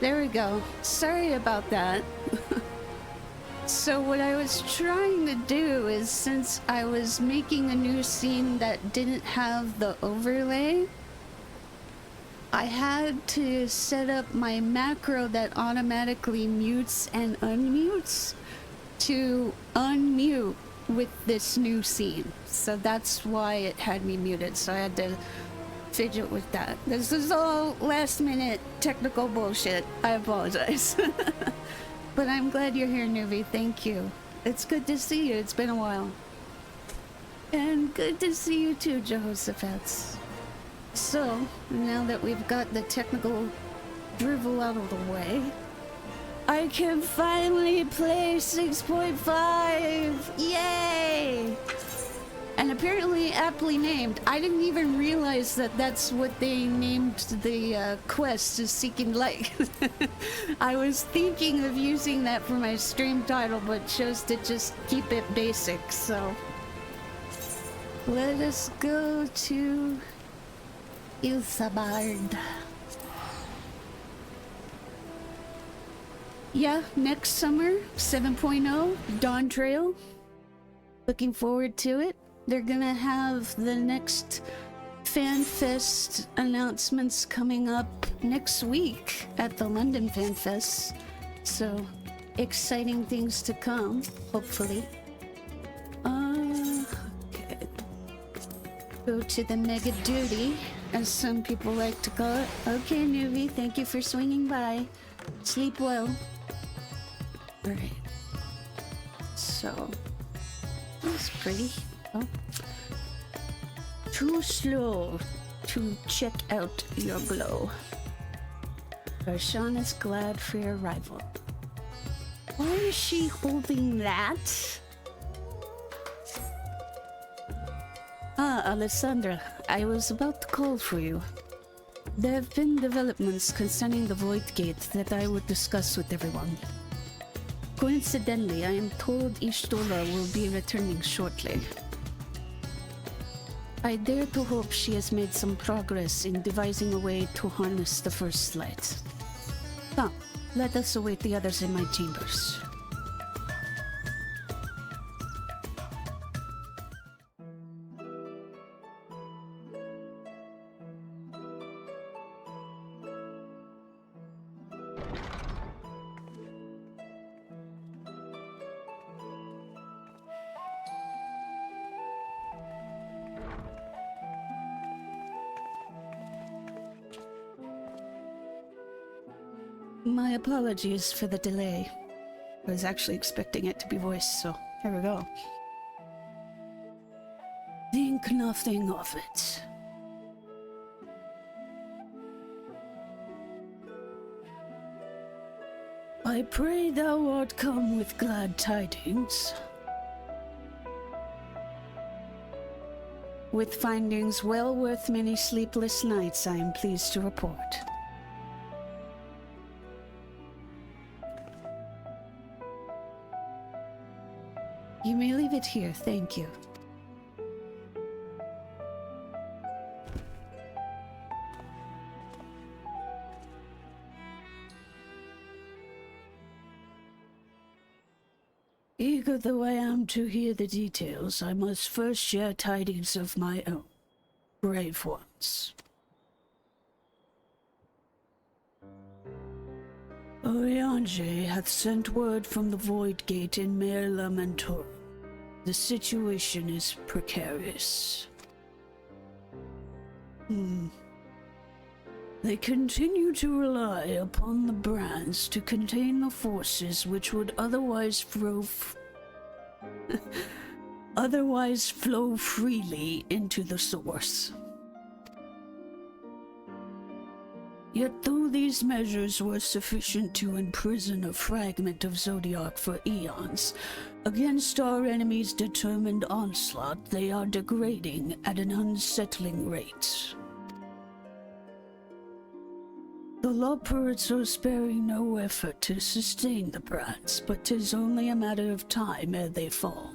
There we go. Sorry about that. So what I was trying to do is, since I was making a new scene that didn't have the overlay, I had to set up my macro that automatically mutes and unmutes to unmute with this new scene. So that's why it had me muted. So I had to fidget with that. This is all last minute technical bullshit. I apologize. But I'm glad you're here, Nuvi. Thank you. It's good to see you. It's been a while. And good to see you too, Jehoshaphat. So, now that we've got the technical drivel out of the way, I can finally play 6.5! Yay! And apparently aptly named. I didn't even realize that that's what they named the quest, is Seeking Light. I was thinking of using that for my stream title, but chose to just keep it basic, so... Let us go to Ilsabard. Yeah, next summer, 7.0, Dawn Trail. Looking forward to it. They're gonna have the next Fan Fest announcements coming up next week at the London Fan Fest. So, exciting things to come, hopefully. Okay. Go to the Mega Duty, as some people like to call it. Okay, Nuvi, thank you for swinging by. Sleep well. Alright. So, that's pretty. Oh. Too slow to check out your glow. Darshan is glad for your arrival. Why is she holding that? Ah, Alessandra, I was about to call for you. There have been developments concerning the Void Gate that I would discuss with everyone. Coincidentally, I am told Ishtola will be returning shortly. I dare to hope she has made some progress in devising a way to harness the first light. Come, let us await the others in my chambers. My apologies for the delay. I was actually expecting it to be voiced, so here we go. Think nothing of it. I pray thou art come with glad tidings. With findings well worth many sleepless nights, I am pleased to report. You may leave it here, thank you. Eager though I am to hear the details, I must first share tidings of my own. Brave ones. Oriange hath sent word from the Void Gate in Mare Lamentorum. The situation is precarious. They continue to rely upon the brands to contain the forces which would otherwise flow freely into the source. Yet though these measures were sufficient to imprison a fragment of Zodiac for eons, against our enemies' determined onslaught, they are degrading at an unsettling rate. The Lawpirates are sparing no effort to sustain the brands, but 'tis only a matter of time ere they fall.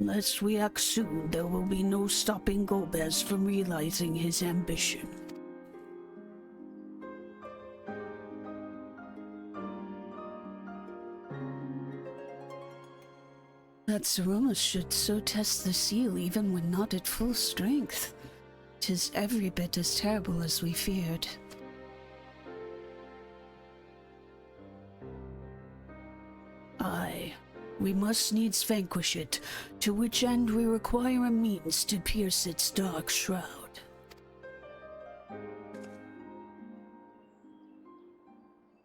Unless we act soon, there will be no stopping Golbez from realizing his ambition. That Saroma should so test the seal even when not at full strength. 'Tis every bit as terrible as we feared. Aye, we must needs vanquish it, to which end we require a means to pierce its dark shroud.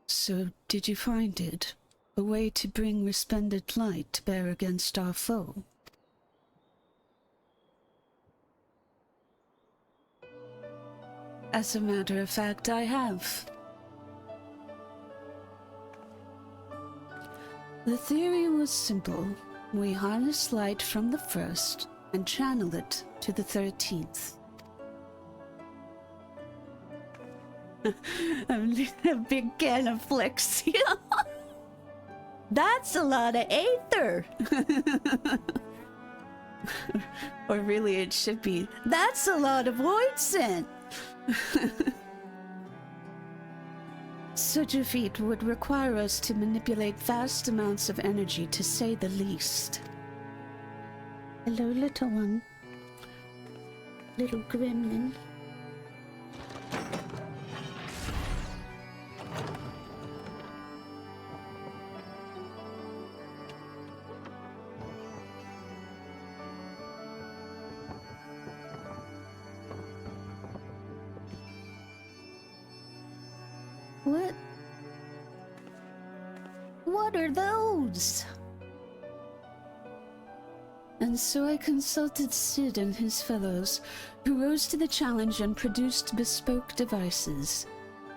So, did you find it? A way to bring resplendent light to bear against our foe? As a matter of fact, I have. The theory was simple. We harness light from the first and channel it to the 13th. I'm a big can of flex. That's a lot of aether! Or really it should be, that's a lot of void scent! Such a feat would require us to manipulate vast amounts of energy, to say the least. Hello, little one. Little gremlin. What are those? And so I consulted Sid and his fellows, who rose to the challenge and produced bespoke devices,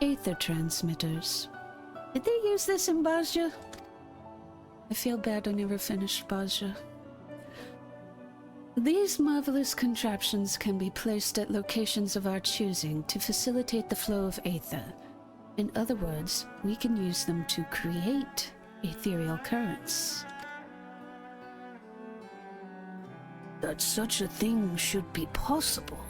aether transmitters. Did they use this in Bajja? I feel bad I never finished Bajja. These marvelous contraptions can be placed at locations of our choosing to facilitate the flow of aether. In other words, we can use them to create ethereal currents. That such a thing should be possible.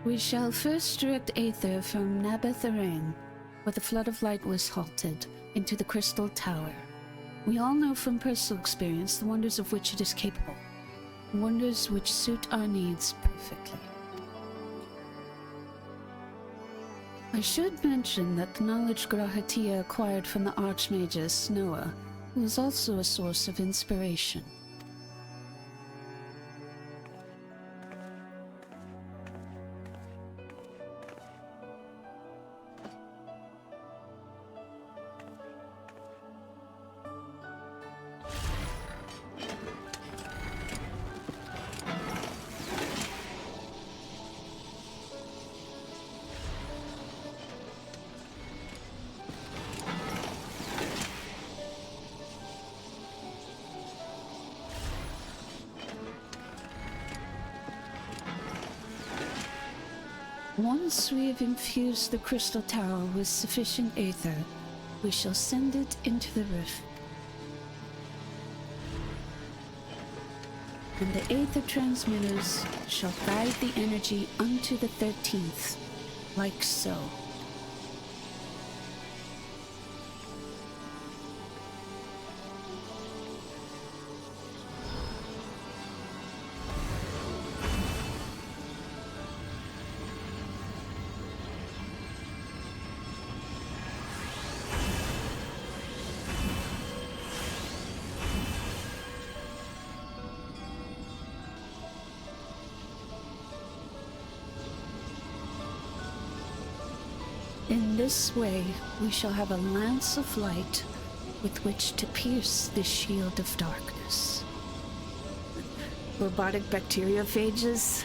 We shall first direct aether from Nabeth Arang, where the flood of light was halted, into the Crystal Tower. We all know from personal experience the wonders of which it is capable, wonders which suit our needs perfectly. I should mention that the knowledge Grahatia acquired from the Archmagus Snoa was also a source of inspiration. Once we have infused the Crystal Tower with sufficient aether, we shall send it into the rift. And the aether transmitters shall guide the energy unto the 13th, like so. In this way, we shall have a lance of light with which to pierce the shield of darkness. Robotic bacteriophages.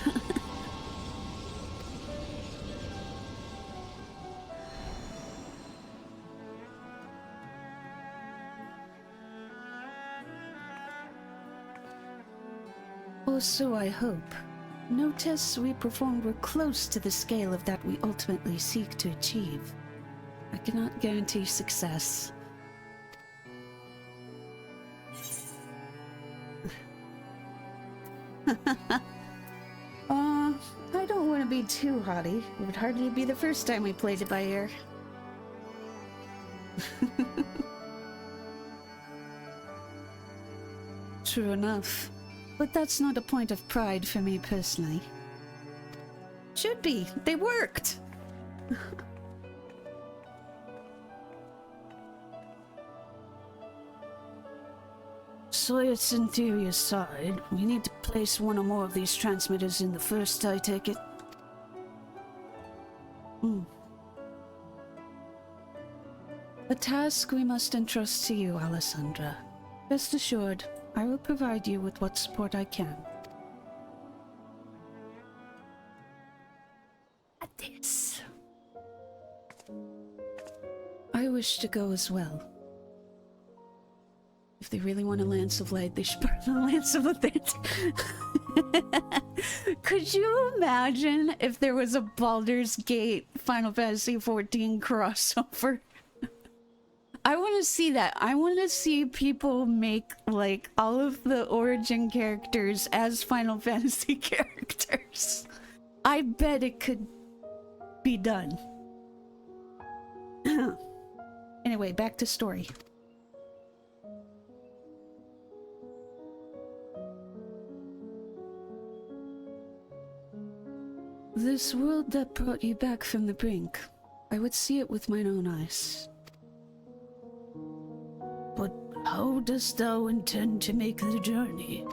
Or so I hope. No tests we performed were close to the scale of that we ultimately seek to achieve. I cannot guarantee success. I don't want to be too haughty. It would hardly be the first time we played it by ear. True enough. But that's not a point of pride for me personally. Should be. They worked! So it's in theory aside, we need to place one or more of these transmitters in the first, I take it? A task we must entrust to you, Alessandra. Rest assured, I will provide you with what support I can. At this. I wish to go as well. If they really want a Lance of Light, they should burn a Lance of Light. Could you imagine if there was a Baldur's Gate Final Fantasy XIV crossover? I want to see that. I want to see people make, like, all of the origin characters as Final Fantasy characters. I bet it could be done. Anyway, back to story. This world that brought you back from the brink, I would see it with mine own eyes. But how dost thou intend to make the journey?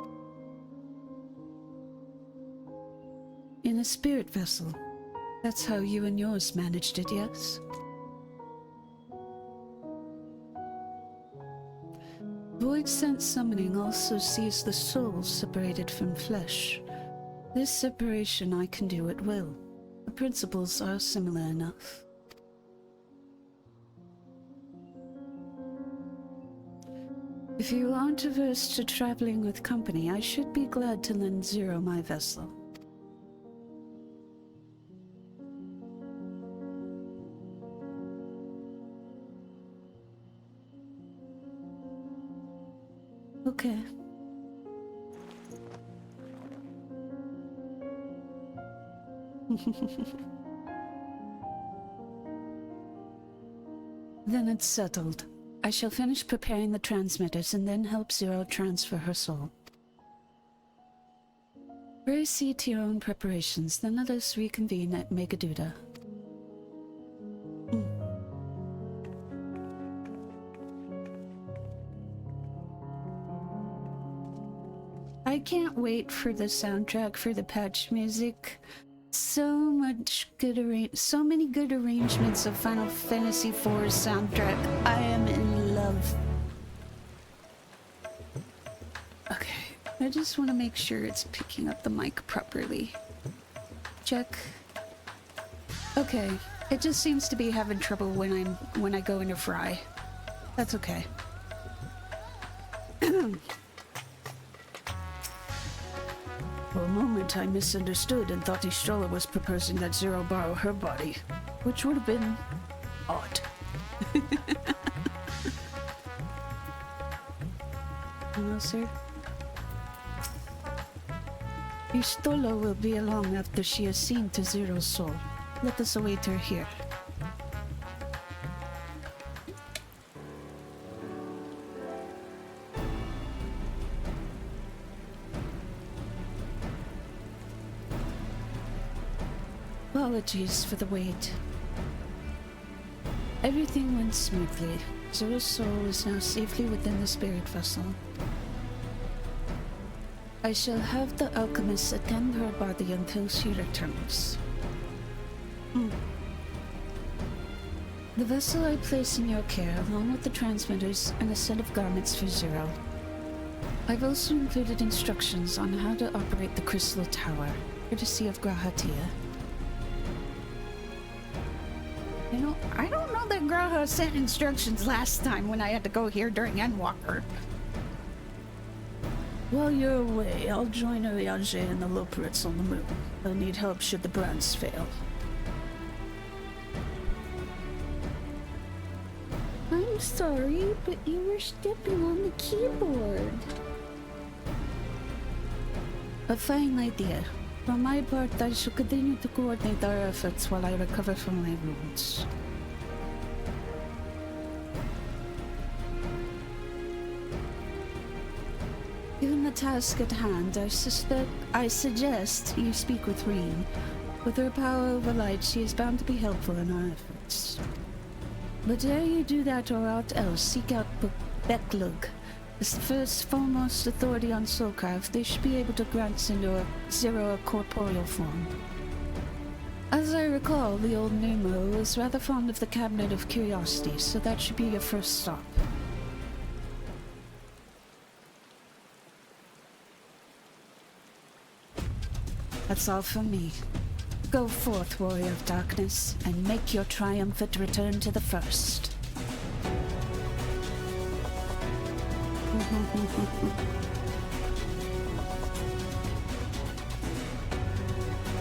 In a spirit vessel. That's how you and yours managed it, yes? Void sense summoning also sees the soul separated from flesh. This separation I can do at will. The principles are similar enough. If you aren't averse to traveling with company, I should be glad to lend Zero my vessel. Okay. Then it's settled. I shall finish preparing the transmitters and then help Zero transfer her soul. Pray see to your own preparations, then let us reconvene at Megaduda. I can't wait for the soundtrack for the patch music. So many good arrangements of Final Fantasy IV's soundtrack. I am in love. Okay, I just want to make sure it's picking up the mic properly. Check. Okay, it just seems to be having trouble when I go into fry. That's okay. For a moment, I misunderstood and thought Ishtola was proposing that Zero borrow her body, which would have been odd. Hello, sir. Ishtola will be along after she has seen to Zero's soul. Let us await her here. Apologies for the wait. Everything went smoothly. Zero's soul is now safely within the spirit vessel. I shall have the alchemist attend her body until she returns. The vessel I place in your care, along with the transmitters and a set of garments for Zero. I've also included instructions on how to operate the crystal tower, courtesy of Grahatia. You know, I don't know that Graha sent instructions last time when I had to go here during Endwalker. While you're away, I'll join Ariage and the Loporits on the moon. They'll need help should the brands fail. I'm sorry, but you were stepping on the keyboard. A fine idea. For my part, I shall continue to coordinate our efforts while I recover from my wounds. Given the task at hand, I suggest you speak with Reen. With her power over light, she is bound to be helpful in our efforts. But ere you do that or aught else, seek out Beklug. As the first foremost authority on soulcraft, they should be able to grant Zero a corporeal form. As I recall, the old Nemo was rather fond of the Cabinet of Curiosities, so that should be your first stop. That's all from me. Go forth, warrior of darkness, and make your triumphant return to the First.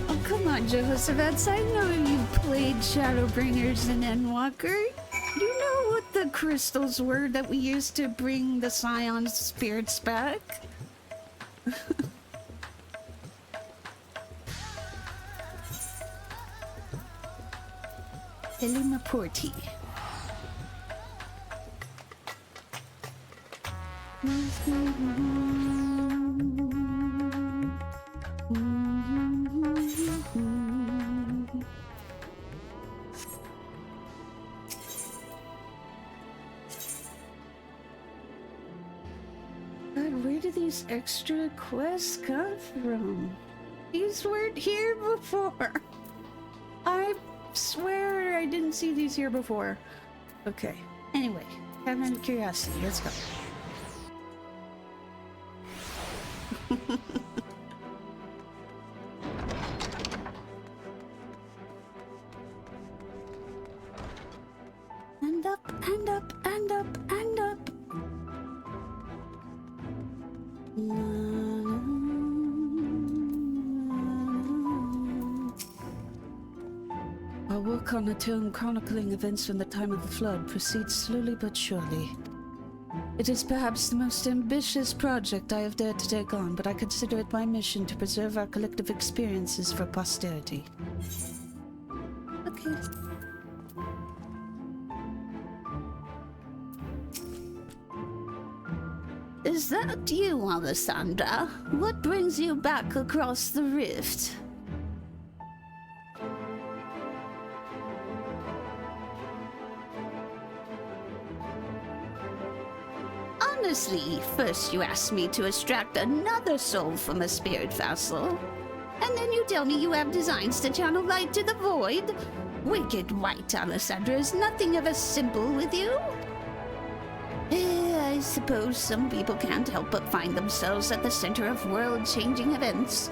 Oh, come on, Jehoshaphat. I know you played Shadowbringers and Endwalker. You know what the crystals were that we used to bring the Scion spirits back? Elimaporti. God, where do these extra quests come from? These weren't here before. I swear I didn't see these here before. Okay. Anyway, having curiosity. Let's go. And up, and up, and up, and up. Our work on a tome chronicling events from the time of the flood proceeds slowly but surely. It is perhaps the most ambitious project I have dared to take on, but I consider it my mission to preserve our collective experiences for posterity. Okay. Is that you, Alessandra? What brings you back across the rift? Honestly, first you asked me to extract another soul from a spirit vassal, and then you tell me you have designs to channel light to the void? Wicked white, Alessandra, is nothing ever simple with you? I suppose some people can't help but find themselves at the center of world-changing events.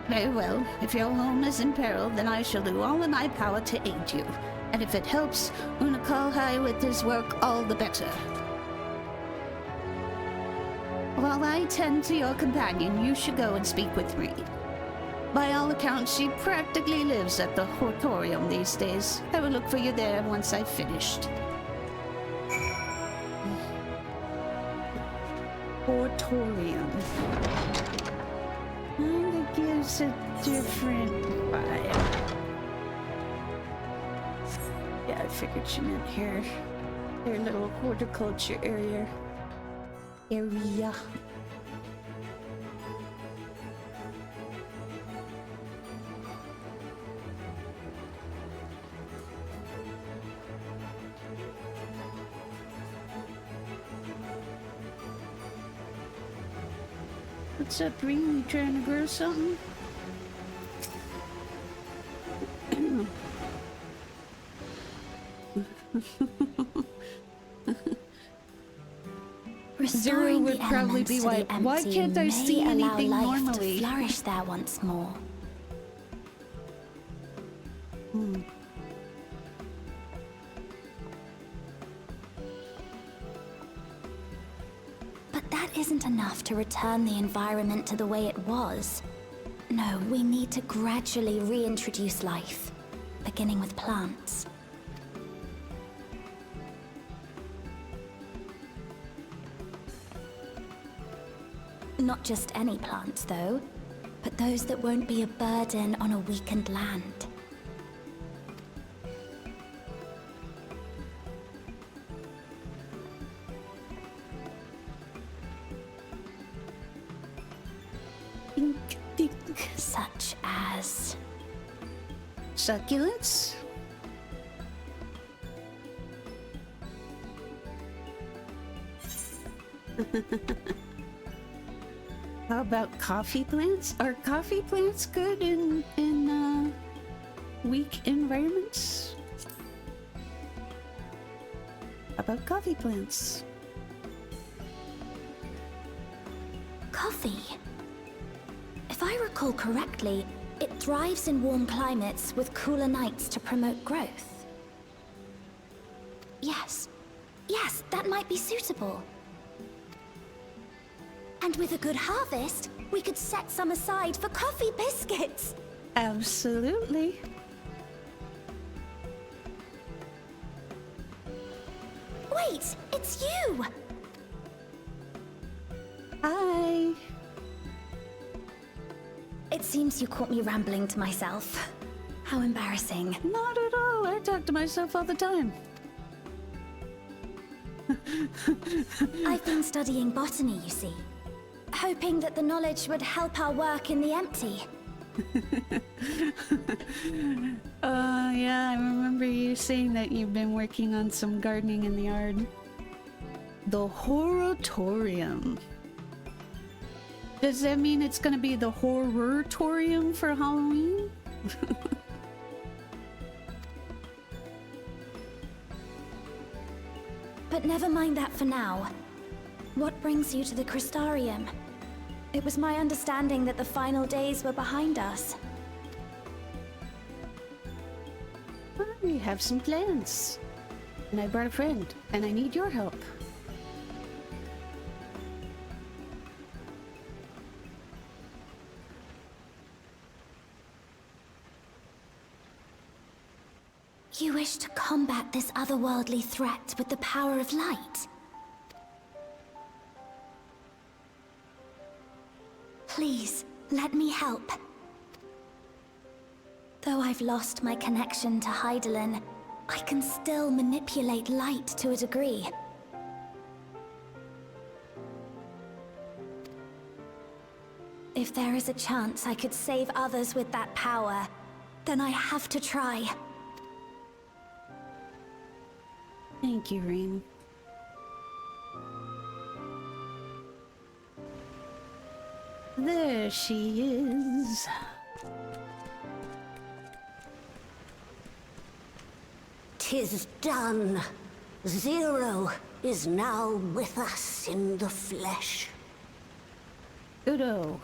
Very well, if your home is in peril, then I shall do all in my power to aid you. And if it helps Unakalhai with his work, all the better. While I tend to your companion, you should go and speak with Reed. By all accounts, she practically lives at the Hortorium these days. I will look for you there once I've finished. Hortorium. Kinda gives a different vibe. Yeah, I figured she meant here. Their little horticulture area. What's up, Reem? You trying to grow something? Zero would probably be like, why can't I see anything normally? To flourish there once more. But that isn't enough to return the environment to the way it was. No, we need to gradually reintroduce life, beginning with plants. Not just any plants, though. but those that won't be a burden on a weakened land. Think, think. Such as... Succulents? How about coffee plants? Are coffee plants good in weak environments? How about coffee plants? coffee. If I recall correctly, it thrives in warm climates with cooler nights to promote growth. Yes. Yes, that might be suitable. And with a good harvest, we could set some aside for coffee biscuits. Absolutely. Wait, it's you! Hi. It seems you caught me rambling to myself. How embarrassing. Not at all. I talk to myself all the time. I've been studying botany, you see. Hoping that the knowledge would help our work in the empty. Yeah, I remember you saying that you've been working on some gardening in the yard. The Horatorium. Does that mean it's gonna be the Horrortorium for Halloween? But never mind that for now. What brings you to the Crystarium? It was my understanding that the final days were behind us. We have some plans. And I brought a friend, and I need your help. You wish to combat this otherworldly threat with the power of light? Please, let me help. Though I've lost my connection to Hydaelyn, I can still manipulate light to a degree. If there is a chance I could save others with that power, then I have to try. Thank you, Reem. There she is. "'Tis done. Zero is now with us in the flesh." Good-o.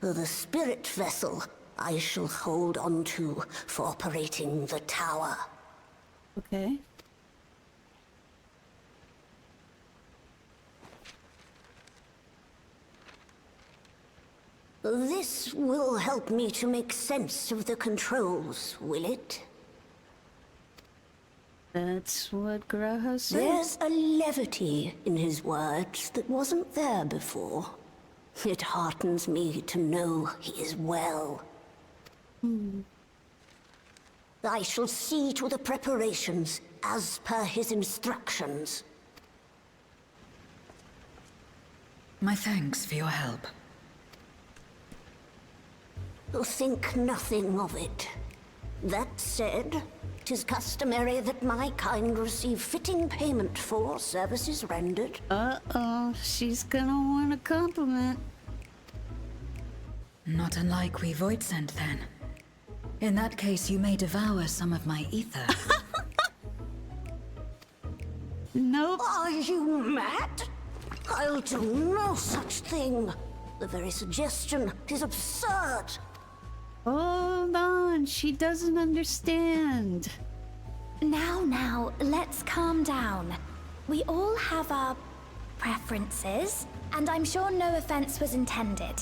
The spirit vessel I shall hold on to for operating the tower. Okay. This will help me to make sense of the controls, will it? That's what Graha said. There's a levity in his words that wasn't there before. It heartens me to know he is well. I shall see to the preparations as per his instructions. My thanks for your help. Think nothing of it. That said, 'tis customary that my kind receive fitting payment for services rendered. Uh-oh, she's gonna want a compliment. Not unlike we Void sent then. In that case, you may devour some of my ether. Nope. Are you mad? I'll do no such thing. The very suggestion is absurd. Hold on, she doesn't understand. Now, let's calm down. We all have our preferences, and I'm sure no offense was intended.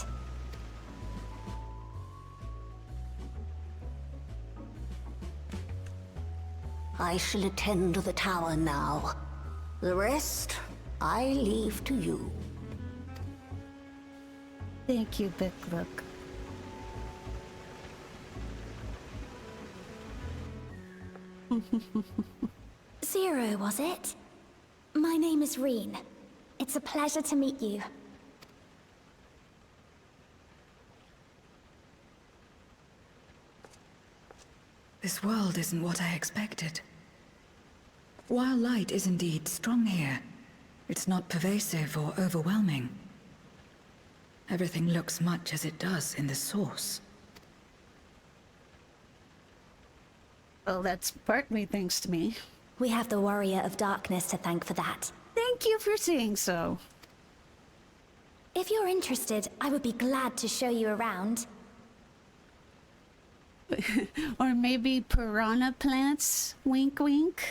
I shall attend to the tower now. The rest, I leave to you. Thank you, Big Look. Zero, was it? My name is Reen. It's a pleasure to meet you. This world isn't what I expected. While light is indeed strong here, it's not pervasive or overwhelming. Everything looks much as it does in the source. Well, that's partly thanks to me. We have the Warrior of Darkness to thank for that. Thank you for saying so. If you're interested, I would be glad to show you around. Or maybe piranha plants? Wink, wink.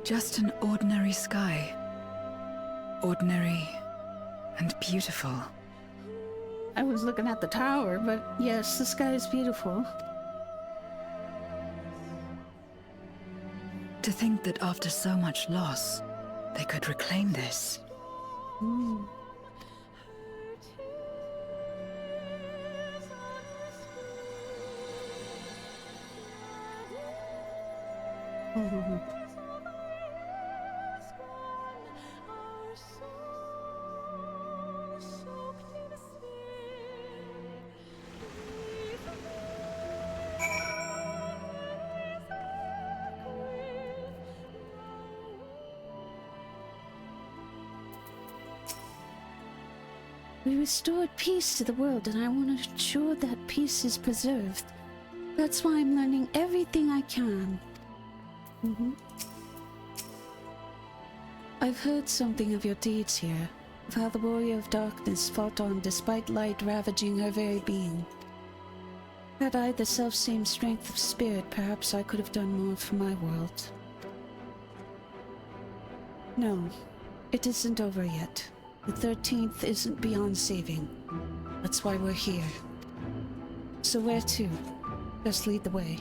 Just an ordinary sky. Ordinary and beautiful. I was looking at the tower, but yes, the sky is beautiful. To think that after so much loss, they could reclaim this. We restored peace to the world, and I want to ensure that peace is preserved. That's why I'm learning everything I can. I've heard something of your deeds here, of how the Warrior of Darkness fought on despite light ravaging her very being. Had I the self-same strength of spirit, perhaps I could have done more for my world. No, it isn't over yet. The 13th isn't beyond saving. That's why we're here. So where to? Just lead the way.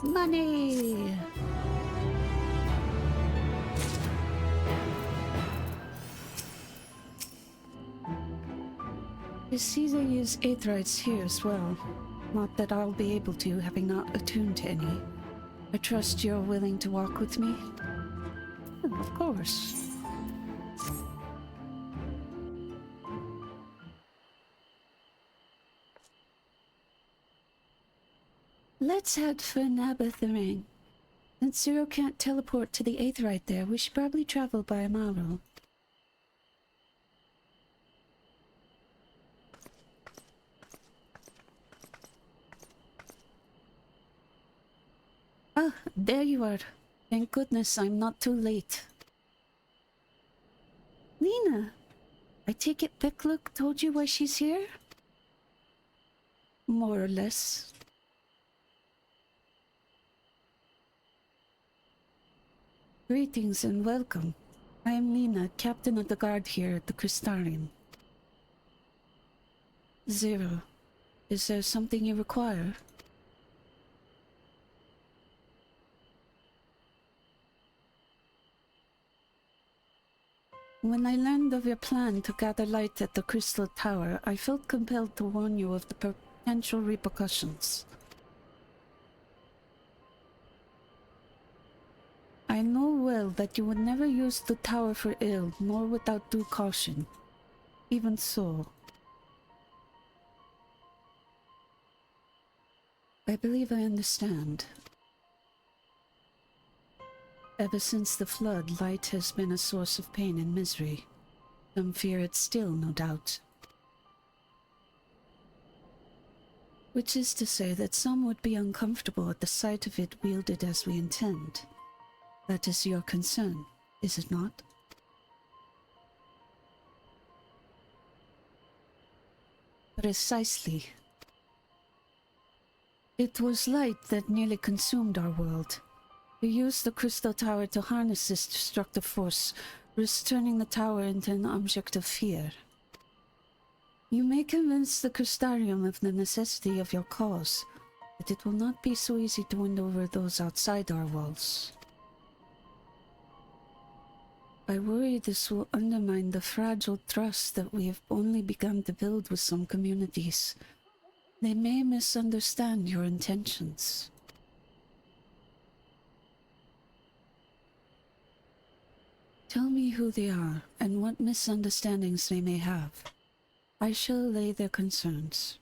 Money! You see they use aetherites here as well. Not that I'll be able to, having not attuned to any. I trust you're willing to walk with me? Oh, of course. Let's head for Nabatharang. Since Zero can't teleport to the aetherite there, we should probably travel by Amaro. Ah, there you are. Thank goodness I'm not too late. Lena, I take it Picklook told you why she's here? More or less. Greetings and welcome. I am Lena, captain of the guard here at the Crystarium. Zero, is there something you require? When I learned of your plan to gather light at the Crystal Tower, I felt compelled to warn you of the potential repercussions. I know well that you would never use the tower for ill, nor without due caution. Even so, I believe I understand. Ever since the flood, light has been a source of pain and misery. Some fear it still, no doubt. Which is to say that some would be uncomfortable at the sight of it wielded as we intend. That is your concern, is it not? Precisely. It was light that nearly consumed our world. We used the crystal tower to harness this destructive force, thus turning the tower into an object of fear. You may convince the Crystarium of the necessity of your cause, but it will not be so easy to win over those outside our walls. I worry this will undermine the fragile trust that we have only begun to build with some communities. They may misunderstand your intentions. Tell me who they are and what misunderstandings they may have. I shall allay their concerns.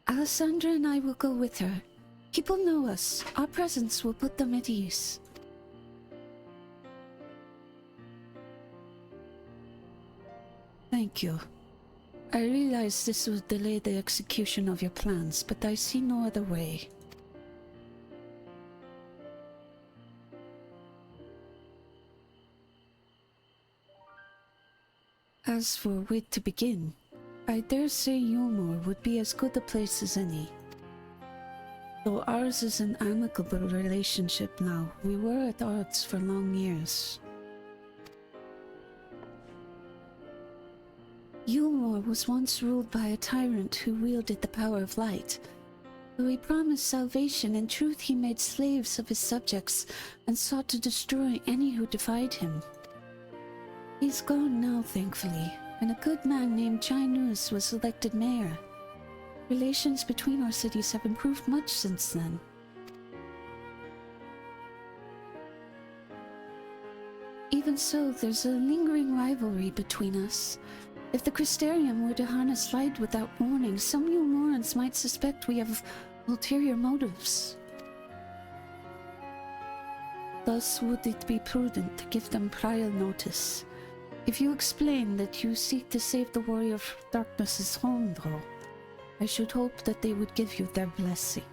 Alessandra and I will go with her. People know us. Our presence will put them at ease. Thank you. I realize this will delay the execution of your plans, but I see no other way. As for where to begin, I dare say Yulmore would be as good a place as any. Though ours is an amicable relationship now, we were at odds for long years. Yulmore was once ruled by a tyrant who wielded the power of light. Though he promised salvation, in truth he made slaves of his subjects and sought to destroy any who defied him. He's gone now, thankfully, and a good man named Chinese was elected mayor. Relations between our cities have improved much since then. Even so, there's a lingering rivalry between us. If the Crystarium were to harness light without warning, some Yulmorans might suspect we have ulterior motives. Thus would it be prudent to give them prior notice. If you explain that you seek to save the Warrior of Darkness's home, though, I should hope that they would give you their blessing.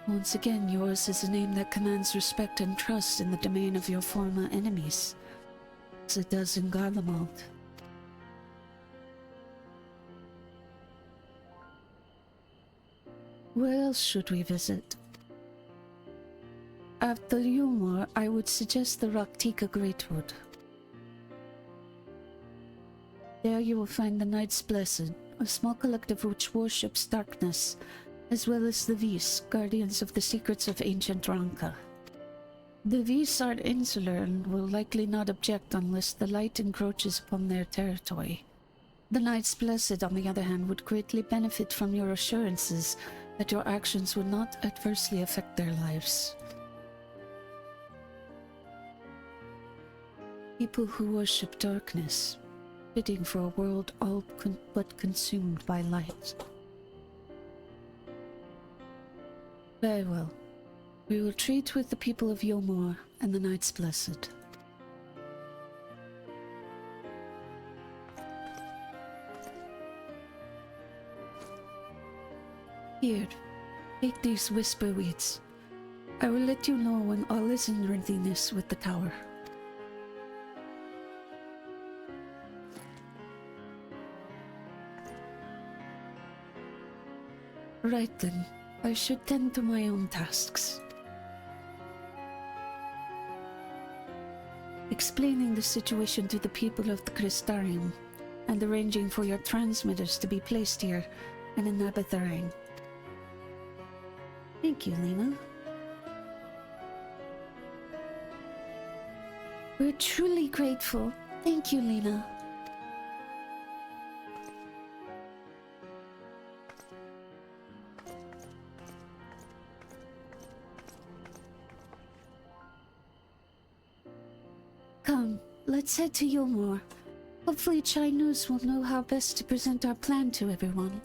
Once again, yours is a name that commands respect and trust in the domain of your former enemies, as it does in Garlemald. Where else should we visit? After Yulmore, I would suggest the Raktika Greatwood. There you will find the Knights Blessed, a small collective which worships darkness, as well as the Vis, guardians of the secrets of ancient Ranka. The Vis are insular and will likely not object unless the light encroaches upon their territory. The Knights Blessed, on the other hand, would greatly benefit from your assurances that your actions would not adversely affect their lives. People who worship darkness, fitting for a world all but consumed by light. Very well. We will treat with the people of Yulmore and the Knights Blessed. Here, take these whisper weeds. I will let you know when all is in readiness with the tower. Right then, I should tend to my own tasks. Explaining the situation to the people of the Crystarium, and arranging for your transmitters to be placed here and in Abatharang. Thank you, Lena. We're truly grateful. Thank you, Lena. Come, let's head to Yulmore. Hopefully Chinese will know how best to present our plan to everyone.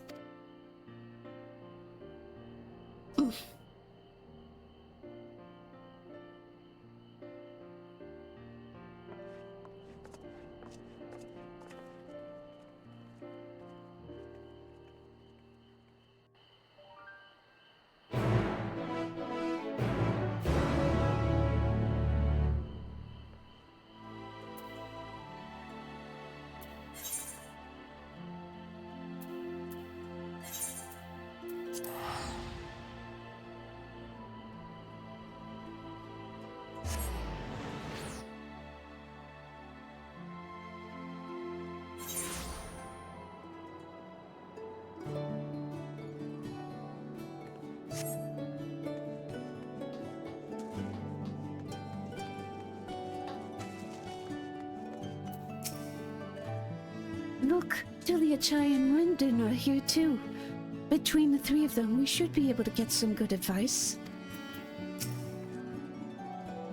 Look, Julia Chai and Rendon are here too. Between the three of them, we should be able to get some good advice.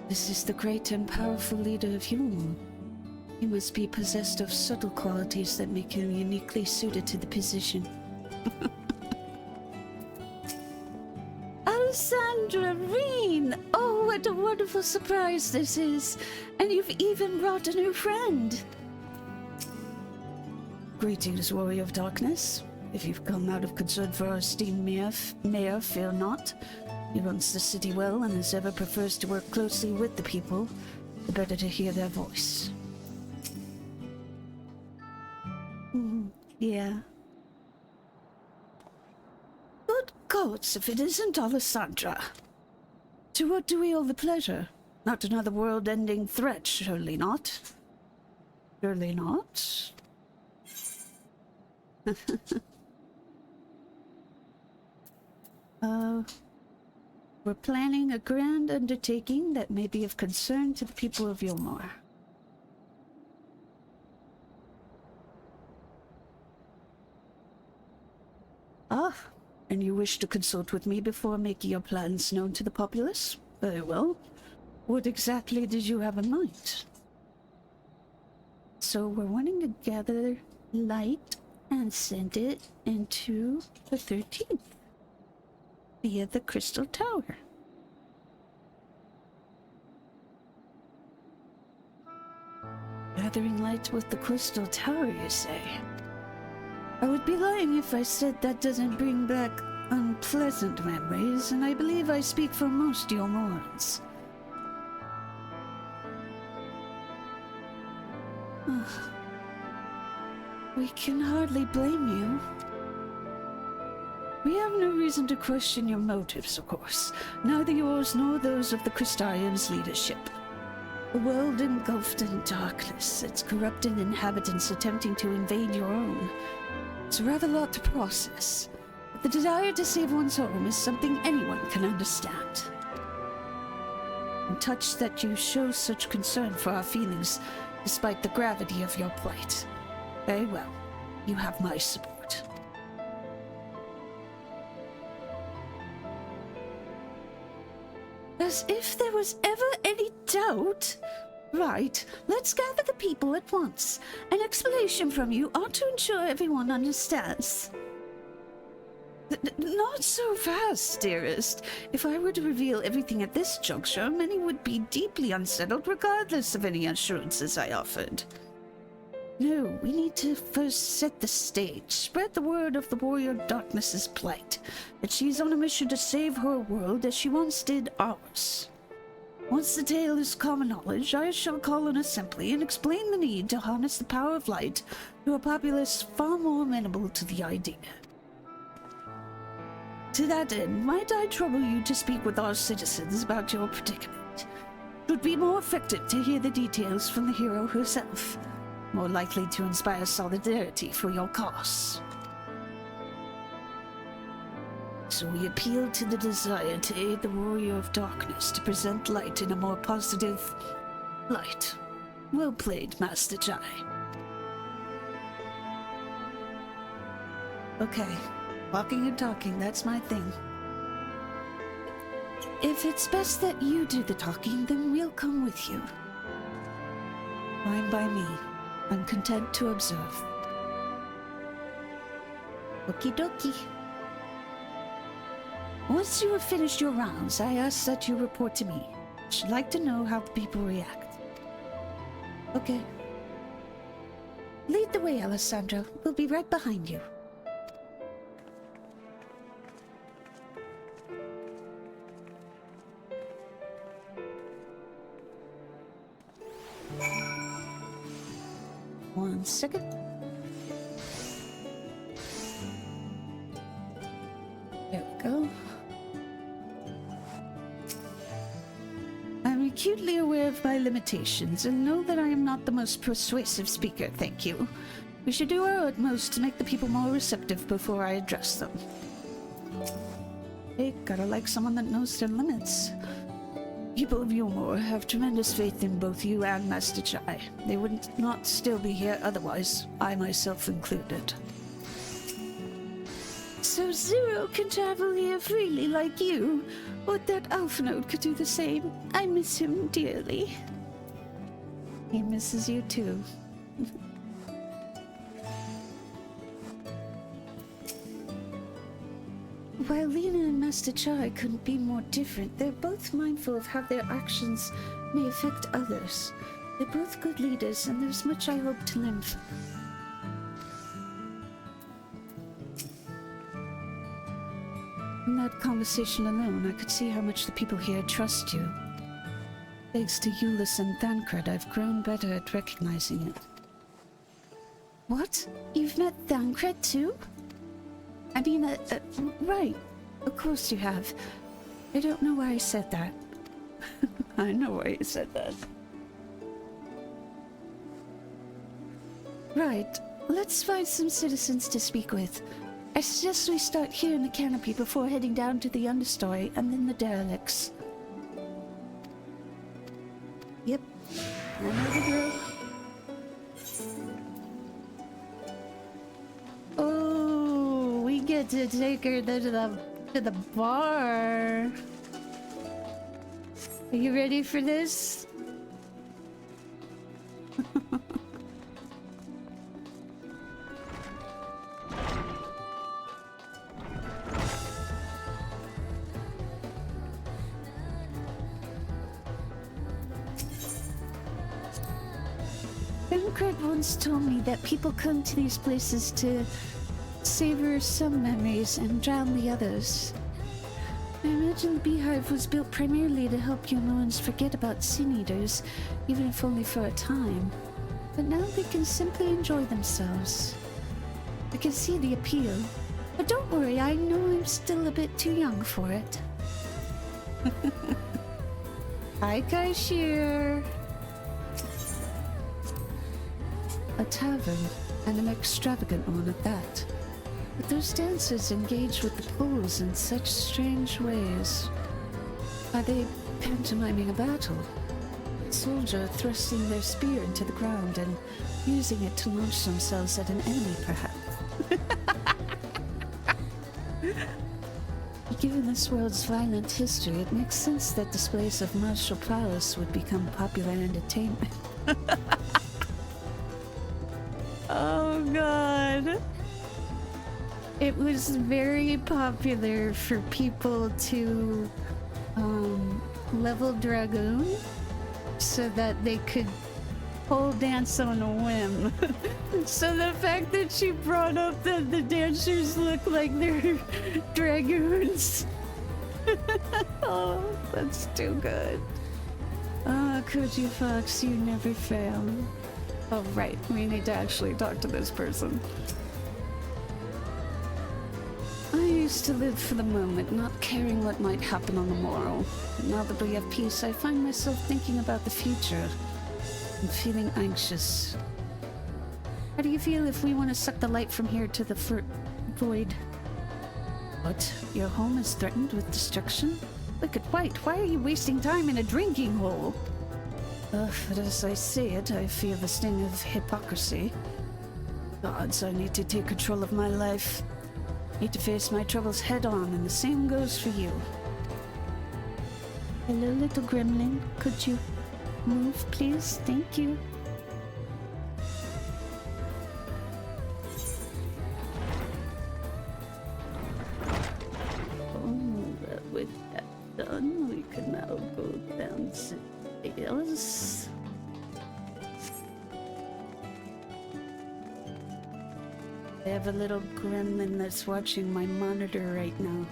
This is the great and powerful leader of Yulm. He must be possessed of subtle qualities that make him uniquely suited to the position. Alessandra Reen! Oh, what a wonderful surprise this is! And you've even brought a new friend! Greetings, Warrior of Darkness. If you've come out of concern for our esteemed mayor, fear not. He runs the city well and as ever prefers to work closely with the people. The better to hear their voice. Yeah. Good gods, if it isn't Alessandra. To what do we owe the pleasure? Not another world-ending threat, surely not? Surely not? We're planning a grand undertaking that may be of concern to the people of Yulmor. Ah, and you wish to consult with me before making your plans known to the populace? Very well. What exactly did you have in mind? So we're wanting to gather light and send it into the 13th via the Crystal Tower. Gathering light with the Crystal Tower, you say? I would be lying if I said that doesn't bring back unpleasant memories, and I believe I speak for most Yulmorans. We can hardly blame you. We have no reason to question your motives, of course. Neither yours nor those of the Crystarium's leadership. A world engulfed in darkness, its corrupted inhabitants attempting to invade your own. It's a rather lot to process, but the desire to save one's home is something anyone can understand. I'm touched that you show such concern for our feelings, despite the gravity of your plight. Very well. You have my support. As if there was ever any doubt! Right, let's gather the people at once. An explanation from you ought to ensure everyone understands. Not so fast, dearest. If I were to reveal everything at this juncture, many would be deeply unsettled regardless of any assurances I offered. No, we need to first set the stage, spread the word of the Warrior of Darkness's plight, that she's on a mission to save her world as she once did ours. Once the tale is common knowledge, I shall call an assembly and explain the need to harness the power of light to a populace far more amenable to the idea. To that end, might I trouble you to speak with our citizens about your predicament? It would be more effective to hear the details from the hero herself, more likely to inspire solidarity for your cause. So we appeal to the desire to aid the Warrior of Darkness to present light in a more positive light. Well played, Master Chai. Okay, walking and talking, that's my thing. If it's best that you do the talking, then we'll come with you. Fine by me. I'm content to observe. Okie dokie. Once you have finished your rounds, I ask that you report to me. I should like to know how the people react. Okay. Lead the way, Alessandro. We'll be right behind you. One second. There we go. I'm acutely aware of my limitations and know that I am not the most persuasive speaker, thank you. We should do our utmost to make the people more receptive before I address them. Hey, gotta like someone that knows their limits. People of Yulmore have tremendous faith in both you and Master Chai. They would not still be here otherwise, I myself included. So Zero can travel here freely like you? Would that Alphanode could do the same? I miss him dearly. He misses you too. While Lena and Master Chai couldn't be more different, they're both mindful of how their actions may affect others. They're both good leaders, and there's much I hope to learn. From that conversation alone, I could see how much the people here trust you. Thanks to Euless and Thancred, I've grown better at recognizing it. What? You've met Thancred too? I mean, right. Of course you have. I don't know why I said that. I know why you said that. Right. Let's find some citizens to speak with. I suggest we start here in the canopy before heading down to the understory and then the derelicts. Yep. I know the drill. Oh, we get to take her to the bar. Are you ready for this? Thancred once told me that people come to these places to savor some memories and drown the others. I imagine the beehive was built primarily to help Yulmoans forget about sin eaters, even if only for a time. But now they can simply enjoy themselves. I can see the appeal. But don't worry, I know I'm still a bit too young for it. Hi, Kaishir. A tavern, and an extravagant one at that. But those dancers engage with the pools in such strange ways. Are they pantomiming a battle? A soldier thrusting their spear into the ground and using it to launch themselves at an enemy, perhaps. Given this world's violent history, it makes sense that displays of martial prowess would become popular entertainment. Oh god. It was very popular for people to level Dragoon so that they could pole dance on a whim. So the fact that she brought up that the dancers look like they're Dragoons. Oh, that's too good. Ah, Koji Fox, you never fail. Oh, right. We need to actually talk to this person. I used to live for the moment, not caring what might happen on the morrow. But now that we have peace, I find myself thinking about the future and feeling anxious. How do you feel if we want to suck the light from here to the void? What? Your home is threatened with destruction? Wicked White, why are you wasting time in a drinking hole? But as I say it, I feel the sting of hypocrisy. Gods, I need to take control of my life. Need to face my troubles head on, and the same goes for you. Hello, little gremlin. Could you move, please? Thank you. on. We can now go downstairs. I have a little gremlin that's watching my monitor right now.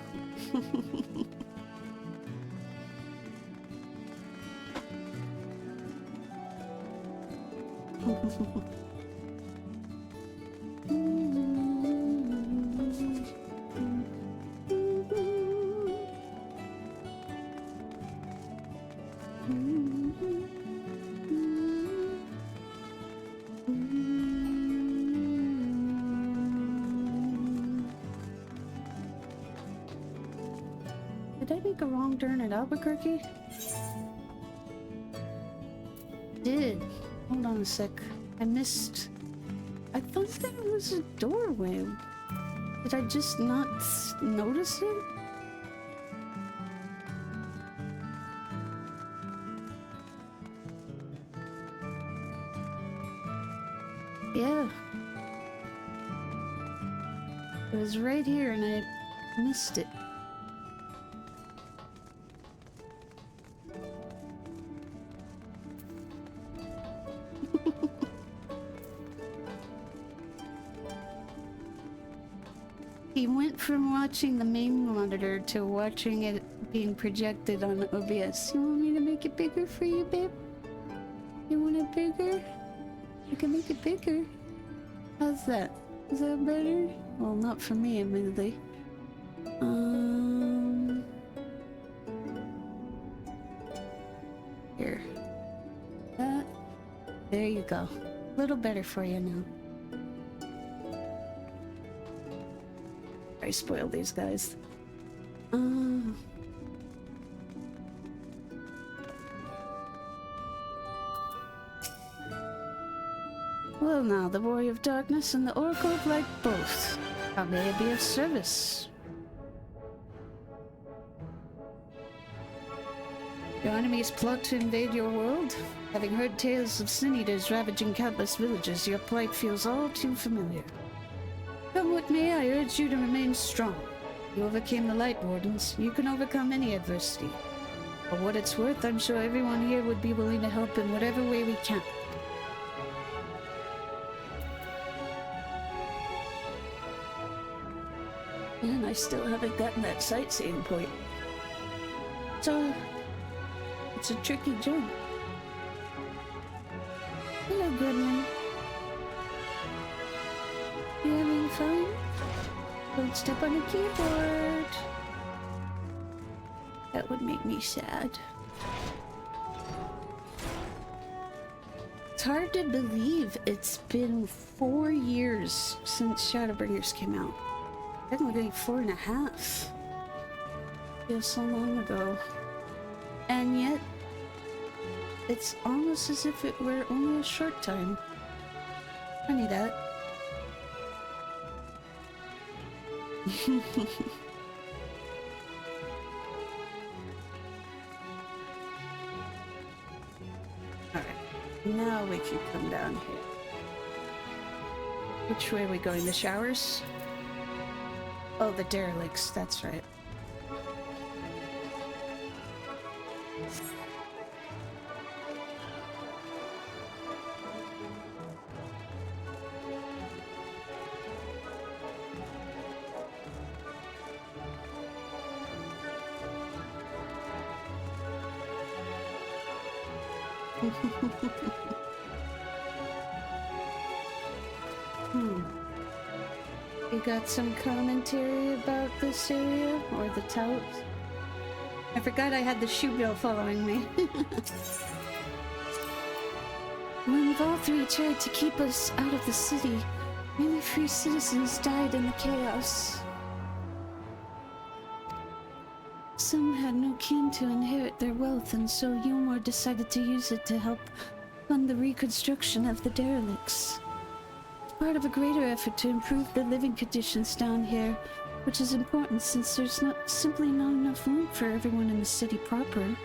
Did I make a wrong turn at Albuquerque? Did. Hold on a sec. I missed. I thought there was a doorway. Did I just not notice it? Yeah. It was right here and I missed it. He went from watching the main monitor to watching it being projected on OBS. You want me to make it bigger for you, babe? You want it bigger? I can make it bigger. How's that? Is that better? Well, not for me, admittedly. Here. There you go. A little better for you now. I spoiled these guys. Well now, the Warrior of Darkness and the Oracle of Light both. How may I be of service? Your enemies plot to invade your world? Having heard tales of sin eaters ravaging countless villages, your plight feels all too familiar. Come what may, I urge you to remain strong. You overcame the Light Wardens. You can overcome any adversity. For what it's worth, I'm sure everyone here would be willing to help in whatever way we can. And I still haven't gotten that sightseeing point. So, it's a tricky jump. Hello, Gremlin. You having fun? Don't step on a keyboard. That would make me sad. It's hard to believe it's been 4 years since Shadowbringers came out. Technically 4.5. Feels so long ago. And yet, it's almost as if it were only a short time. Funny that. Alright, now we can come down here. Which way are we going? The showers? Oh, the derelicts, that's right. You got some commentary about this area, or the tout? I forgot I had the shoe bill following me. When Valkyrie tried to keep us out of the city, many free citizens died in the chaos. Some had no kin to inherit their wealth, and so Yulmore decided to use it to help fund the reconstruction of the derelicts. It's part of a greater effort to improve the living conditions down here, which is important since there's simply not enough room for everyone in the city proper.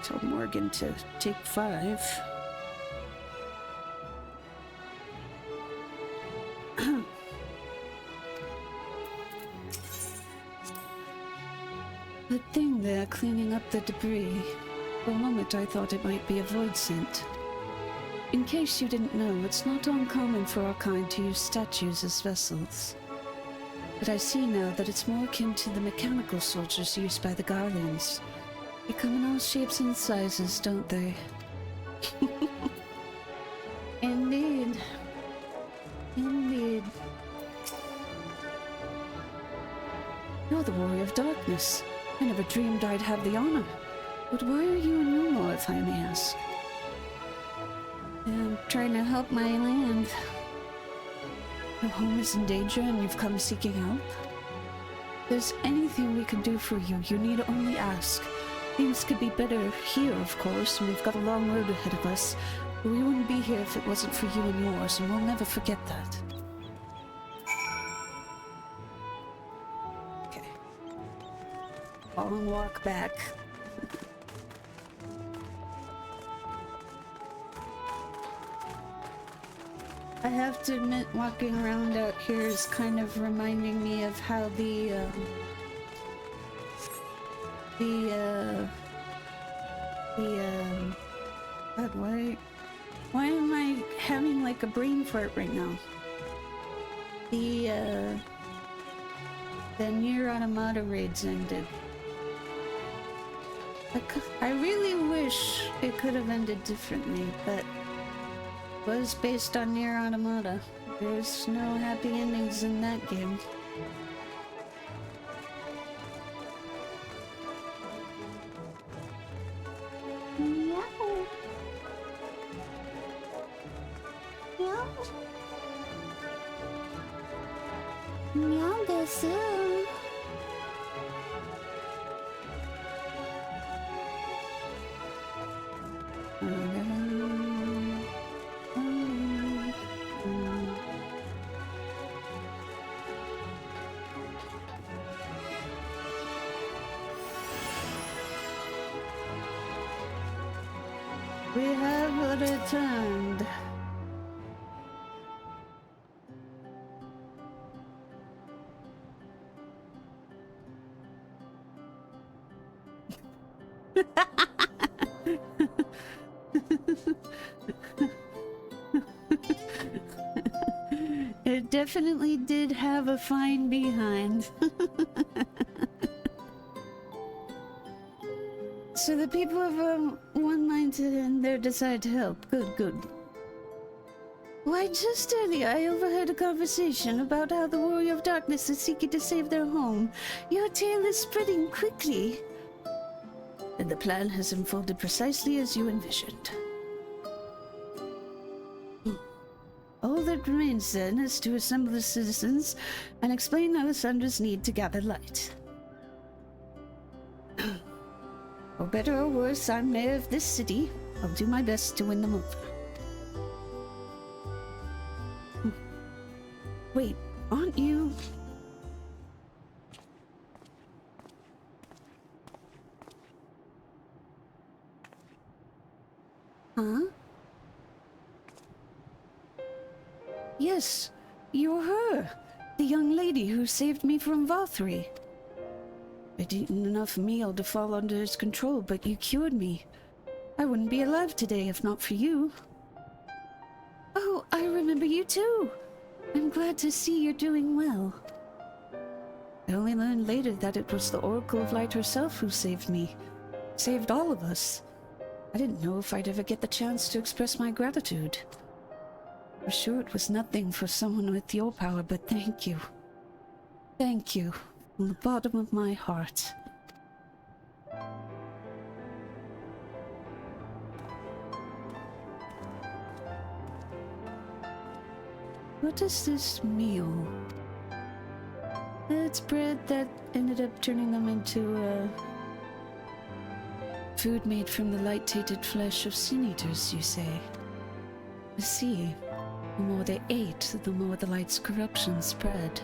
Tell Morgan to take 5. That thing there cleaning up the debris. For a moment I thought it might be a void scent. In case you didn't know, it's not uncommon for our kind to use statues as vessels. But I see now that it's more akin to the mechanical soldiers used by the Guardians. They come in all shapes and sizes, don't they? Indeed. Indeed. You're the Warrior of Darkness. I never dreamed I'd have the honor. But why are you in Yulmore, if I may ask? I'm trying to help my land. Your home is in danger and you've come seeking help? If there's anything we can do for you, you need only ask. Things could be better here, of course, and we've got a long road ahead of us. But we wouldn't be here if it wasn't for you and yours, and we'll never forget that. Okay. Long walk back. I have to admit, walking around out here is kind of reminding me of how God, why am I having like a brain fart right now? The Nier Automata raids ended. I really wish it could have ended differently, but it was based on Nier Automata. There's no happy endings in that game. Meow desu. We have returned. It definitely did have a fine behind. So the people have one mind to end their desire to help. Good, good. Why, just earlier I overheard a conversation about how the Warrior of Darkness is seeking to save their home. Your tale is spreading quickly. And the plan has unfolded precisely as you envisioned. All that remains then is to assemble the citizens and explain Alessandra's need to gather light. For better or worse, I'm mayor of this city. I'll do my best to win them over. Wait, aren't you... Huh? Yes, you're her. The young lady who saved me from Valkyrie. I'd eaten enough meal to fall under his control, but you cured me. I wouldn't be alive today if not for you. Oh, I remember you too. I'm glad to see you're doing well. I only learned later that it was the Oracle of Light herself who saved me. Saved all of us. I didn't know if I'd ever get the chance to express my gratitude. I'm sure it was nothing for someone with your power, but thank you. Thank you. From the bottom of my heart. What is this meal? It's bread that ended up turning them into, food made from the light-tainted flesh of sin-eaters, you say? I see. The more they ate, the more the light's corruption spread.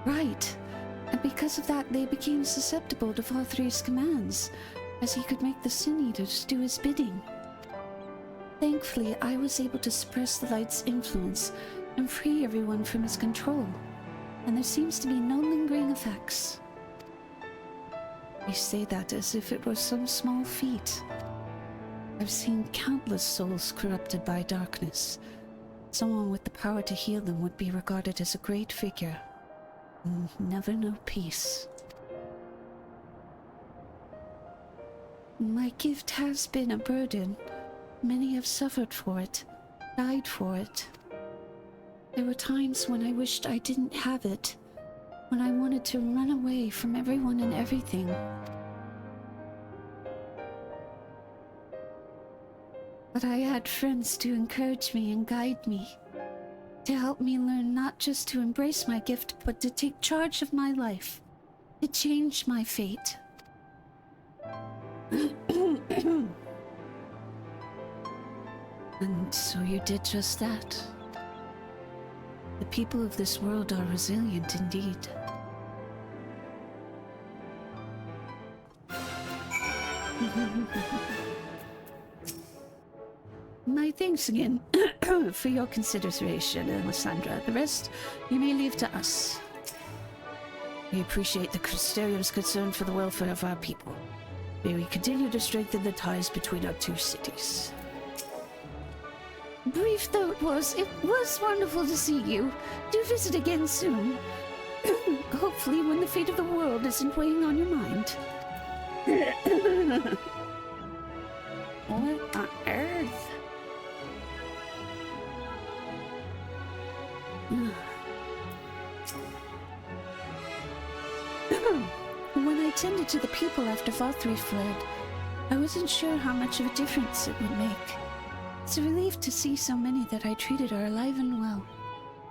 Right. And because of that, they became susceptible to Valkyrie's commands, as he could make the sin-eaters do his bidding. Thankfully, I was able to suppress the light's influence and free everyone from his control, and there seems to be no lingering effects. I say that as if it were some small feat. I've seen countless souls corrupted by darkness. Someone with the power to heal them would be regarded as a great figure. And never know peace. My gift has been a burden. Many have suffered for it, died for it. There were times when I wished I didn't have it, when I wanted to run away from everyone and everything. But I had friends to encourage me and guide me, to help me learn not just to embrace my gift, but to take charge of my life, to change my fate. And so you did just that. The people of this world are resilient indeed. My thanks again for your consideration, Alessandra. The rest you may leave to us. We appreciate the Custodian's concern for the welfare of our people. May we continue to strengthen the ties between our two cities. Brief though it was wonderful to see you. Do visit again soon. Hopefully when the fate of the world isn't weighing on your mind. What on earth? When I tended to the people after Valtteri fled, I wasn't sure how much of a difference it would make. It's a relief to see so many that I treated are alive and well.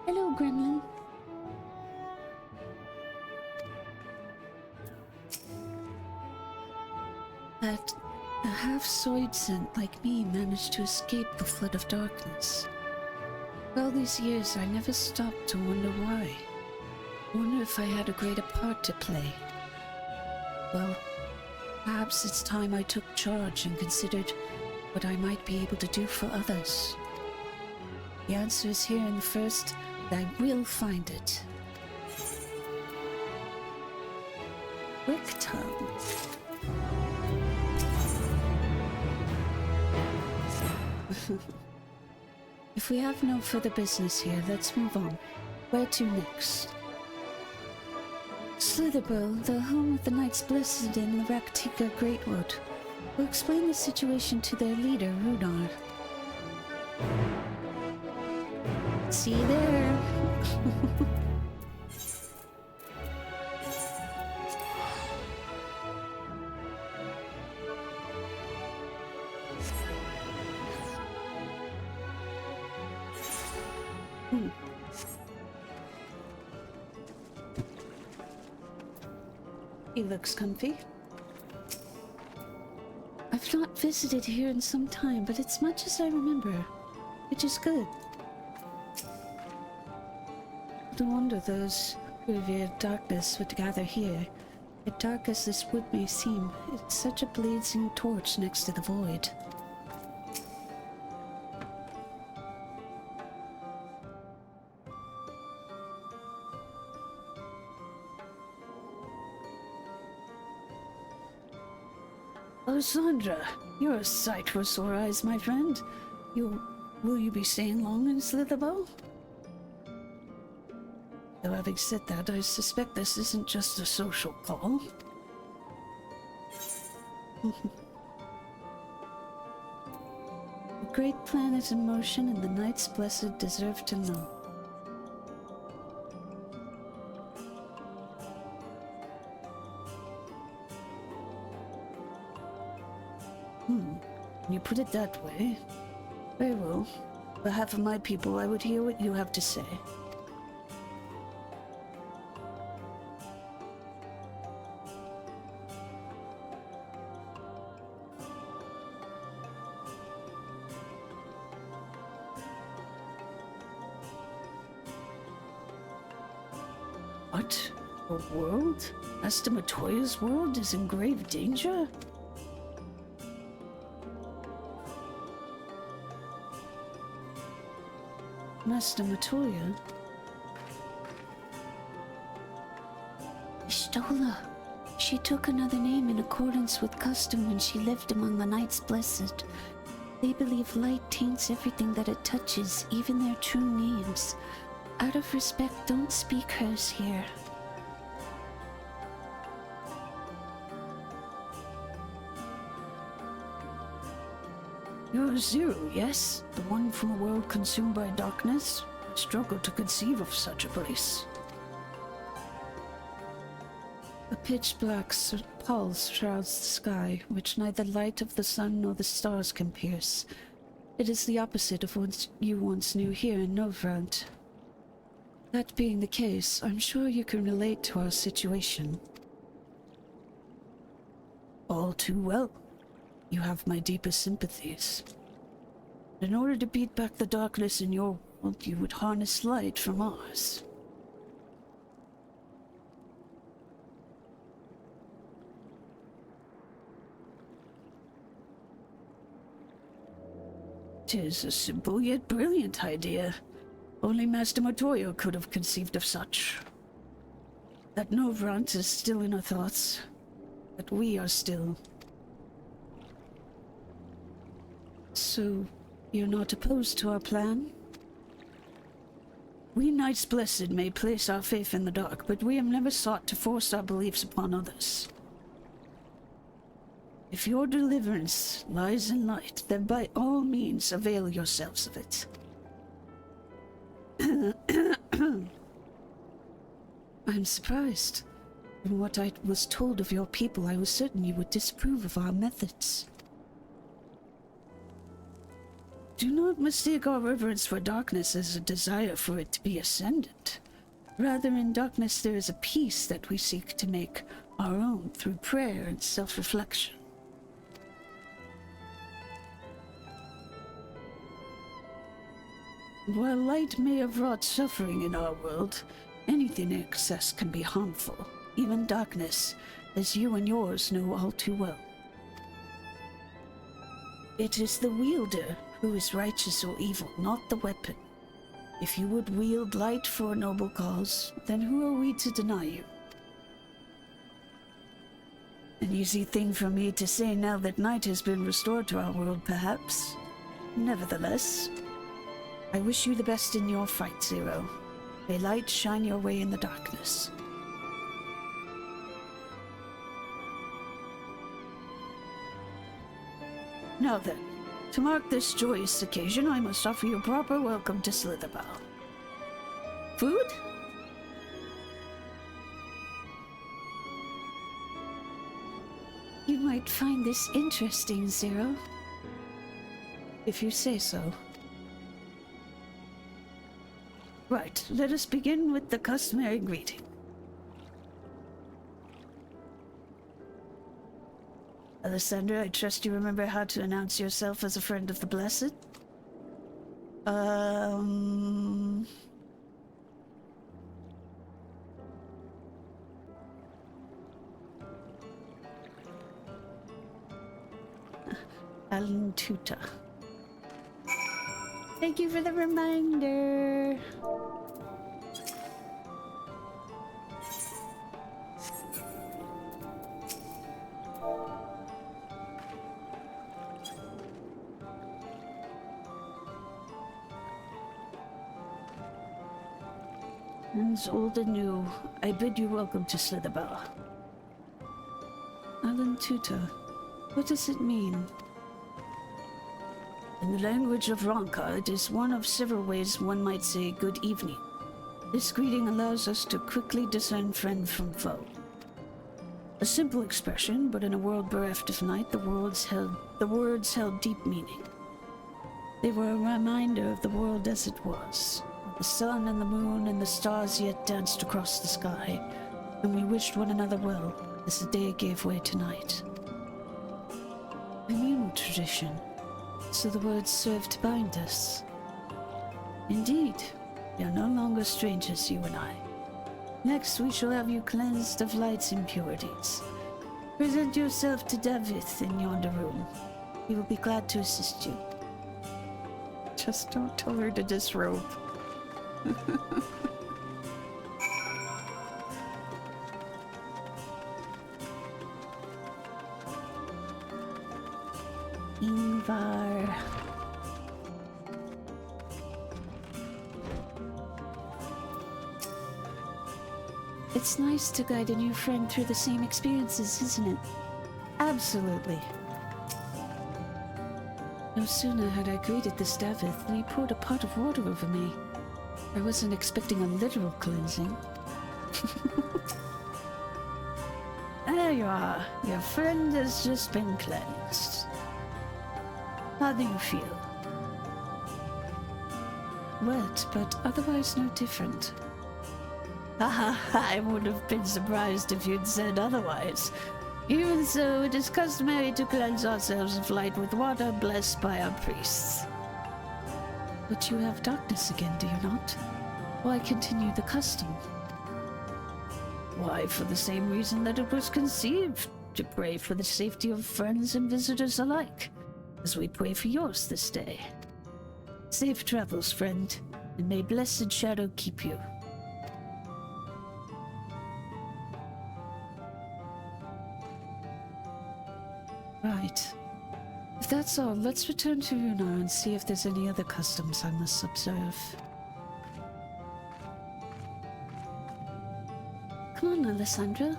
Hello, Gremlin. That a half-soiled scent like me managed to escape the flood of darkness. For all these years, I never stopped to wonder why. Wonder if I had a greater part to play. Well, perhaps it's time I took charge and considered what I might be able to do for others. The answer is here in the first, and I will find it. Quick tongue. If we have no further business here, let's move on. Where to next? Slitherbow, the home of the Knights Blessed in the Raktika Greatwood, will explain the situation to their leader, Runar. See you there. He looks comfy. I've not visited here in some time, but it's much as I remember, which is good. No wonder those who revered darkness would gather here. As dark as this wood may seem, it's such a blazing torch next to the void. Alessandra, you're a sight for sore eyes, my friend. Will you be staying long in Slitherbow? Though having said that, I suspect this isn't just a social call. A great plan is in motion, and the Knights Blessed deserve to know. When you put it that way, very well. On behalf of my people, I would hear what you have to say. What? A world? Master Matoya's world is in grave danger? Master Matoya? Ishtola, She took another name in accordance with custom when she lived among the Knights Blessed. They believe light taints everything that it touches, even their true names. Out of respect, don't speak hers here. You're Zero, yes? The one from a world consumed by darkness? I struggle to conceive of such a place. A pitch-black pall shrouds the sky, which neither light of the sun nor the stars can pierce. It is the opposite of what you once knew here in Novrant. That being the case, I'm sure you can relate to our situation. All too well. You have my deepest sympathies. In order to beat back the darkness in your world, you would harness light from ours. Tis a simple yet brilliant idea. Only Master Matoyo could have conceived of such. That Novrant is still in our thoughts. That we are still. So, you're not opposed to our plan? We Knights Blessed may place our faith in the dark, but we have never sought to force our beliefs upon others. If your deliverance lies in light, then by all means avail yourselves of it. I'm surprised. From what I was told of your people, I was certain you would disapprove of our methods. Do not mistake our reverence for darkness as a desire for it to be ascendant. Rather, in darkness there is a peace that we seek to make our own through prayer and self-reflection. While light may have wrought suffering in our world, anything in excess can be harmful, even darkness, as you and yours know all too well. It is the wielder who is righteous or evil, not the weapon. If you would wield light for a noble cause, then who are we to deny you? An easy thing for me to say now that night has been restored to our world, perhaps. Nevertheless, I wish you the best in your fight, Zero. May light shine your way in the darkness. Now then, to mark this joyous occasion, I must offer you a proper welcome to Slitherbow. Food? You might find this interesting, Zero. If you say so. Right, let us begin with the customary greeting. Alessandra, I trust you remember how to announce yourself as a friend of the Blessed? Alan Tuta. Thank you for the reminder. Friends old and new, I bid you welcome to Slitherbow. Alan Tuta, what does it mean? In the language of Ronka, it is one of several ways one might say good evening. This greeting allows us to quickly discern friend from foe. A simple expression, but in a world bereft of night, the words held deep meaning. They were a reminder of the world as it was. The sun and the moon and the stars yet danced across the sky, and we wished one another well as the day gave way to night. Communal tradition, so the words serve to bind us. Indeed, we are no longer strangers, you and I. Next, we shall have you cleansed of light's impurities. Present yourself to Davith in yonder room. He will be glad to assist you. Just don't tell her to disrobe. Ingvar. It's nice to guide a new friend through the same experiences, isn't it? Absolutely. No sooner had I greeted the Stavith than he poured a pot of water over me. I wasn't expecting a literal cleansing. There you are. Your friend has just been cleansed. How do you feel? Wet, but otherwise no different. Haha, I would have been surprised if you'd said otherwise. Even so, it is customary to cleanse ourselves of light with water blessed by our priests. But you have darkness again, do you not? Why continue the custom? Why, for the same reason that it was conceived, to pray for the safety of friends and visitors alike, as we pray for yours this day. Safe travels, friend, and may blessed shadow keep you. Right. If that's all, let's return to Runar and see if there's any other customs I must observe. Come on, Alessandra.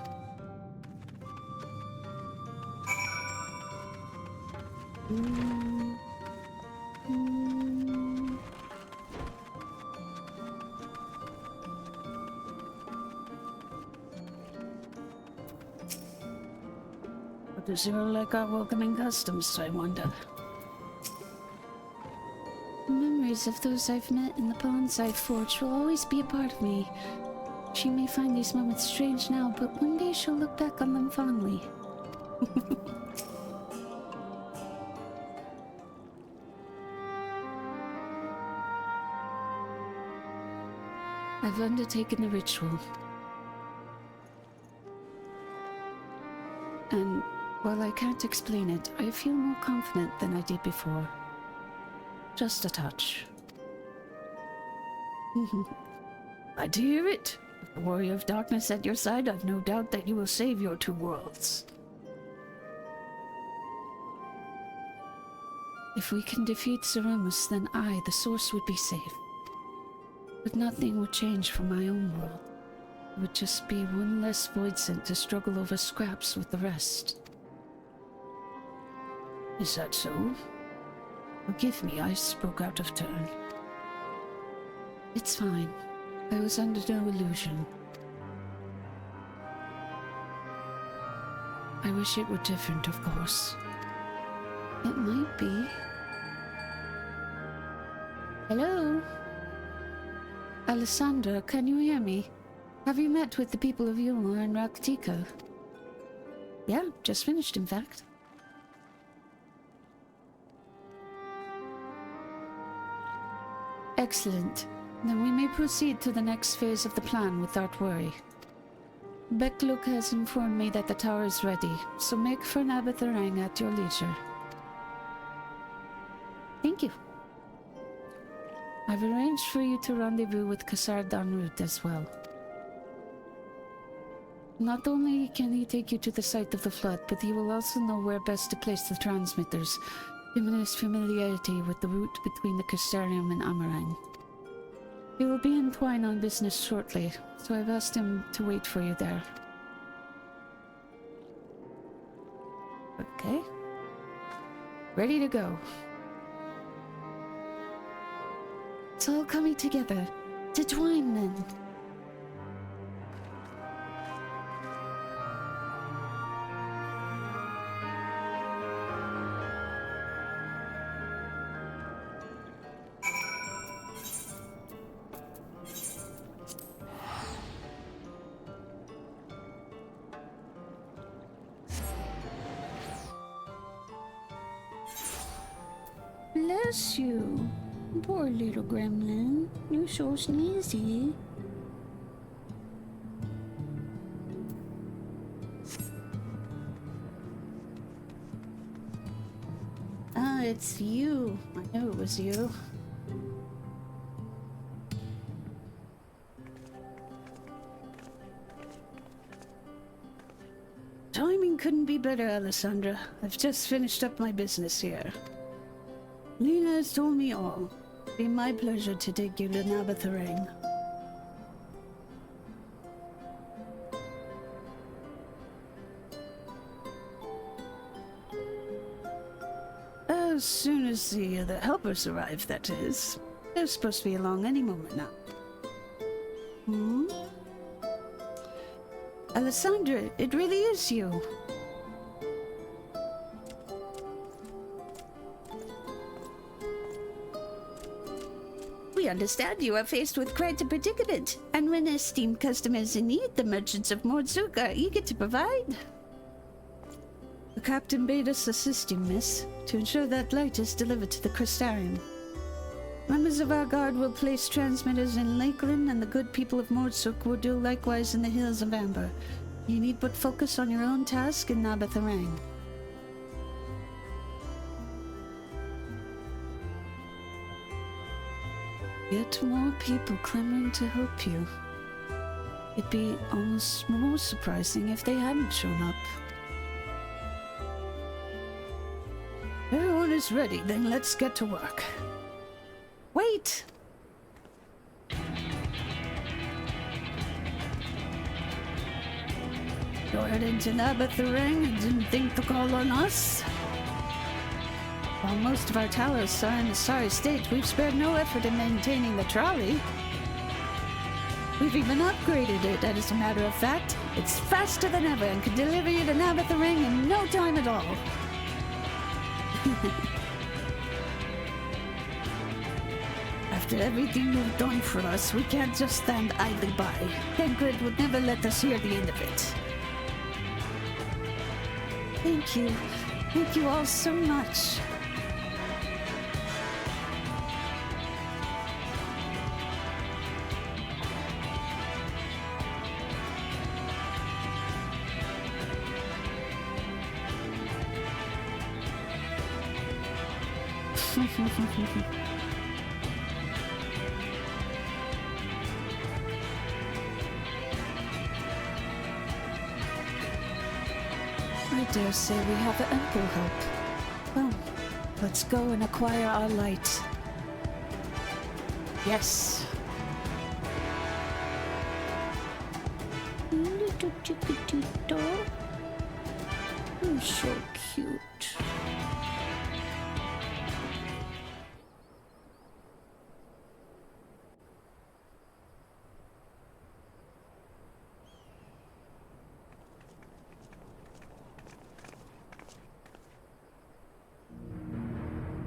What does it look like our welcoming customs, I wonder? Memories of those I've met in the bonds I've forged will always be a part of me. She may find these moments strange now, but one day she'll look back on them fondly. I've undertaken the ritual. And while I can't explain it, I feel more confident than I did before. Just a touch. Glad to hear it. With the warrior of darkness at your side, I've no doubt that you will save your two worlds. If we can defeat Zeromus, then I, the source, would be safe. But nothing would change for my own world. It would just be one less void sent to struggle over scraps with the rest. Is that so? Forgive me, I spoke out of turn. It's fine. I was under no illusion. I wish it were different, of course. It might be. Hello? Alessandra, can you hear me? Have you met with the people of Yulmar and Raktika? Yeah, just finished, in fact. Excellent. Then we may proceed to the next phase of the plan without worry. Bekluk has informed me that the tower is ready, so make for Nabatharang at your leisure. Thank you. I've arranged for you to rendezvous with Kassar Danrut as well. Not only can he take you to the site of the flood, but he will also know where best to place the transmitters, given his familiarity with the route between the Castellarium and Amarang. He will be in Twine on business shortly, so I've asked him to wait for you there. Okay. Ready to go. It's all coming together. To Twine, then. Bless you. Poor little gremlin. You're so sneezy. Ah, it's you. I knew it was you. Timing couldn't be better, Alessandra. I've just finished up my business here. Lena has told me all. It'll be my pleasure to take you to Nabatharang. As soon as the other helpers arrive, that is. They're supposed to be along any moment now. Alessandra, it really is you. We understand you are faced with quite a predicament, and when esteemed customers in need, the merchants of Mordzuk are eager to provide. The captain bade us assist you, miss, to ensure that light is delivered to the Crystarium. Members of our guard will place transmitters in Lakeland, and the good people of Mordzuk will do likewise in the Hills of Amber. You need but focus on your own task in Nabatharang. Yet more people clamoring to help you. It'd be almost more surprising if they hadn't shown up. Everyone is ready, then let's get to work. Wait! You're heading to Nabatharang and didn't think to call on us? While most of our towers are in a sorry state, we've spared no effort in maintaining the trolley. We've even upgraded it, and as a matter of fact, it's faster than ever and can deliver you to Nabatharang in no time at all. After everything you've done for us, we can't just stand idly by. Tancred would never let us hear the end of it. Thank you. Thank you all so much. I dare say we have ample help. Well, let's go and acquire our light. Yes. Little chickadee. You're so cute.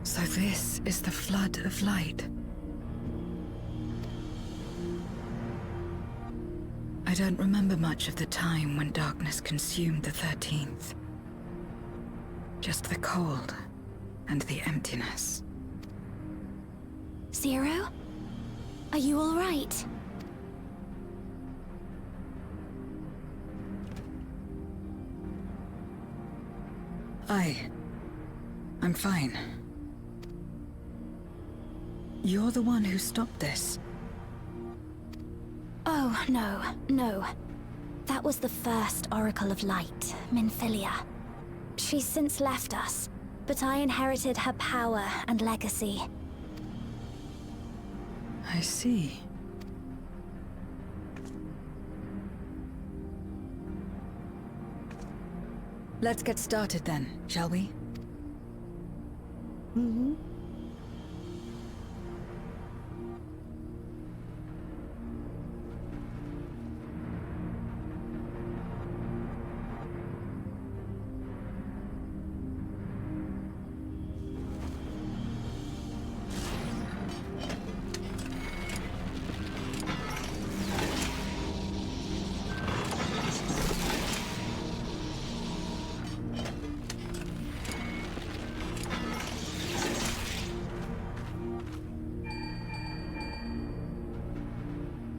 So this is the flood of light. I don't remember much of the time when darkness consumed the 13th. Just the cold and the emptiness. Zero? Are you all right? I'm fine. You're the one who stopped this. Oh, no. That was the first Oracle of Light, Minfilia. She's since left us, but I inherited her power and legacy. I see. Let's get started then, shall we? Mm-hmm.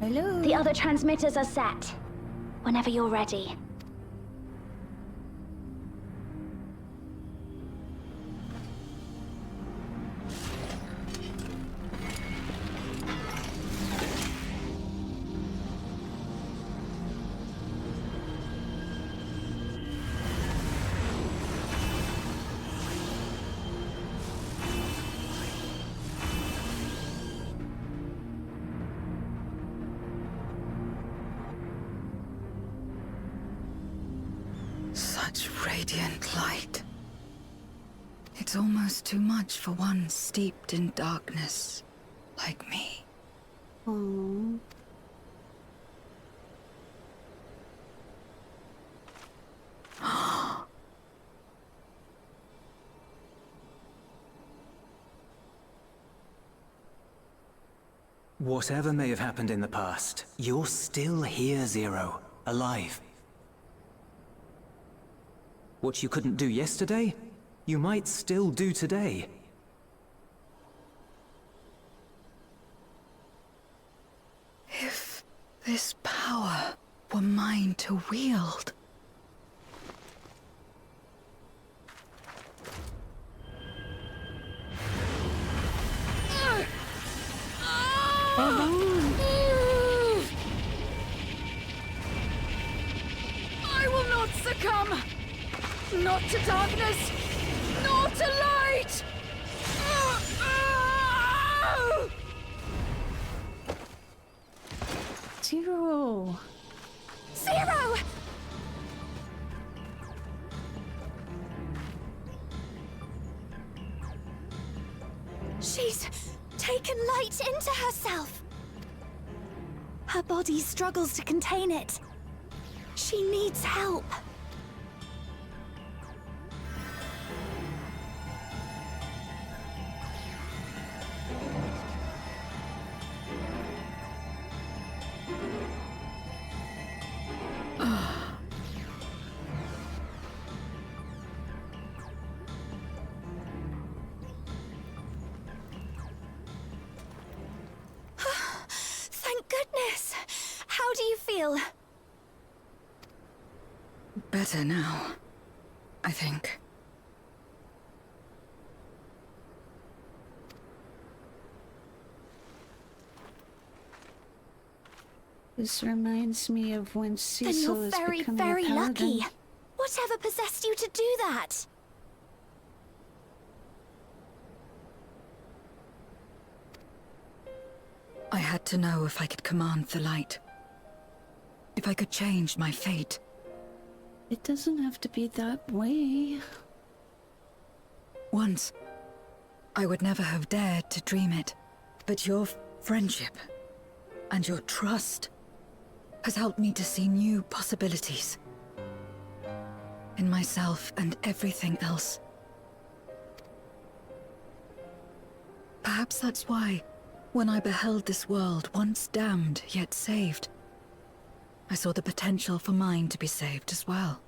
Hello? The other transmitters are set. Whenever you're ready. Radiant light. It's almost too much for one steeped in darkness like me. Aww. Whatever may have happened in the past, you're still here, Zero. Alive. What you couldn't do yesterday, you might still do today. If this power were mine to wield. I will not succumb! Not to darkness! Nor to light! Zero. Zero! She's taken light into herself. Her body struggles to contain it. She needs help. Thank goodness. How do you feel? Better now, I think. This reminds me of when Then Cecil you're is very, becoming very a paladin. lucky. Whatever possessed you to do that? I had to know if I could command the light. If I could change my fate. It doesn't have to be that way. Once, I would never have dared to dream it. But your friendship and your trust has helped me to see new possibilities. In myself and everything else. Perhaps that's why, when I beheld this world once damned yet saved, I saw the potential for mine to be saved as well.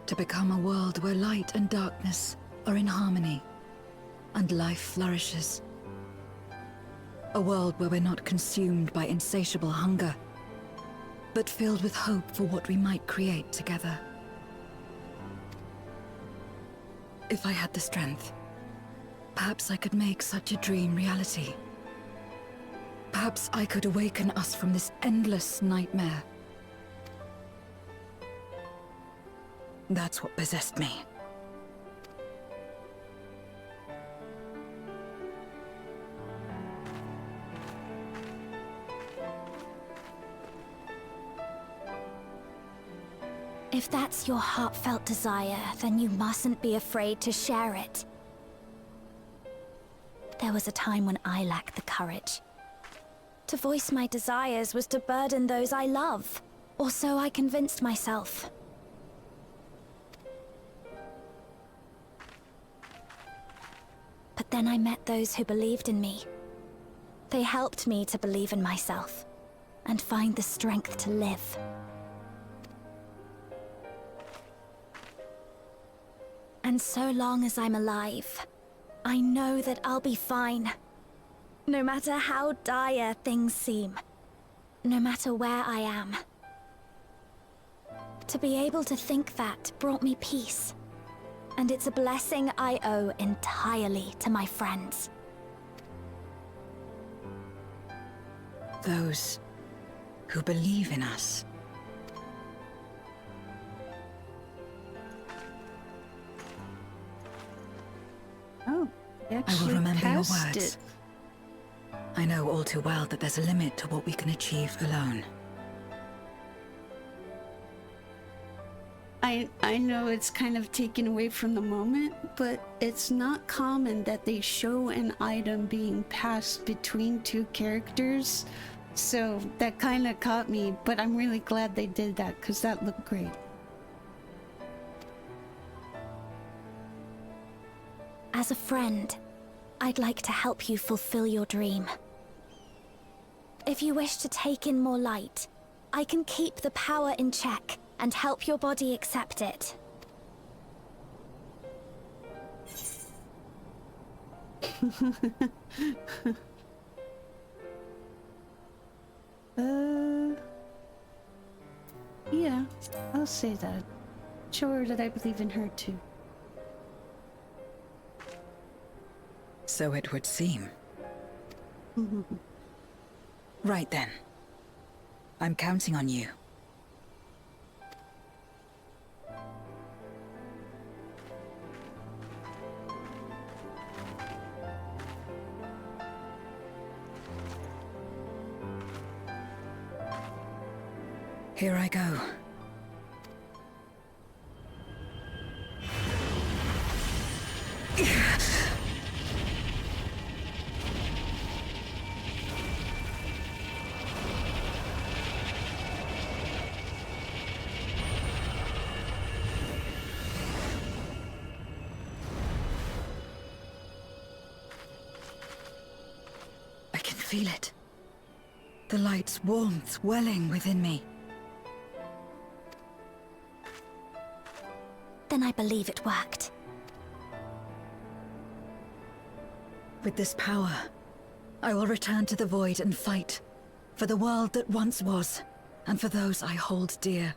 To become a world where light and darkness are in harmony, and life flourishes. A world where we're not consumed by insatiable hunger, but filled with hope for what we might create together. If I had the strength, perhaps I could make such a dream reality. Perhaps I could awaken us from this endless nightmare. That's what possessed me. If that's your heartfelt desire, then you mustn't be afraid to share it. There was a time when I lacked the courage. To voice my desires was to burden those I love, or so I convinced myself. But then I met those who believed in me. They helped me to believe in myself, and find the strength to live. And so long as I'm alive, I know that I'll be fine. No matter how dire things seem. No matter where I am. To be able to think that brought me peace. And it's a blessing I owe entirely to my friends. Those who believe in us. Oh, I will actually remember your passed words. it. I know all too well that there's a limit to what we can achieve alone. I know it's kind of taken away from the moment, but it's not common that they show an item being passed between two characters. So that kind of caught me, but I'm really glad they did that because that looked great. As a friend, I'd like to help you fulfill your dream. If you wish to take in more light, I can keep the power in check and help your body accept it. Yeah, I'll say that. Show her that I believe in her too. So it would seem. Right then. I'm counting on you. Here I go. I can feel it. The light's warmth welling within me. Then I believe it worked. With this power, I will return to the void and fight for the world that once was, and for those I hold dear.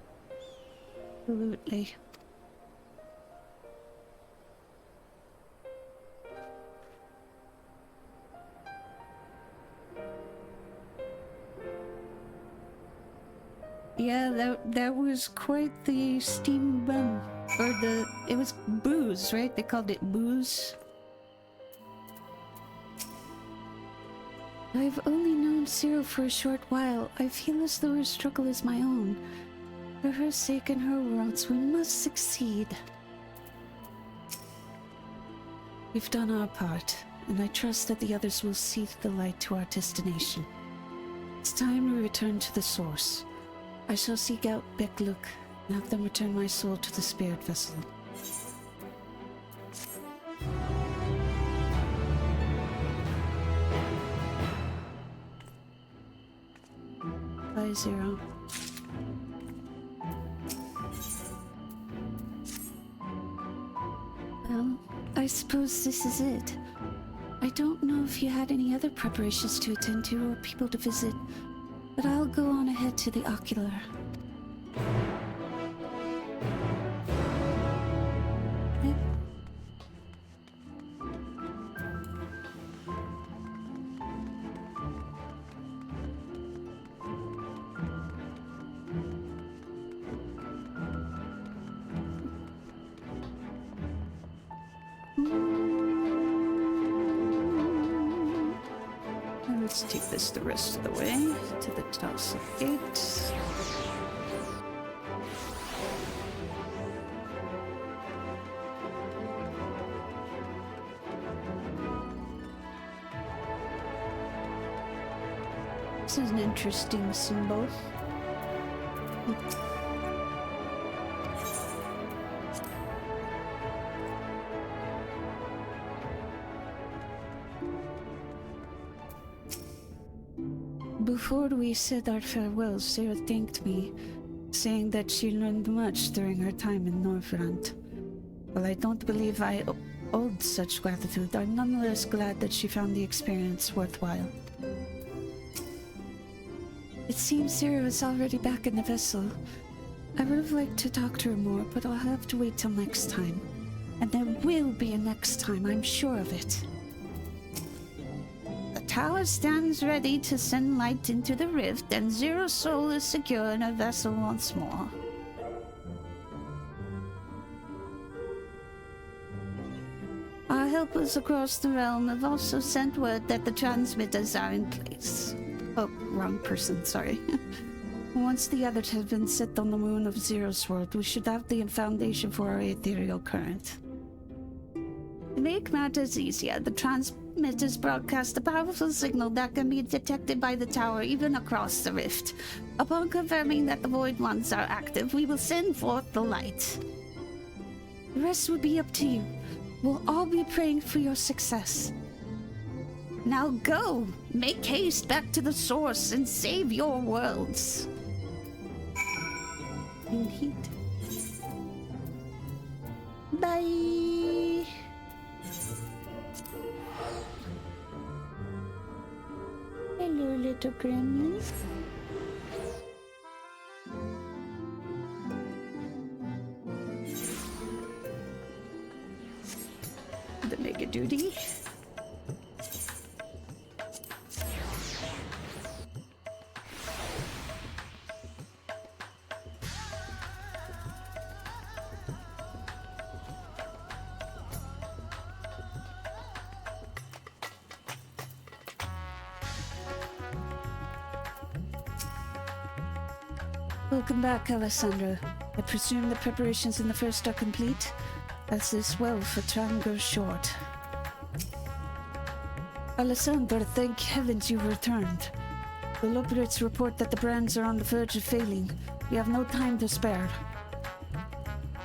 Absolutely. Yeah, that was quite the steam run. Or it was booze, right? They called it booze. I've only known Zero for a short while. I feel as though her struggle is my own. For her sake and her world's, we must succeed. We've done our part, and I trust that the others will see the light to our destination. It's time we return to the source. I shall seek out Bekluk and have them return my soul to the spirit vessel. Bye, Zero. Well, I suppose this is it. I don't know if you had any other preparations to attend to or people to visit, but I'll go on ahead to the ocular. Let's take this the rest of the way to the Tulsa Gate. This is an interesting symbol. Before we said our farewells, Sarah thanked me, saying that she learned much during her time in Norvrand. While I don't believe I owed such gratitude, I'm nonetheless glad that she found the experience worthwhile. It seems Sarah is already back in the vessel. I would have liked to talk to her more, but I'll have to wait till next time. And there will be a next time, I'm sure of it. The tower stands ready to send light into the rift, and Zero's soul is secure in her vessel once more. Our helpers across the realm have also sent word that the transmitters are in place. Oh, wrong person, sorry. Once the others have been set on the moon of Zero's world, we should have the foundation for our ethereal current. To make matters easier, the transmitters broadcast a powerful signal that can be detected by the tower even across the rift. Upon confirming that the Void Ones are active, we will send forth the light. The rest will be up to you. We'll all be praying for your success. Now go! Make haste back to the source and save your worlds. Indeed. Bye! Hello, little gremlin. The mega duty. Welcome back, Alessandra. I presume the preparations in the first are complete, as this well for time goes short. Alessandra, thank heavens you've returned. The Lopidates report that the brands are on the verge of failing. We have no time to spare.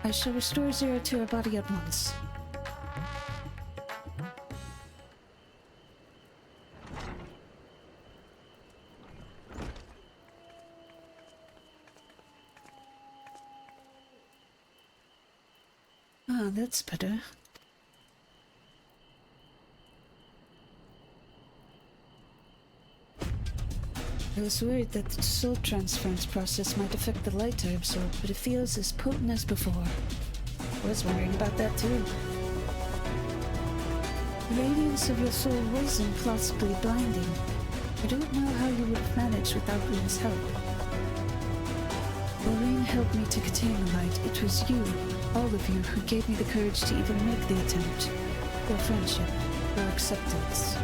I shall restore Zero to her body at once. Ah, that's better. I was worried that the soul transference process might affect the light I absorb, but it feels as potent as before. I was worrying about that too. The radiance of your soul was implausibly blinding. I don't know how you would have managed without Green's help. Lorraine helped me to contain the light. It was you, all of you, who gave me the courage to even make the attempt. Your friendship, your acceptance.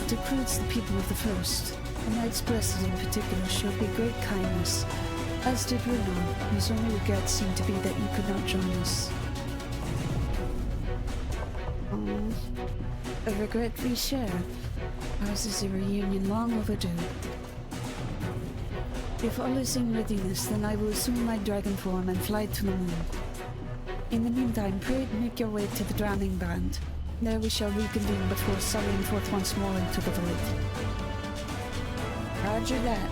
It includes the people of the First. The Knights Blessed in particular showed me great kindness, as did Renan, whose only regret seemed to be that you could not join us. A regret we share. Ours is a reunion long overdue. If all is in readiness, then I will assume my dragon form and fly to the moon. In the meantime, pray make your way to the Drowning Band. There we shall reconvene before sallying forth once more into the void. Roger that.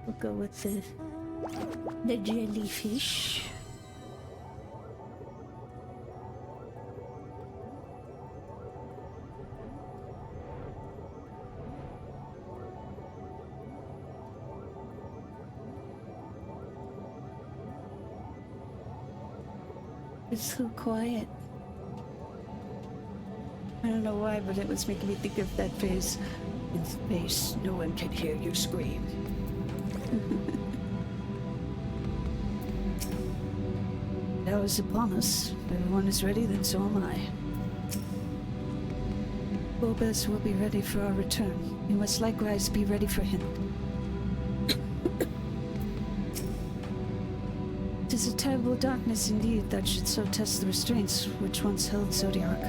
We'll go with the jellyfish. It's so quiet. I don't know why, but it was making me think of that phrase. In space, no one can hear you scream. Now is upon us. If everyone is ready, then so am I. Bobes will be ready for our return. You must likewise be ready for him. It is a terrible darkness indeed that should so test the restraints which once held Zodiac.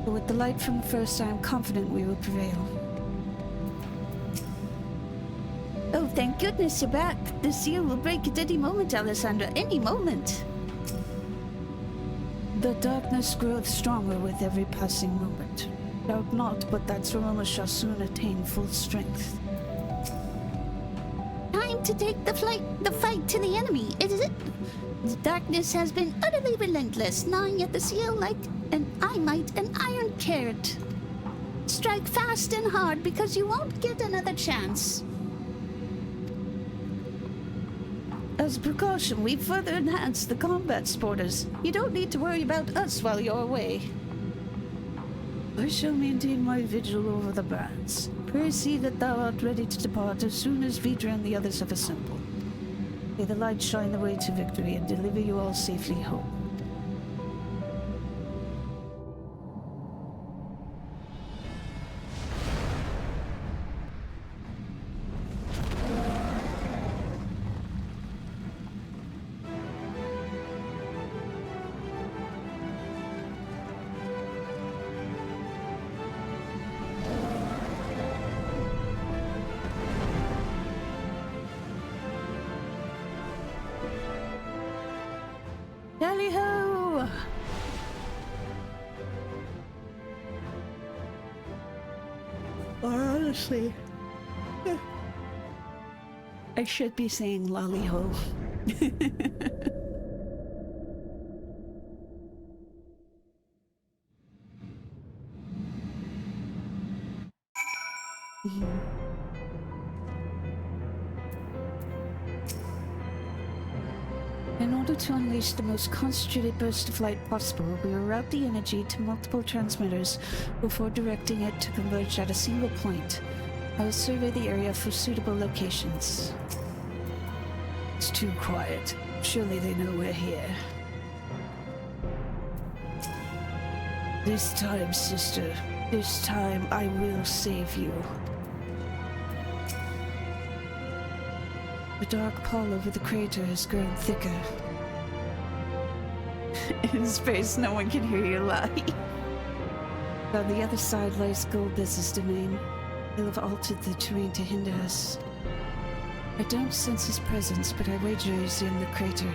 But with the light from the First, I am confident we will prevail. Oh, thank goodness you're back. The seal will break at any moment, Alessandra. Any moment. The darkness groweth stronger with every passing moment. Doubt not, but that Soroma shall soon attain full strength. Time to take the fight to the enemy, is it? The darkness has been utterly relentless, gnawing at the seal like an iron carrot. Strike fast and hard, because you won't get another chance. As a precaution, we've further enhanced the combat sporters. You don't need to worry about us while you're away. I shall maintain my vigil over the brands. Pray see that thou art ready to depart as soon as Vitra and the others have assembled. May the light shine the way to victory and deliver you all safely home. Tally-ho! Or honestly, I should be saying lolly-ho. In order to unleash the most concentrated burst of light possible, we will route the energy to multiple transmitters before directing it to converge at a single point. I will survey the area for suitable locations. It's too quiet. Surely they know we're here. This time, sister. This time I will save you. The dark pall over the crater has grown thicker. In space, no one can hear you lie. On the other side lies Golbez's domain. They'll have altered the terrain to hinder us. I don't sense his presence, but I wager he's in the crater.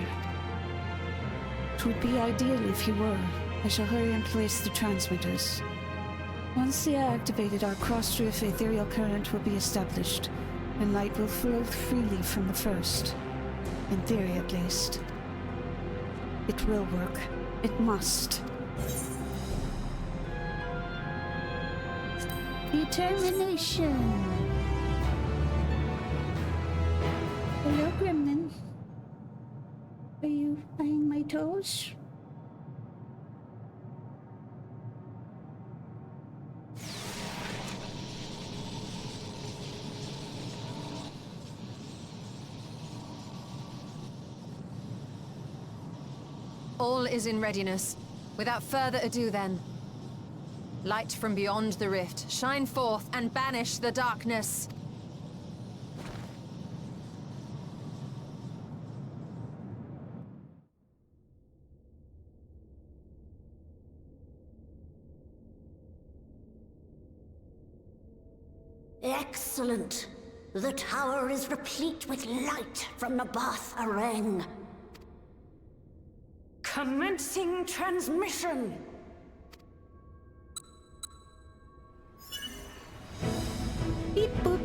It would be ideal if he were. I shall hurry and place the transmitters. Once they are activated, our cross-drift ethereal current will be established, and light will flow freely from the first. In theory, at least. It will work. It must. Determination! Hello, Gremlin. Are you eyeing my toes? All is in readiness. Without further ado then. Light from beyond the rift, shine forth and banish the darkness. Excellent. The tower is replete with light from the Bath Arang. Commencing transmission! Beep boop.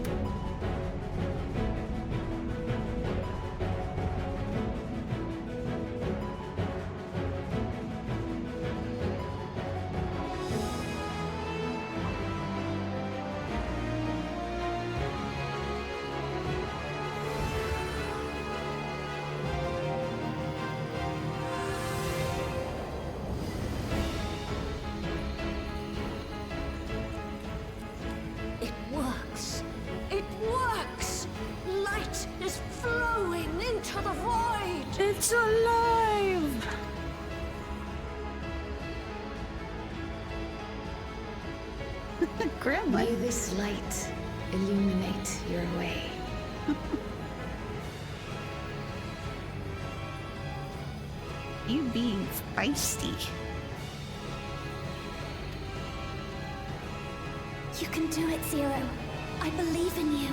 It's alive! Grandma. May this light illuminate your way. You being feisty. You can do it, Zero. I believe in you.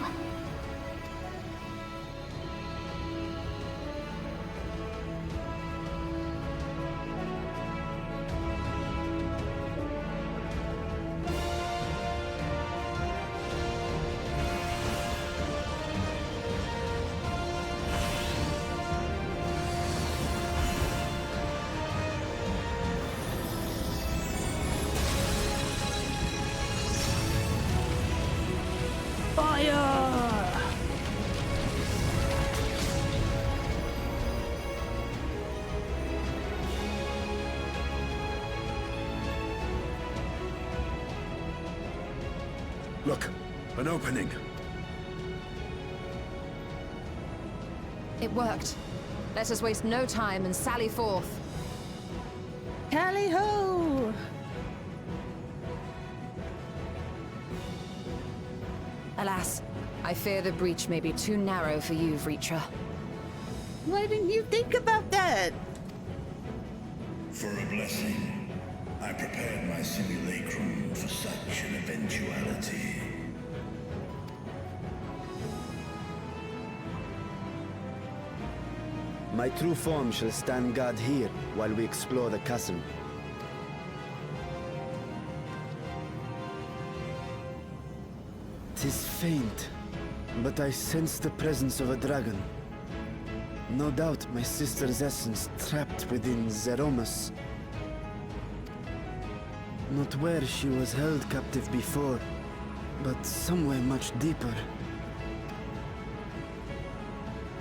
Fire! Look, an opening. It worked. Let us waste no time and sally forth. Tally ho! Alas, I fear the breach may be too narrow for you, Vritra. Why didn't you think about that? For a blessing, I prepared my simulacrum for such an eventuality. My true form shall stand guard here while we explore the chasm. Tis faint, but I sense the presence of a dragon. No doubt my sister's essence trapped within Zeromus. Not where she was held captive before, but somewhere much deeper.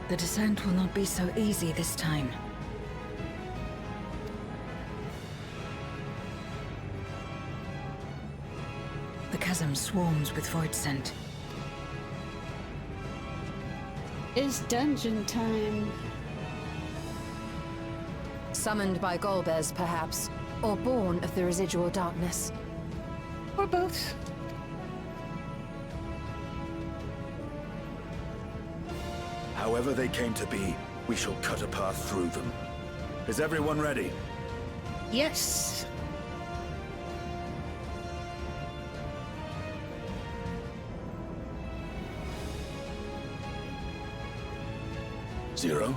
The descent will not be so easy this time. The chasm swarms with void scent. It's dungeon time. Summoned by Golbez, perhaps, or born of the residual darkness. Or both. However they came to be, we shall cut a path through them. Is everyone ready? Yes. Zero?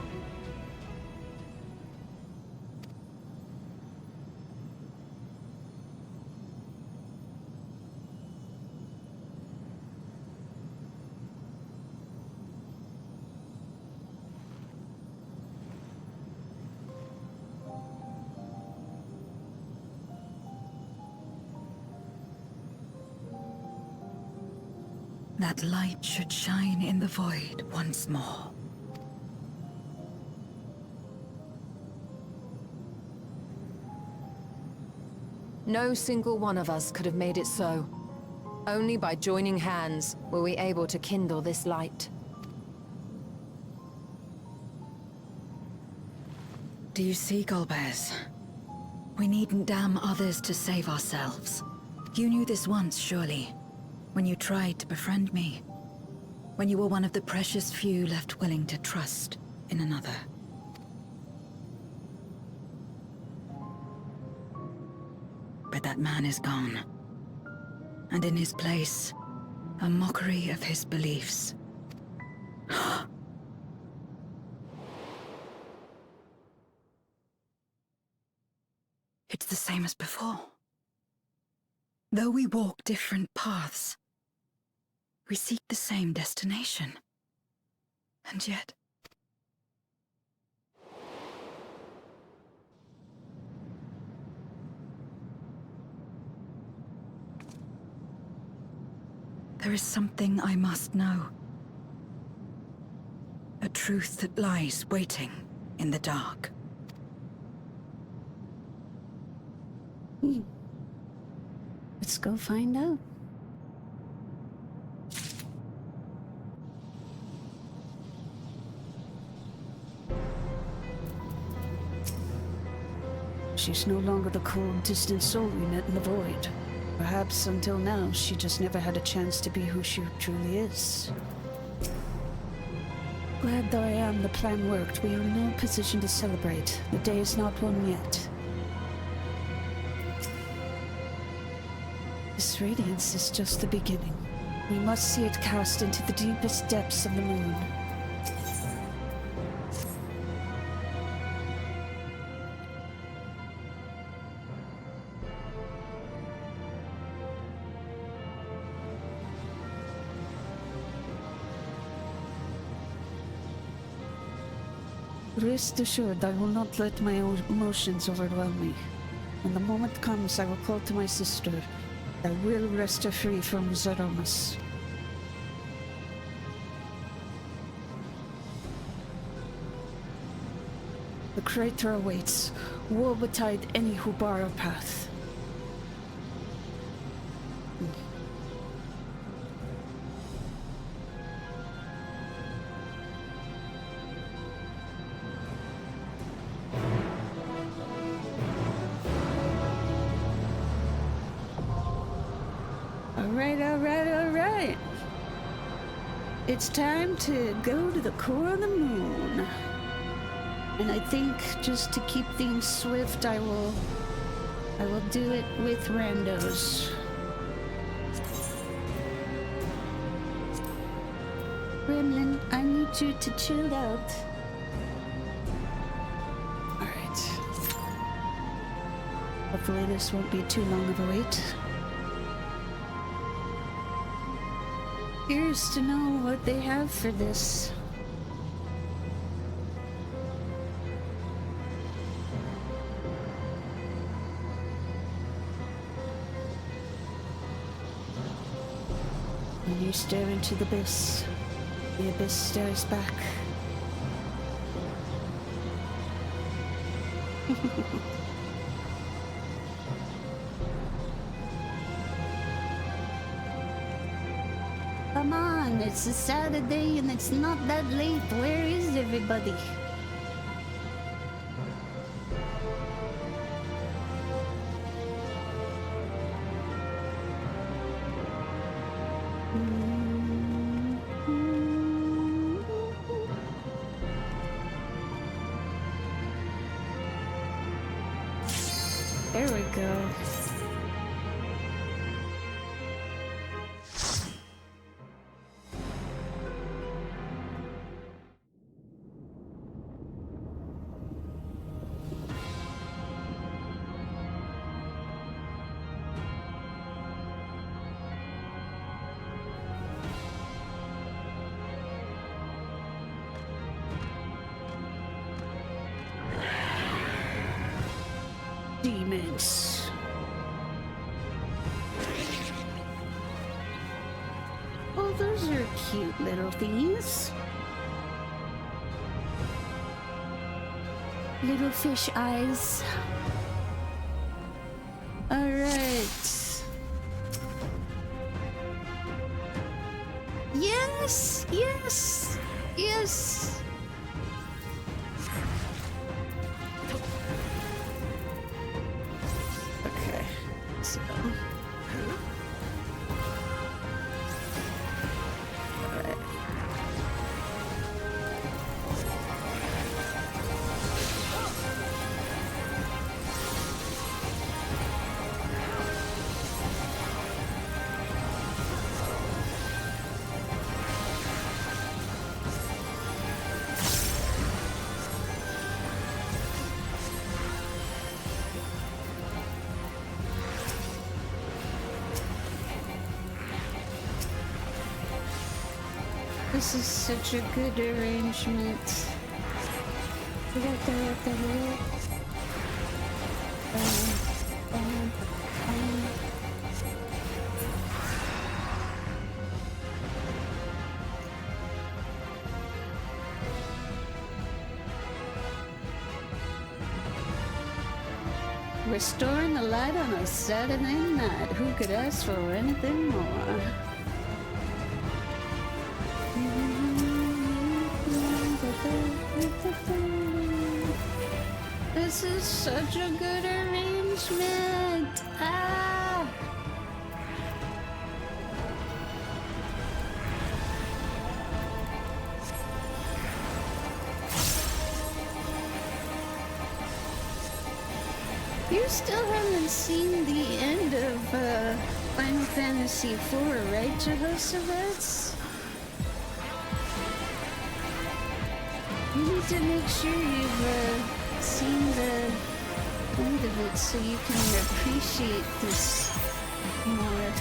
That light should shine in the void once more. No single one of us could have made it so. Only by joining hands were we able to kindle this light. Do you see, Golbez? We needn't damn others to save ourselves. You knew this once, surely, when you tried to befriend me. When you were one of the precious few left willing to trust in another. But that man is gone. And in his place, a mockery of his beliefs. It's the same as before. Though we walk different paths, we seek the same destination. And yet... there is something I must know. A truth that lies waiting in the dark. Let's go find out. She's no longer the cold, distant soul we met in the void. Perhaps until now, she just never had a chance to be who she truly is. Glad though I am the plan worked, we are in no position to celebrate. The day is not won yet. This radiance is just the beginning. We must see it cast into the deepest depths of the moon. Rest assured, I will not let my emotions overwhelm me. When the moment comes, I will call to my sister. I will wrest her free from Zeromus. The crater awaits. Woe betide any who bar our path. Alright, alright, alright. It's time to go to the core of the moon. And I think just to keep things swift, I will do it with randos. Gremlin, I need you to chill out. Alright. Hopefully this won't be too long of a wait. Curious to know what they have for this. When you stare into the abyss stares back. Come on, it's a Saturday and it's not that late. Where is everybody? There we go. Demons. Oh, those are cute little thingies. Little fish eyes. All right. Yes, yes, yes. Okay, so. Alright. This is such a good arrangement. Restoring the light on a Saturday night. Who could ask for anything more? This is such a good arrangement. Ah! You still haven't seen the end of Final Fantasy IV, right, Jehoshaphat? You need to make sure you've seen the end of it so you can appreciate this more.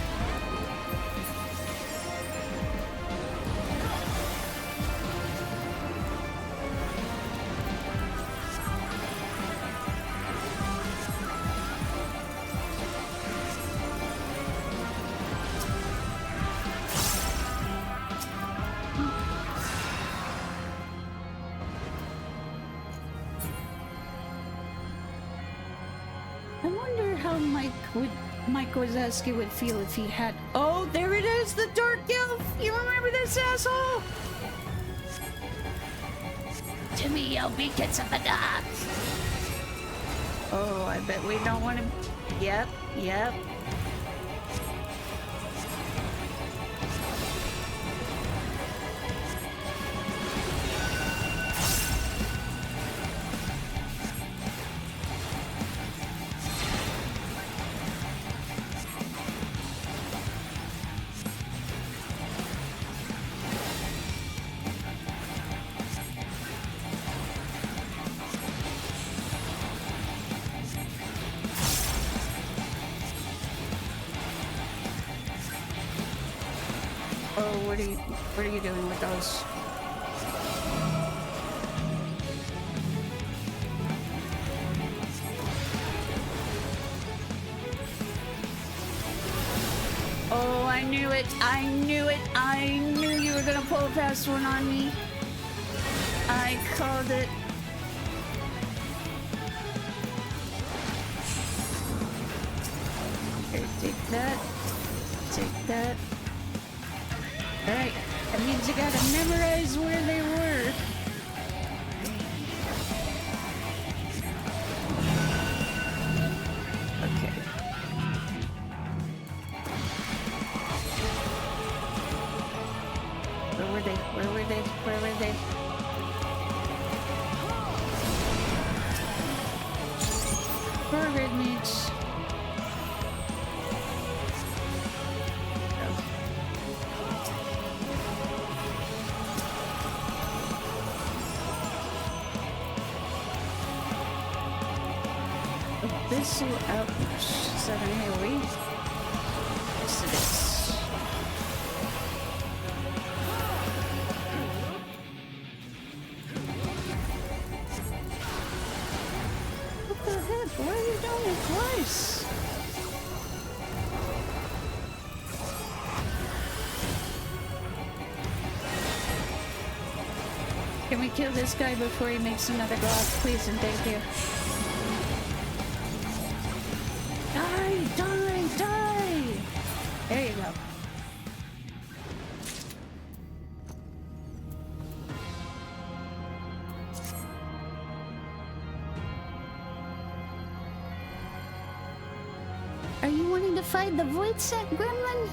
I wonder how Mike Wazowski would feel if he had. Oh, there it is, the Dark Elf! You remember this asshole? To me, I'll be kids of the dark. Oh, I bet we don't want to. Yep, yep. Oh, what are you doing with those? Oh, I knew it! I knew it! I knew you were gonna pull a fast one on me. I called it. Okay, take that. Take that. Alright, that means you gotta memorize where they were. Okay. Where were they? Where were they? Where were they? Forward needs. Abyssal Outpost. Is that an AoE? Yes, it is. What the heck? Why are you doing it twice? Can we kill this guy before he makes another god? Please and thank you. Die! Die! Die! There you go. Are you wanting to fight the Void Set Gremlin?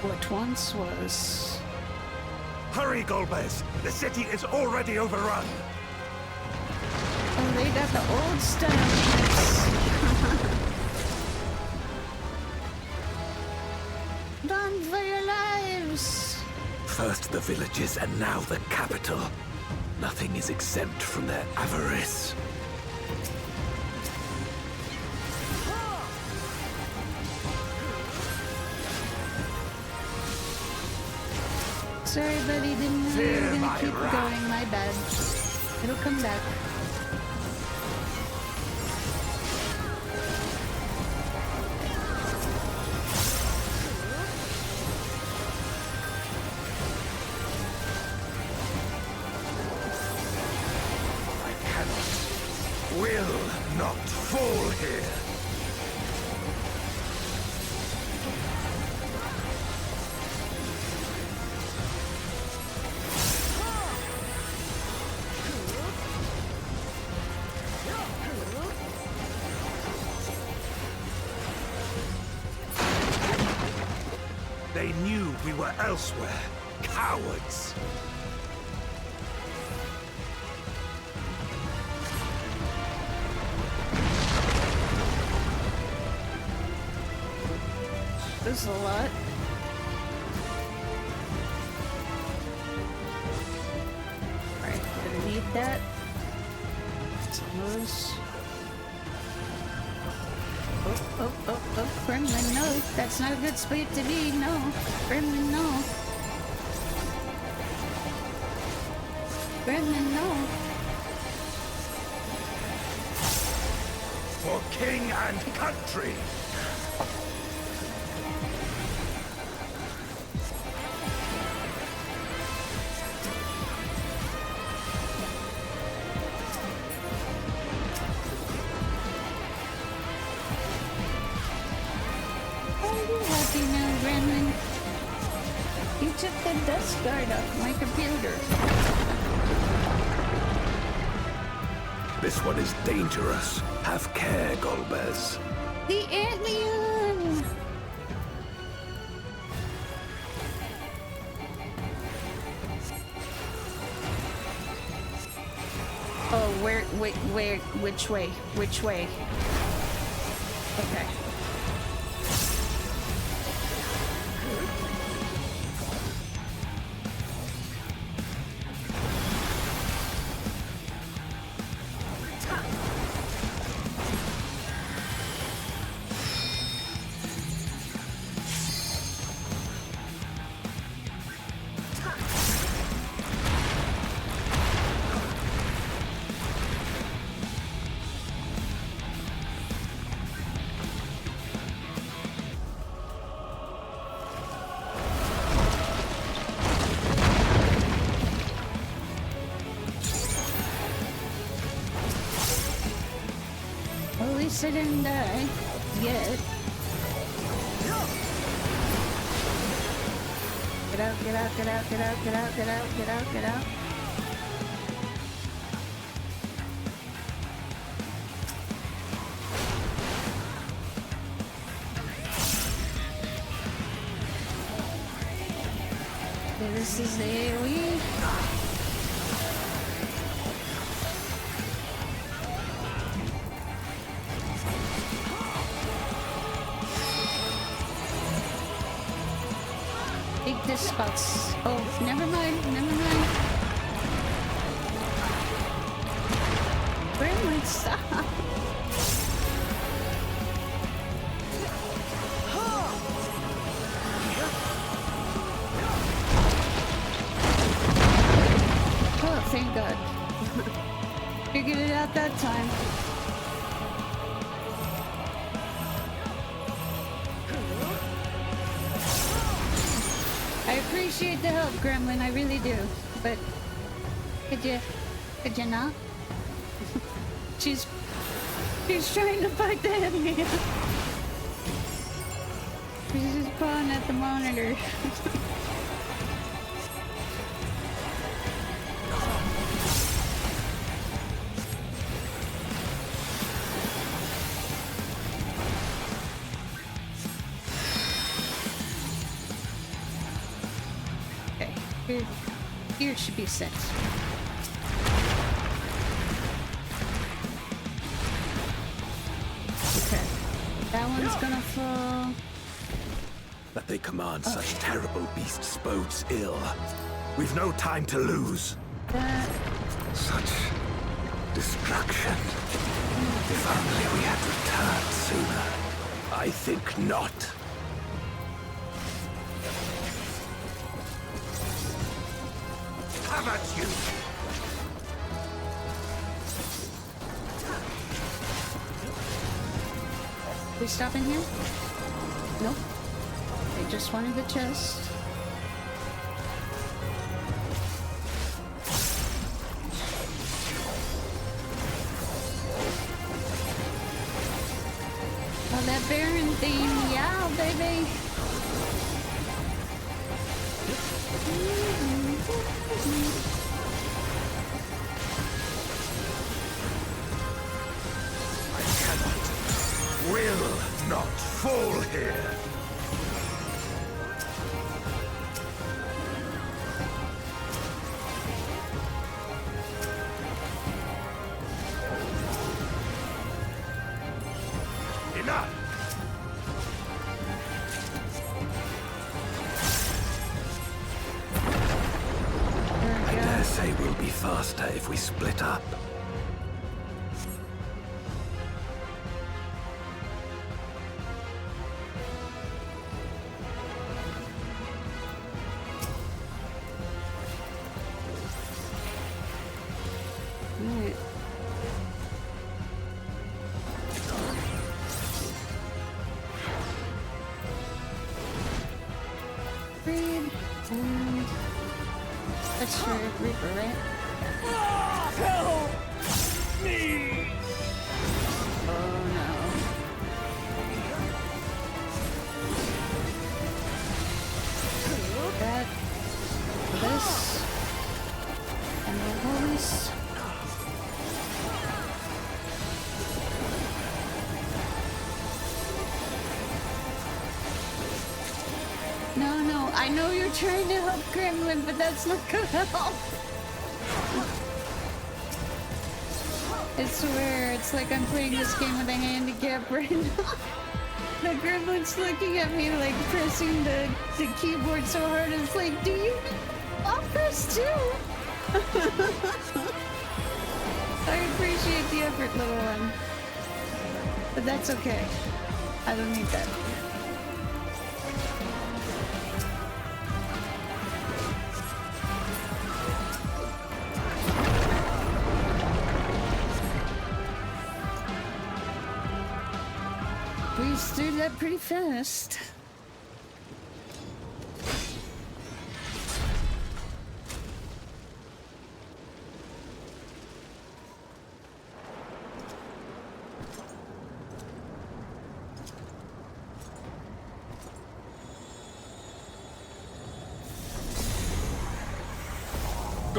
What once was. Hurry, Golbez! The city is already overrun! Oh, they got the old style. Run for your lives! First the villages and now the capital. Nothing is exempt from their avarice. Sorry, buddy, didn't know you were gonna keep going. My bad. It'll come back. I cannot, will not fall here. They knew we were elsewhere. Cowards! This is a lot. Alright, gonna need that. Some of those. Oh, Gremlin, no. That's not a good spot to be, no. Gremlin, no. Gremlin, no. For king and country! Took the dust guard off my computer. This one is dangerous. Have care, Golbez. The alien! Oh, where, which way? Which way? Okay. least I didn't die. Yet. Get out, get out, get out, get out, get out, get out, get out, get out. This is the AoE. Take this spots. Oh, never mind, never mind. Gremlin, stop. Oh, thank God. Figured it out that time. I appreciate the help, Gremlin, I really do. But could you not? She's trying to fight the enemy. She's just pawing at the monitor. Here it should be set. Okay. That one's gonna fall. That they command such terrible beasts bodes ill. We've no time to lose. That. Such destruction. If only we had returned sooner. I think not. Have at you! We stop in here? Nope. I just wanted the chest. Oh, that Baron theme, yeah, baby! I cannot, will not fall here. Enough! I dare say we'll be faster if we split up. Alright. Read and that's for Reaper, right? Help me! Oh no. That, this, and the this. No, I know you're trying to help Gremlin, but that's not gonna help. I swear, it's like I'm playing this game with a handicap right now. The Gremlin's looking at me like pressing the keyboard so hard, it's like, do you I'll press too? I appreciate the effort, little one. But that's okay. I don't need that. We stirred that pretty fast.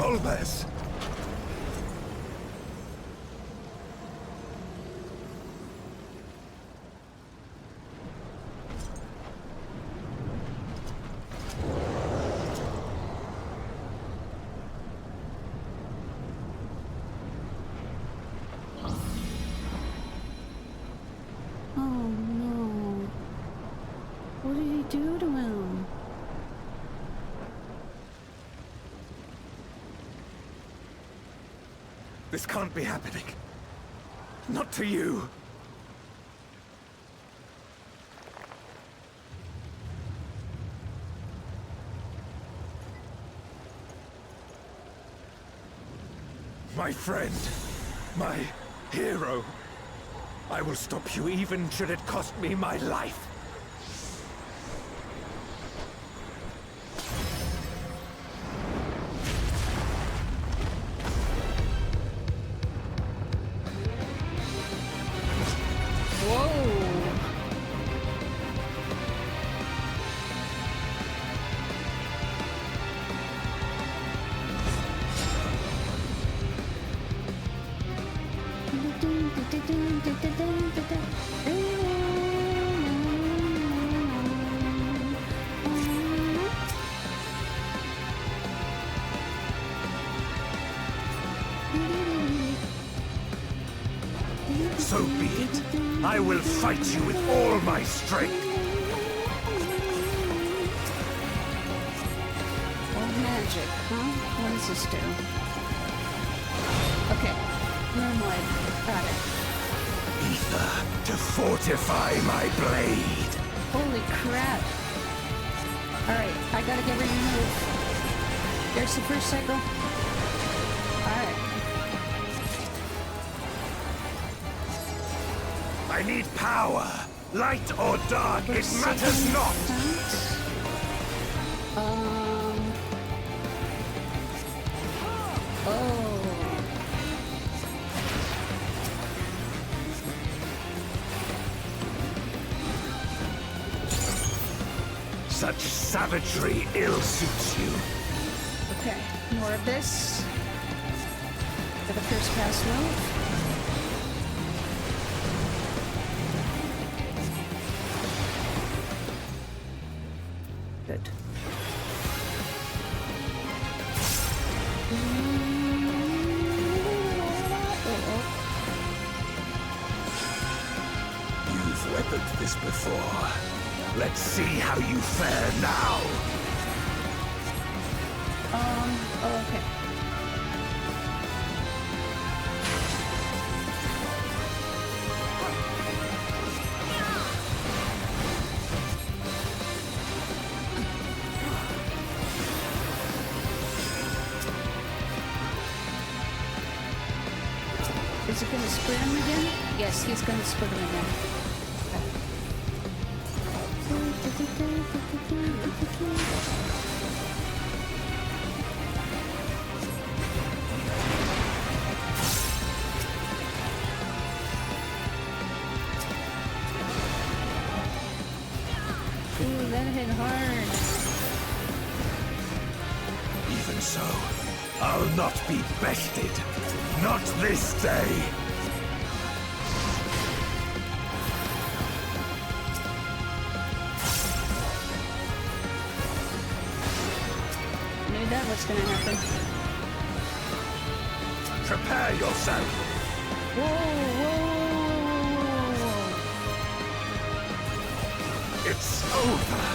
Golbez! Oh no. What did he do to him? This can't be happening. Not to you. My friend. My hero. I will stop you even should it cost me my life. So be it. I will fight you with all my strength. Old magic, huh? What does this do? Okay. Wormwood. Got it. Ether to fortify my blade. Holy crap. Alright, I gotta get ready to move. There's the first cycle. Alright. I need power. Light or dark, it matters not. Oh. Such savagery ill suits you. Okay, more of this. For the first pass move. Good. You've weathered this before. Let's see how you fare now. Oh, okay. Is it gonna split him again? Yes, he's gonna split him again. Ooh, that hit hard. Even so, I'll not be bested. Not this day. Knew that was gonna happen. Prepare yourself. Whoa, whoa, whoa. It's over,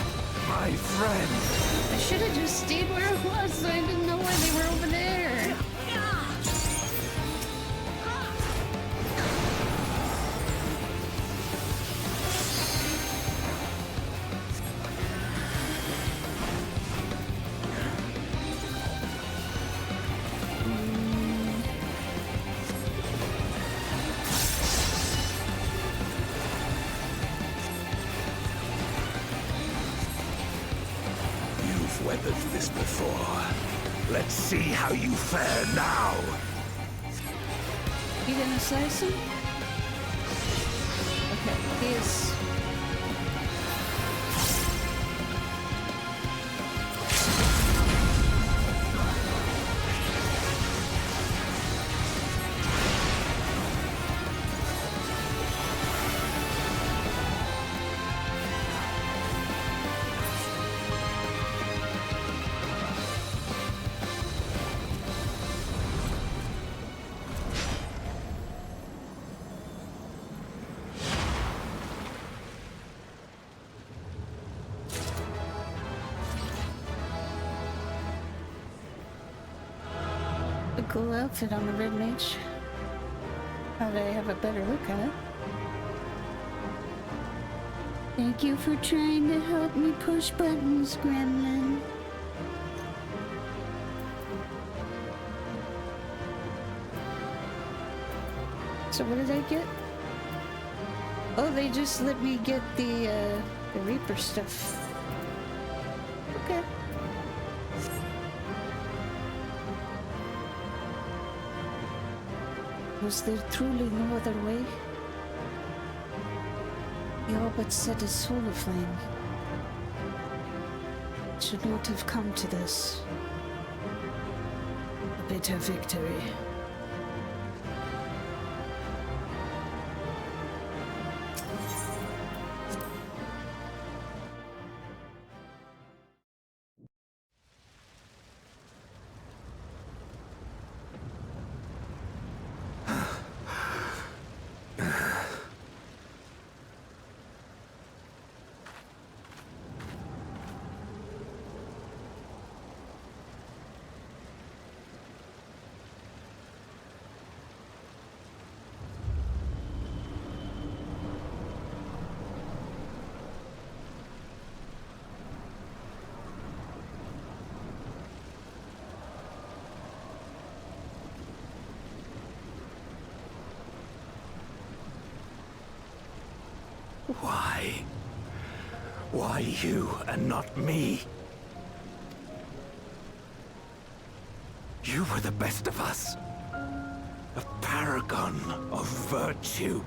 my friend. I should have just stayed where I was, so I didn't know why they were over there. Weathered this before. Let's see how you fare now. You gonna slice him? Okay, he is. A cool outfit on the Red Mage. Thought I have a better look at it. Thank you for trying to help me push buttons, Gremlin. So what did I get? Oh, they just let me get the Reaper stuff. Okay. Was there truly no other way? He all but set his soul aflame. It should not have come to this. A bitter victory. Why? Why you and not me? You were the best of us. A paragon of virtue.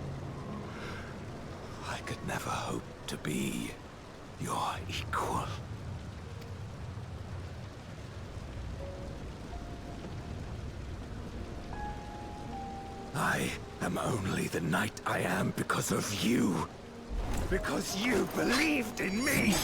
I could never hope to be your equal. I am only the knight I am because of you. Because you believed in me!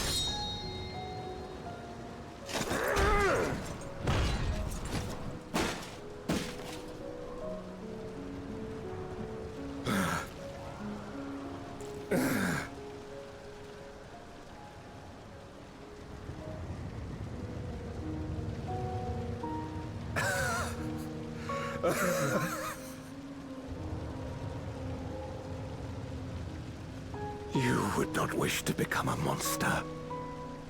You would not wish to become a monster,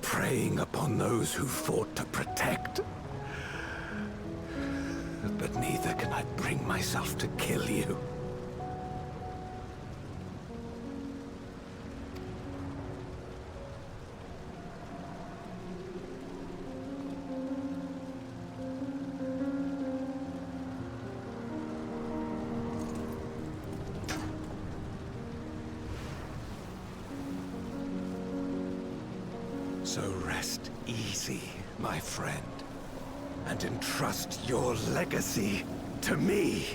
preying upon those who fought to protect. But neither can I bring myself to kill you. So rest easy, my friend, and entrust your legacy to me.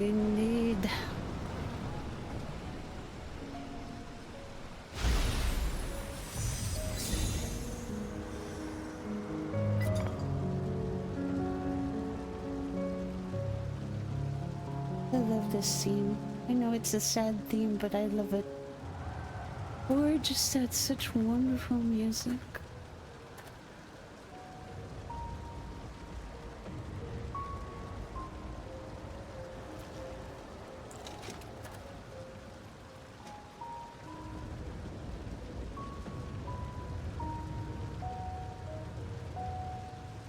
Indeed. I love this scene. I know it's a sad theme, but I love it. Or just had such wonderful music.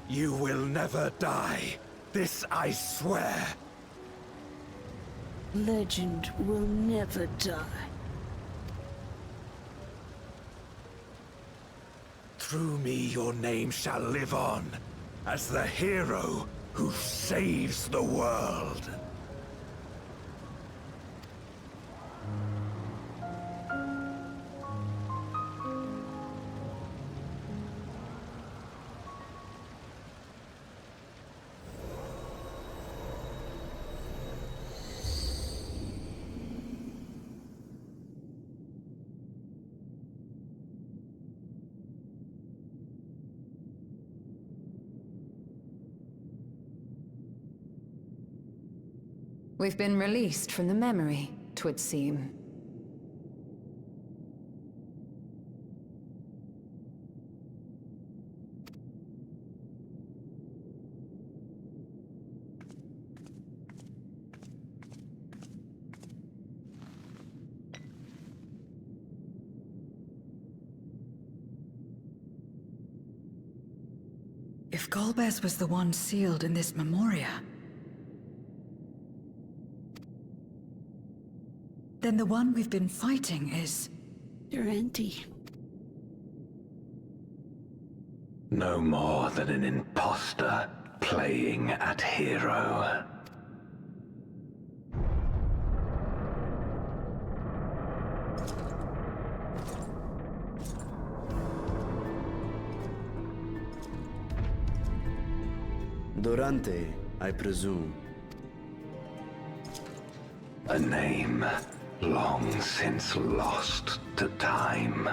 You will never die. This I swear. Legend will never die. Through me your name shall live on, as the hero who saves the world. We've been released from the memory, 'twould seem. If Golbez was the one sealed in this memoria, then the one we've been fighting is... Durante. No more than an imposter playing at hero. Durante, I presume. A name long since lost to time.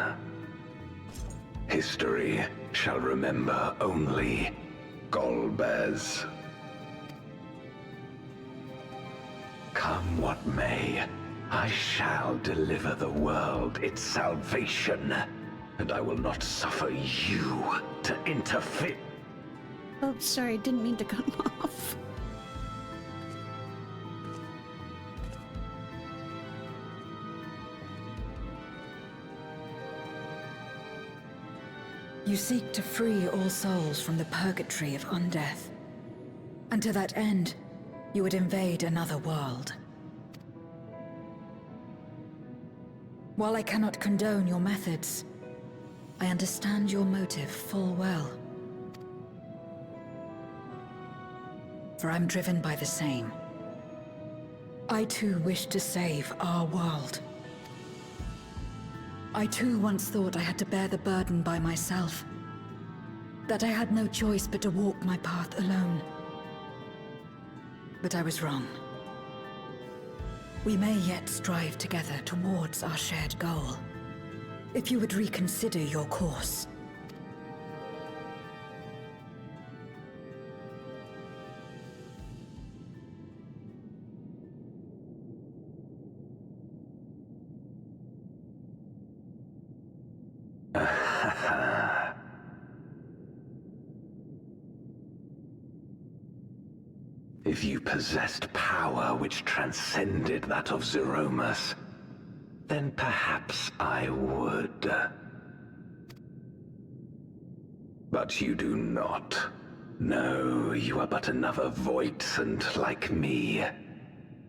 History shall remember only Golbez. Come what may, I shall deliver the world its salvation, and I will not suffer you to interfere. Oh, sorry, didn't mean to cut him off. You seek to free all souls from the purgatory of undeath. And to that end, you would invade another world. While I cannot condone your methods, I understand your motive full well. For I'm driven by the same. I too wish to save our world. I too once thought I had to bear the burden by myself. That I had no choice but to walk my path alone. But I was wrong. We may yet strive together towards our shared goal. If you would reconsider your course. If you possessed power which transcended that of Zeromus, then perhaps I would. But you do not. No, you are but another Voidsent like me.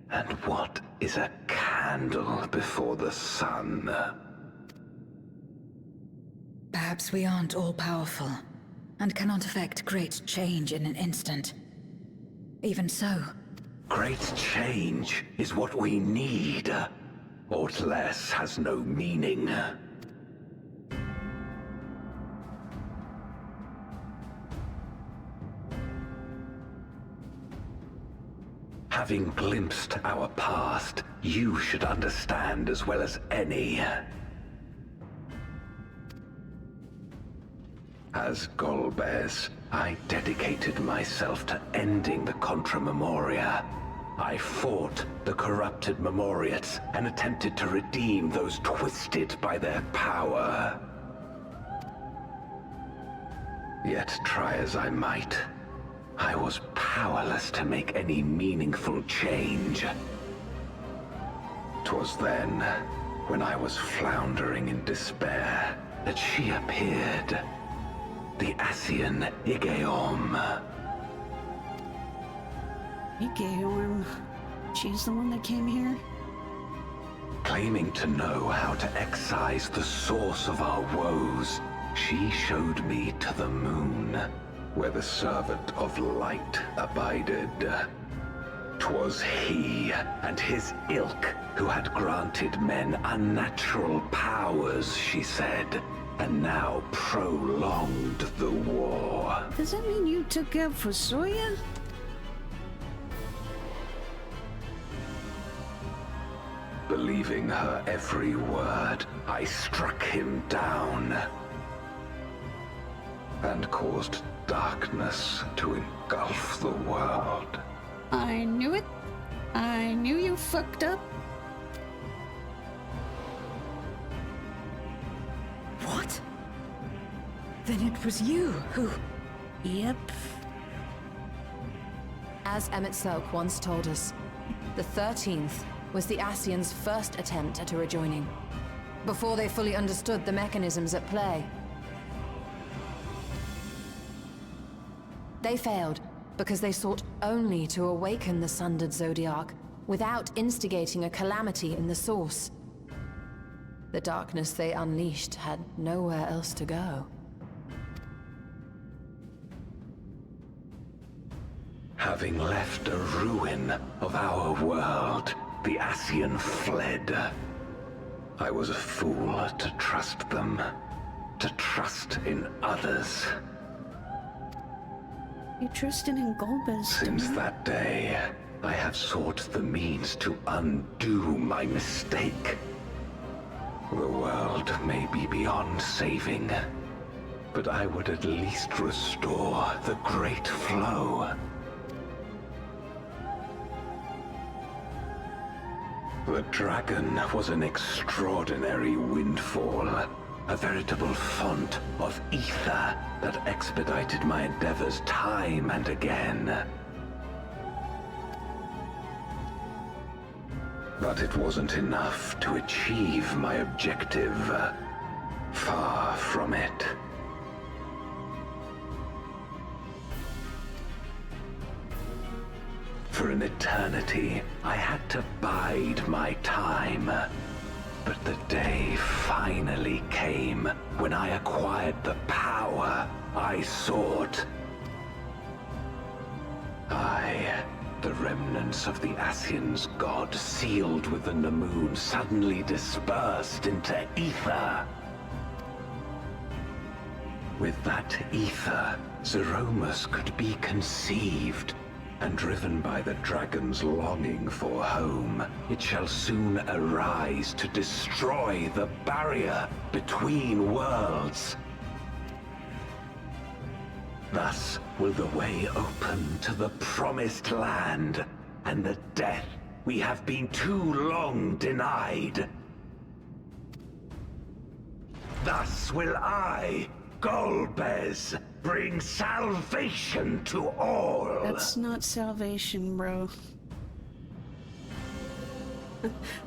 And what is a candle before the sun? Perhaps we aren't all-powerful, and cannot effect great change in an instant. Even so... Great change is what we need. Aught less has no meaning. Having glimpsed our past, you should understand as well as any. As Golbez, I dedicated myself to ending the Contra Memoria. I fought the corrupted Memoriates and attempted to redeem those twisted by their power. Yet try as I might, I was powerless to make any meaningful change. 'Twas then, when I was floundering in despair, that she appeared. The Ascian Igeorm. Igeorm. She's the one that came here? Claiming to know how to excise the source of our woes, she showed me to the moon, where the servant of light abided. 'Twas he and his ilk who had granted men unnatural powers, she said, and now prolonged the war. Does that mean you took out Fosoya? Believing her every word, I struck him down and caused darkness to engulf the world. I knew it. I knew you fucked up. What? Then it was you who... Yep. As Emmett Selk once told us, the 13th was the Ascians' first attempt at a rejoining, before they fully understood the mechanisms at play. They failed because they sought only to awaken the sundered Zodiac without instigating a calamity in the source. The darkness they unleashed had nowhere else to go. Having left a ruin of our world, the Ascian fled. I was a fool to trust them, to trust in others. You trusted in Golbez. Since that day, I have sought the means to undo my mistake. The world may be beyond saving, but I would at least restore the Great Flow. The dragon was an extraordinary windfall, a veritable font of ether that expedited my endeavors time and again. But it wasn't enough to achieve my objective. Far from it. For an eternity, I had to bide my time. But the day finally came when I acquired the power I sought. The remnants of the Ascians' god sealed within the moon suddenly dispersed into ether. With that ether, Zeromus could be conceived, and driven by the dragon's longing for home, it shall soon arise to destroy the barrier between worlds. Thus will the way open to the promised land, and the death we have been too long denied. Thus will I, Golbez, bring salvation to all. That's not salvation, bro.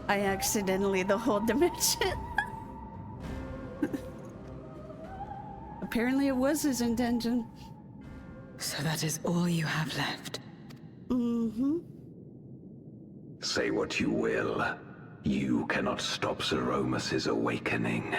I accidentally the whole dimension. Apparently it was his intention. So that is all you have left? Mm-hmm. Say what you will. You cannot stop Zeromus' awakening.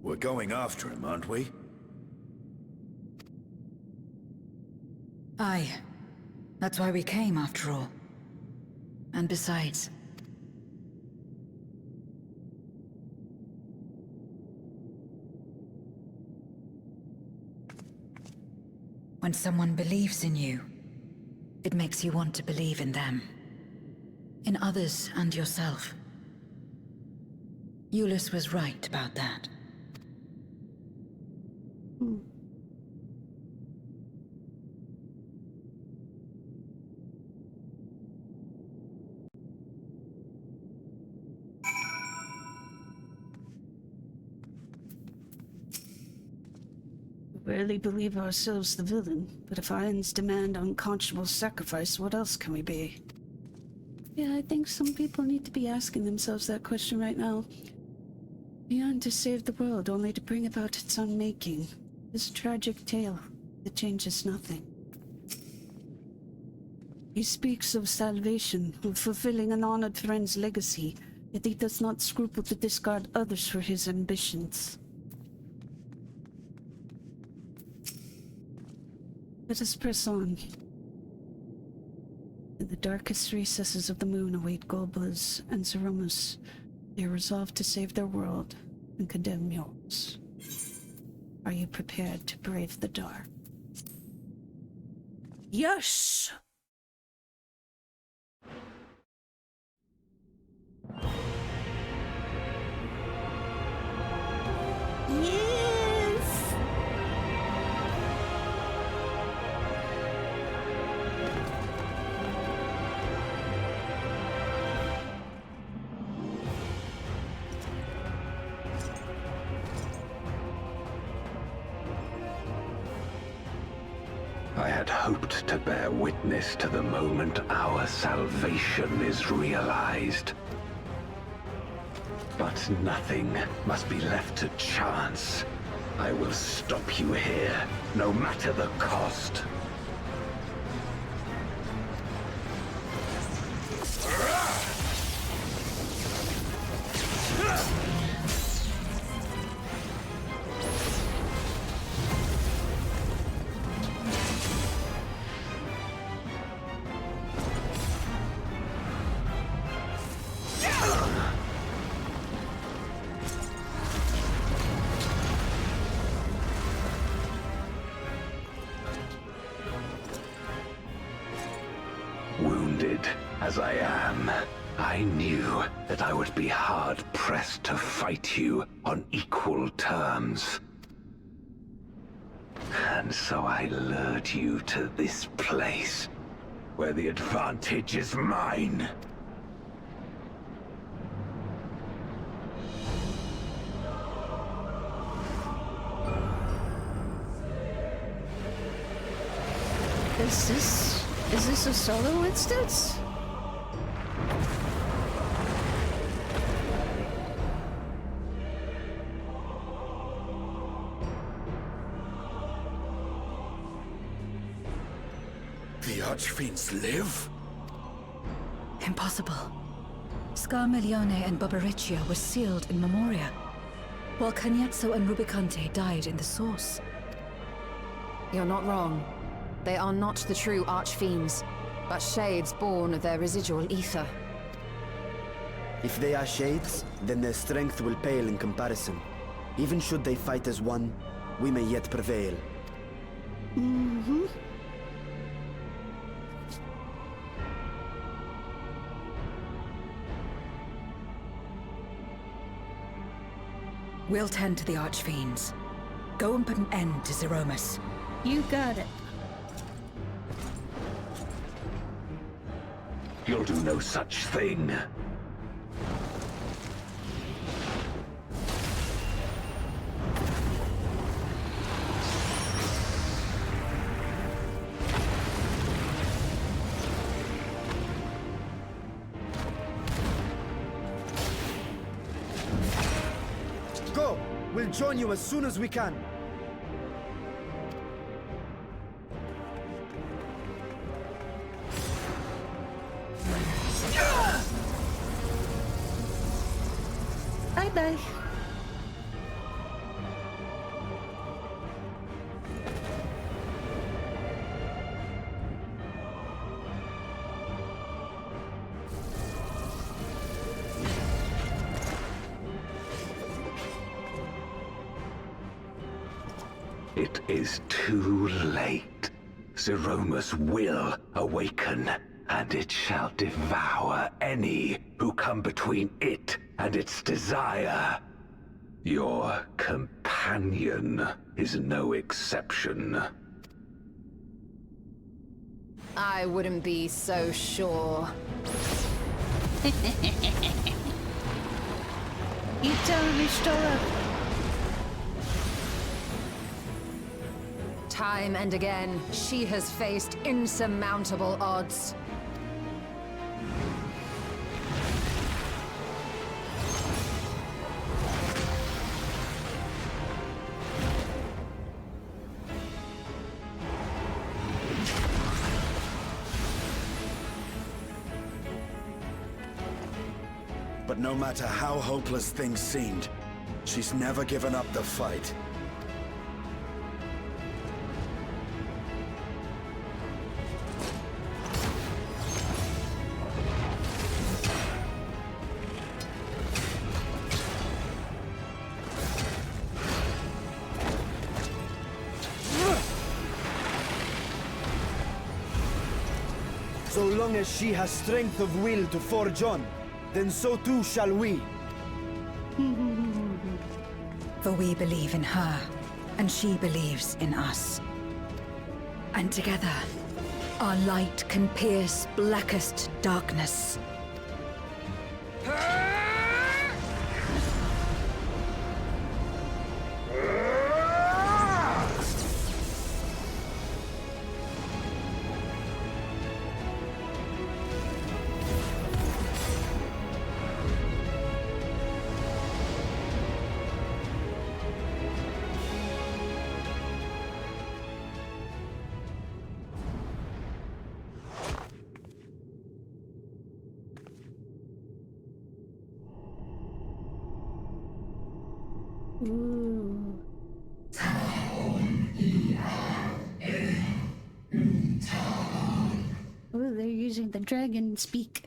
We're going after him, aren't we? Aye. That's why we came, after all. And besides... when someone believes in you, it makes you want to believe in them. In others and yourself. Euless was right about that. We rarely believe ourselves the villain, but if Irons demand unconscionable sacrifice, what else can we be? Yeah, I think some people need to be asking themselves that question right now. Beyond to save the world, only to bring about its unmaking. This tragic tale that changes nothing. He speaks of salvation, of fulfilling an honored friend's legacy, yet he does not scruple to discard others for his ambitions. Let us press on. In the darkest recesses of the moon await Golbez and Zeromus. They are resolved to save their world and condemn yours. Are you prepared to brave the dark? Yes! Yes! I had hoped to bear witness to the moment our salvation is realized. But nothing must be left to chance. I will stop you here, no matter the cost. Wounded as I am, I knew that I would be hard-pressed to fight you on equal terms. And so I lured you to this place, where the advantage is mine. Is this a solo instance? The Archfiends live? Impossible. Scarmiglione and Barbariccia were sealed in Memoria, while Cagnazzo and Rubicante died in the Source. You're not wrong. They are not the true Archfiends, but shades born of their residual ether. If they are shades, then their strength will pale in comparison. Even should they fight as one, we may yet prevail. Mm-hmm. We'll tend to the Archfiends. Go and put an end to Zeromus. You got it. You'll do no such thing. Go! We'll join you as soon as we can. Bye-bye. It is too late. Zeromus will awaken, and it shall devour any who come between it and its desire. Your companion is no exception. I wouldn't be so sure. You totally stole up. Time and again, she has faced insurmountable odds. But no matter how hopeless things seemed, she's never given up the fight. So long as she has strength of will to forge on, then so too shall we. For we believe in her, and she believes in us. And together, our light can pierce blackest darkness. Ooh. Oh, they're using the dragon speak.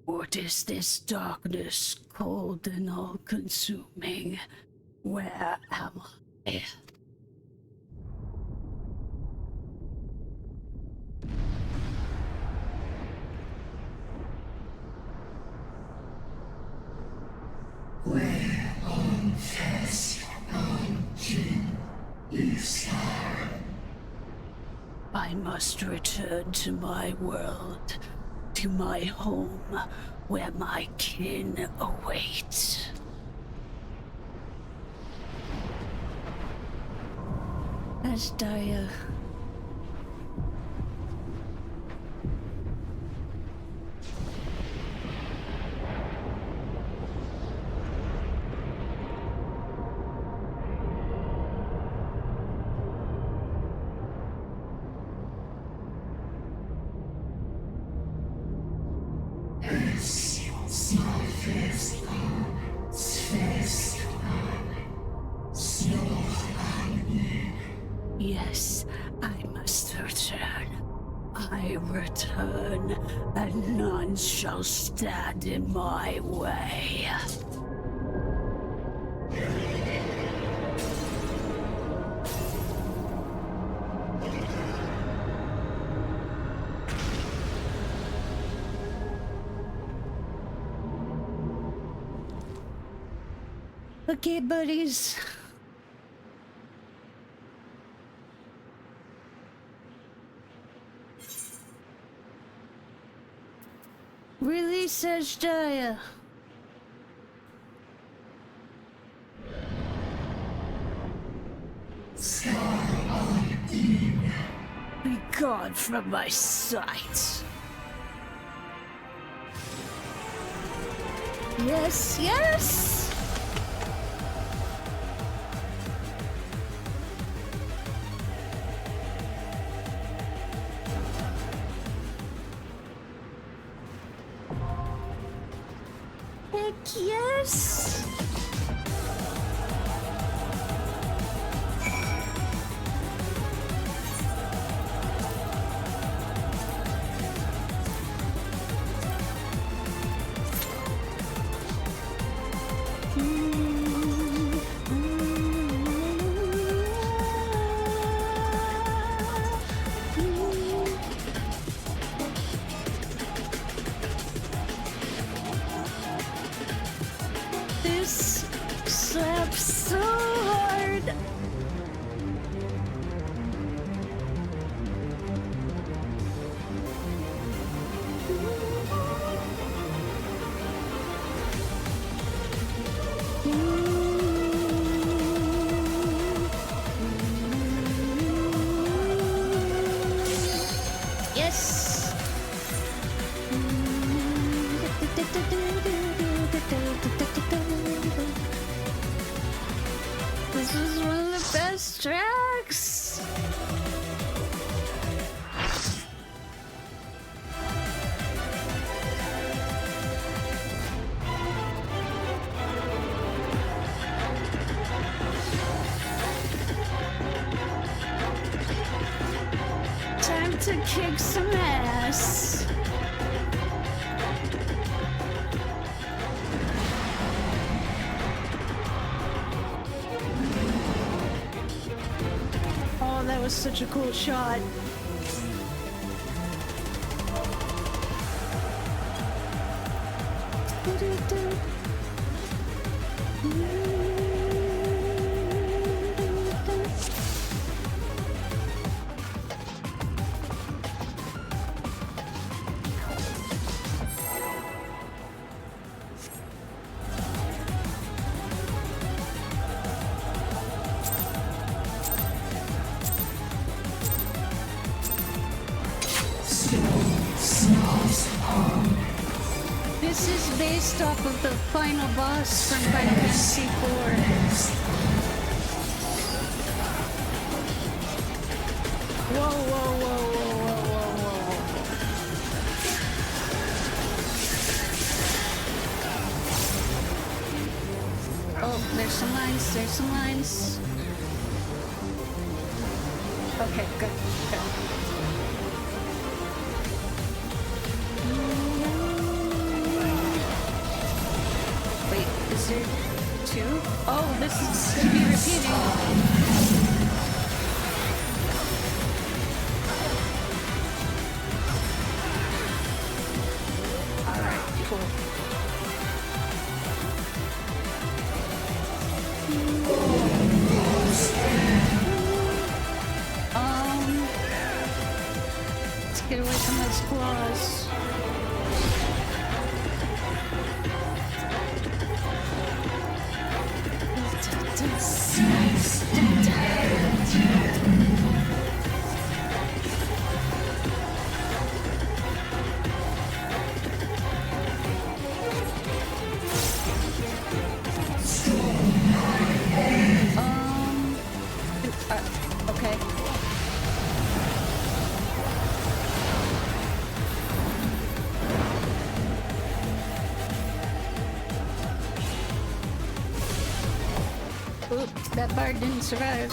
What is this darkness, cold and all-consuming? Where am I? I must return to my world, to my home, where my kin awaits. That's dire. Yes, I must return. I return, and none shall stand in my way. Okay, buddies. Release Ashdaya. Be gone from my sight. Yes, yes! Heck yes! This slaps so hard. Yes. This is one of the best tracks. Time to kick some ass. Oh, that was such a cool shot. This is based off of the final boss from Final Fantasy XIV. Whoa, whoa, whoa, whoa, whoa, whoa, whoa. Oh, there's some lines, there's some lines. Okay, good, good. Is there two? Oh, this is gonna be repeating. Alright, cool. Let's get away from those claws. Okay. Oop, that bard didn't survive.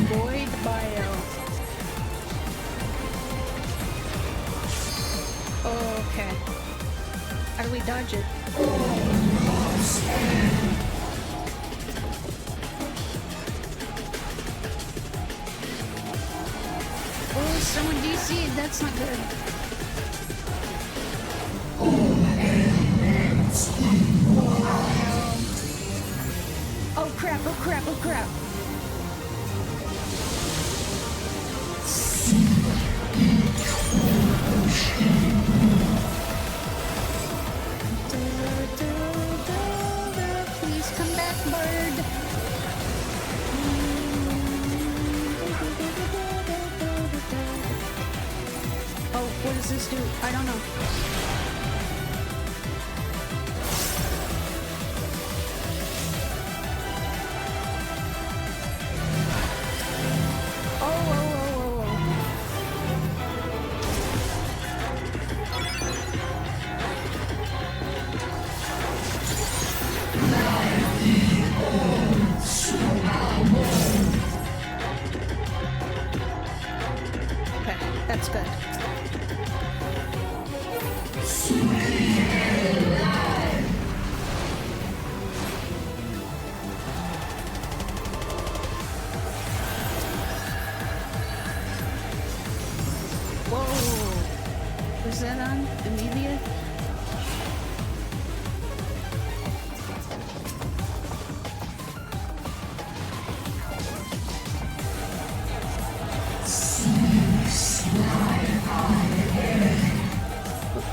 Void bio. Oh, okay. How do we dodge it? Oh, someone DC'd. That's not good. Oh crap, oh crap, oh crap. Please come back, bird. Oh, what does this do? I don't know. That's good. Whoa! Was that on Amelia?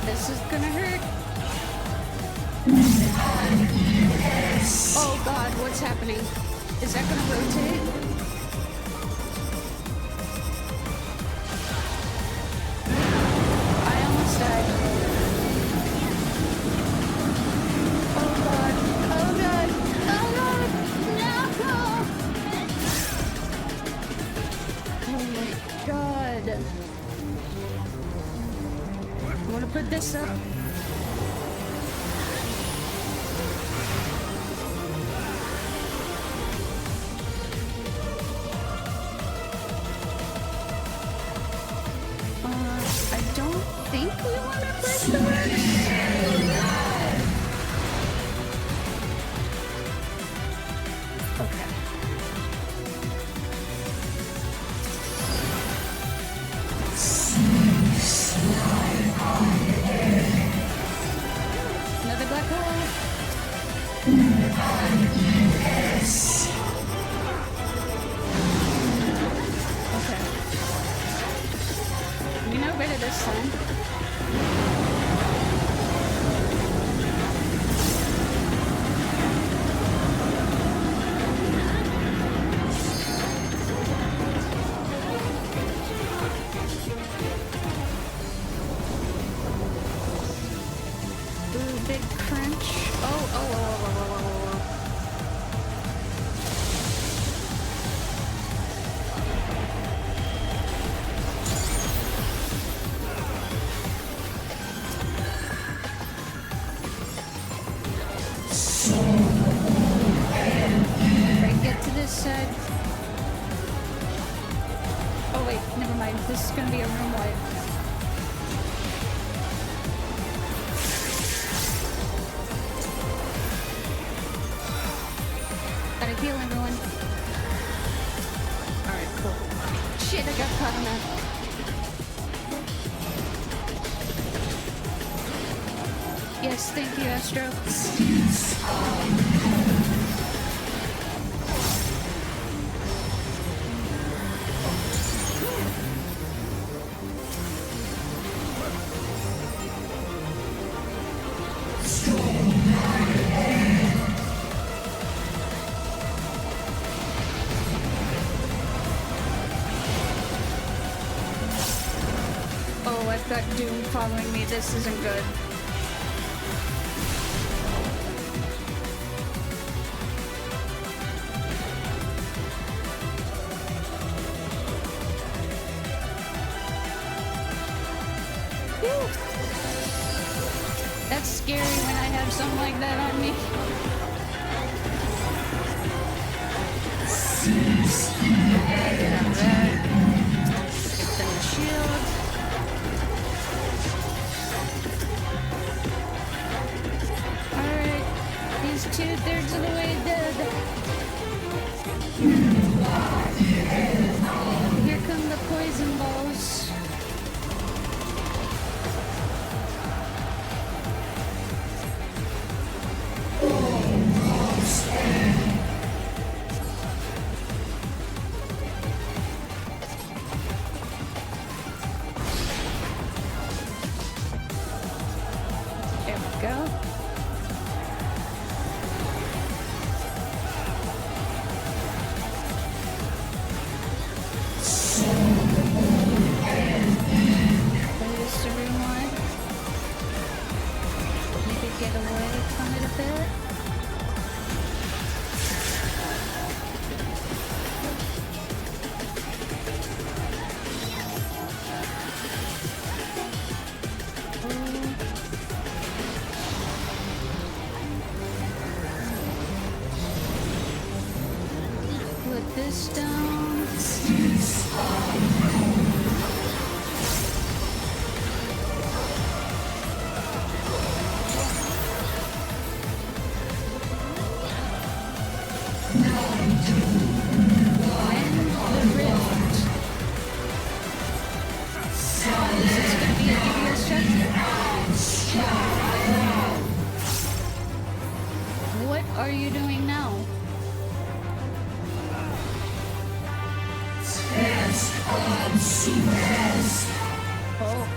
This is gonna hurt. Oh god, what's happening? Is that gonna rotate? I almost died. Oh god, oh god, oh god, no! Oh my god. I'm gonna put this up. I don't think we want to break the works. rid of this then. Yes, thank you, Astro. Oh, I've got Doom following me. This isn't good. That's scary when I have something like that on me. Get that. Get the shield. Alright. He's 2/3 of the way dead. Here come the poison balls. This down. What are you doing now? Oh.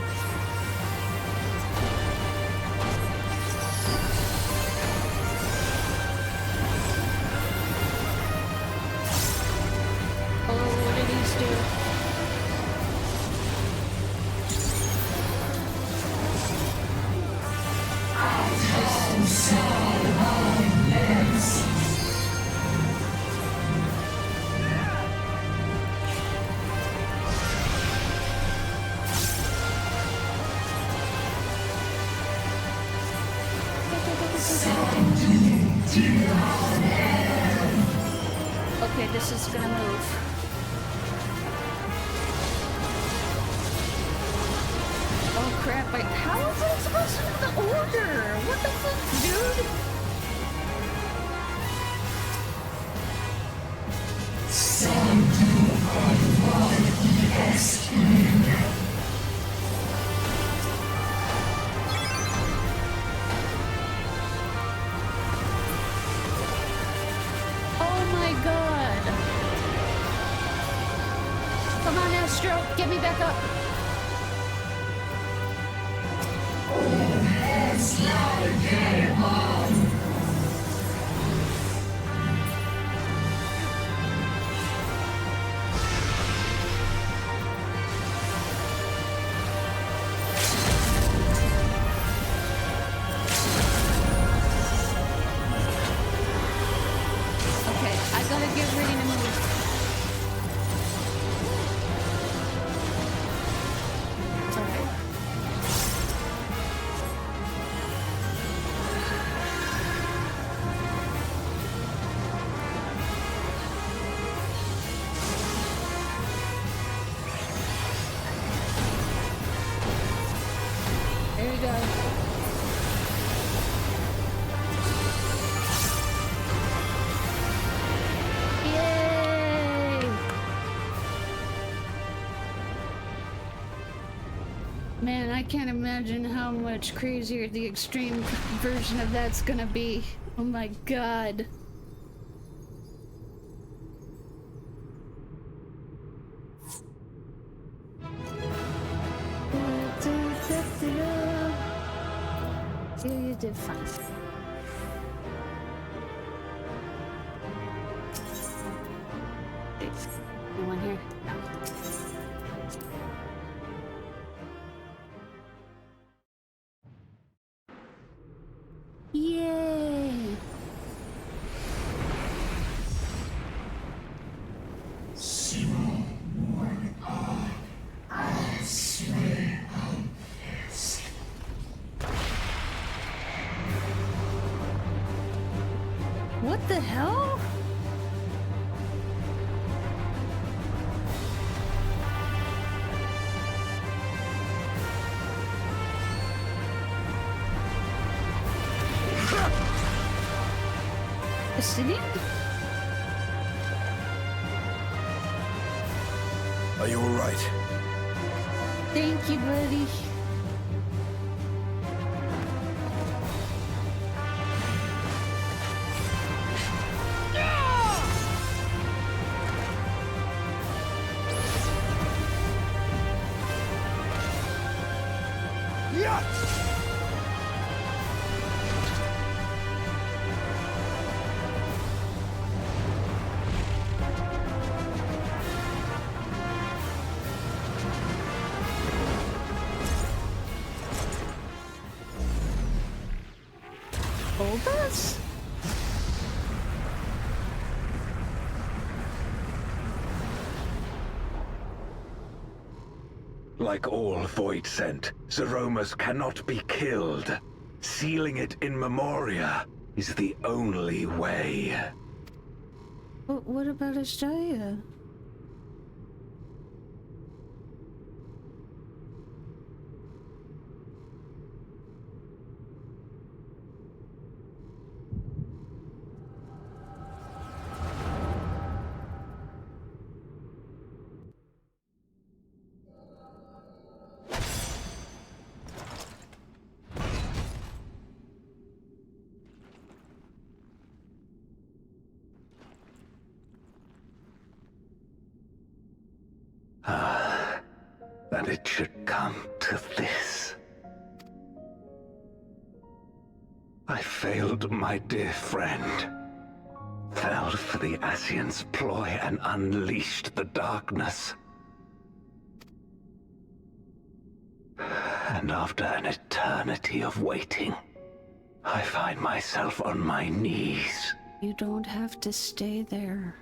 Oh, what did these do? Okay, this is gonna move. Oh crap, how is it supposed to be the order? What the fuck, dude? Come on, Astro, get me back up. Man, I can't imagine how much crazier the extreme version of that's gonna be. Oh my god. You did fine. Anyone here? No. Yay! What the hell? City? Are you all right? Thank you, buddy. Bulbas? Like all Void Sent, Zeromus cannot be killed. Sealing it in Memoria is the only way. But what about Astaya? That it should come to this. I failed my dear friend. Fell for the Ascian's ploy and unleashed the darkness. And after an eternity of waiting, I find myself on my knees. You don't have to stay there.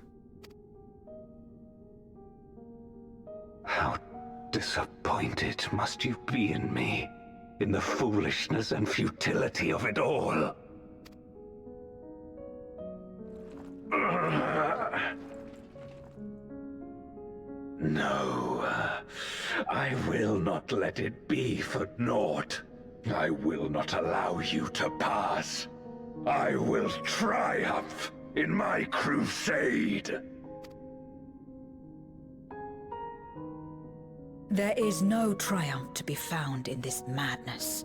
How disappointed must you be in me, in the foolishness and futility of it all? No, I will not let it be for naught. I will not allow you to pass. I will triumph in my crusade. There is no triumph to be found in this madness.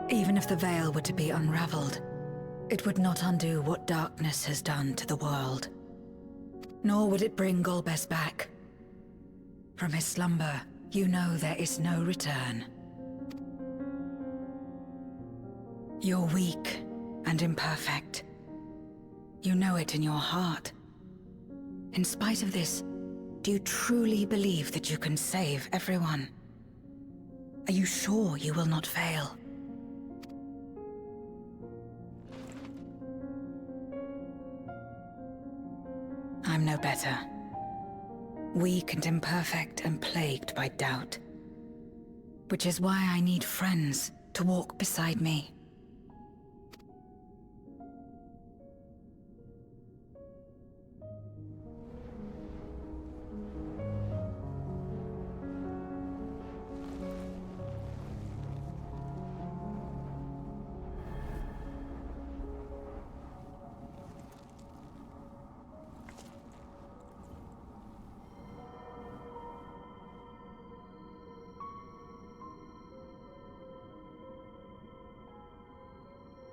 Even if the veil were to be unraveled, it would not undo what darkness has done to the world. Nor would it bring Golbez back. From his slumber, You know there is no return. You're weak and imperfect. You know it in your heart. In spite of this, do you truly believe that you can save everyone? Are you sure you will not fail? I'm no better. Weak and imperfect and plagued by doubt. Which is why I need friends to walk beside me.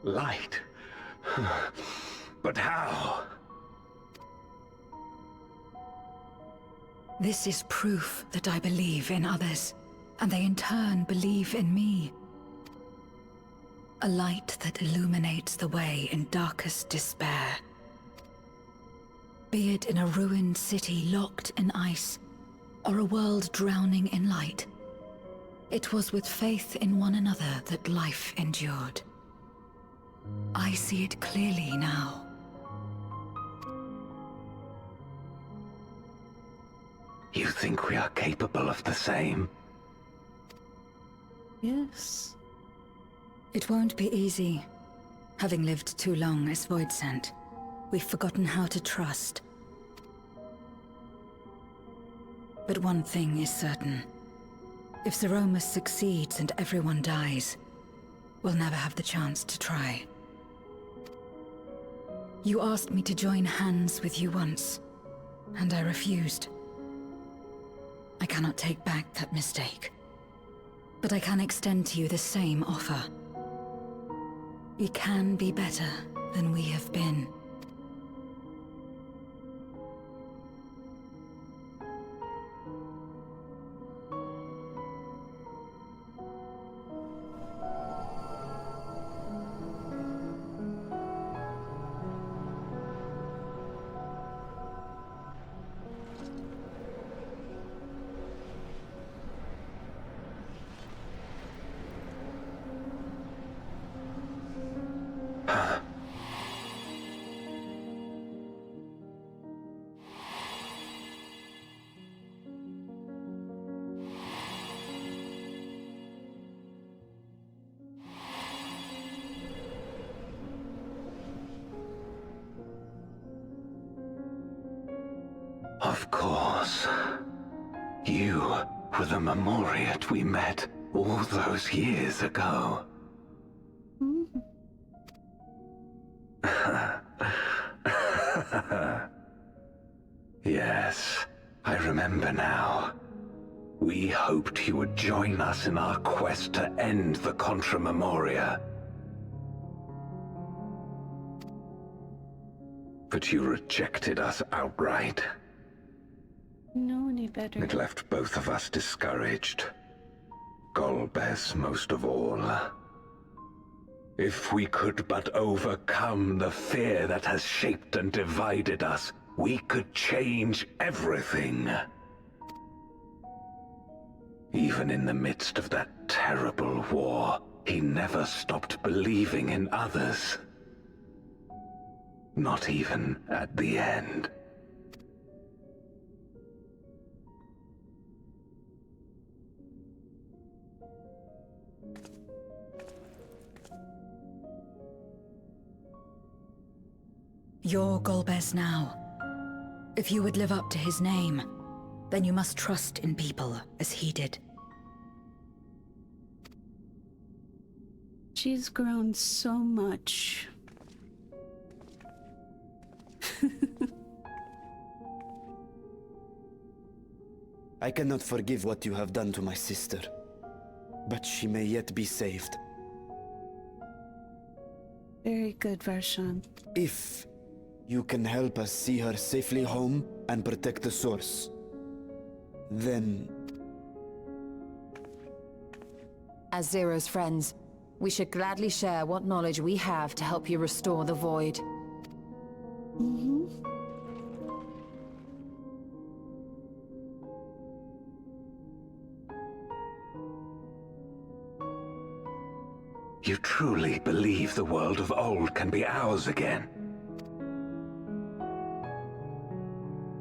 Light? But how? This is proof that I believe in others, and they in turn believe in me. A light that illuminates the way in darkest despair. Be it in a ruined city locked in ice, or a world drowning in light. It was with faith in one another that life endured. I see it clearly now. You think we are capable of the same? Yes. It won't be easy. Having lived too long as Voidsent, we've forgotten how to trust. But one thing is certain. If Zeromus succeeds and everyone dies, we'll never have the chance to try. You asked me to join hands with you once, and I refused. I cannot take back that mistake, but I can extend to you the same offer. We can be better than we have been. Of course. You were the Memoriat we met all those years ago. Yes, I remember now. We hoped you would join us in our quest to end the Contra Memoria. But you rejected us outright. Know any better. It left both of us discouraged. Golbez most of all. If we could but overcome the fear that has shaped and divided us, we could change everything. Even in the midst of that terrible war, he never stopped believing in others. Not even at the end. You're Golbez now. If you would live up to his name, then you must trust in people as he did. She's grown so much. I cannot forgive what you have done to my sister, but she may yet be saved. Very good, Varshan. If you can help us see her safely home and protect the source, then As Zero's friends, we should gladly share what knowledge we have to help you restore the Void. You truly believe the world of old can be ours again?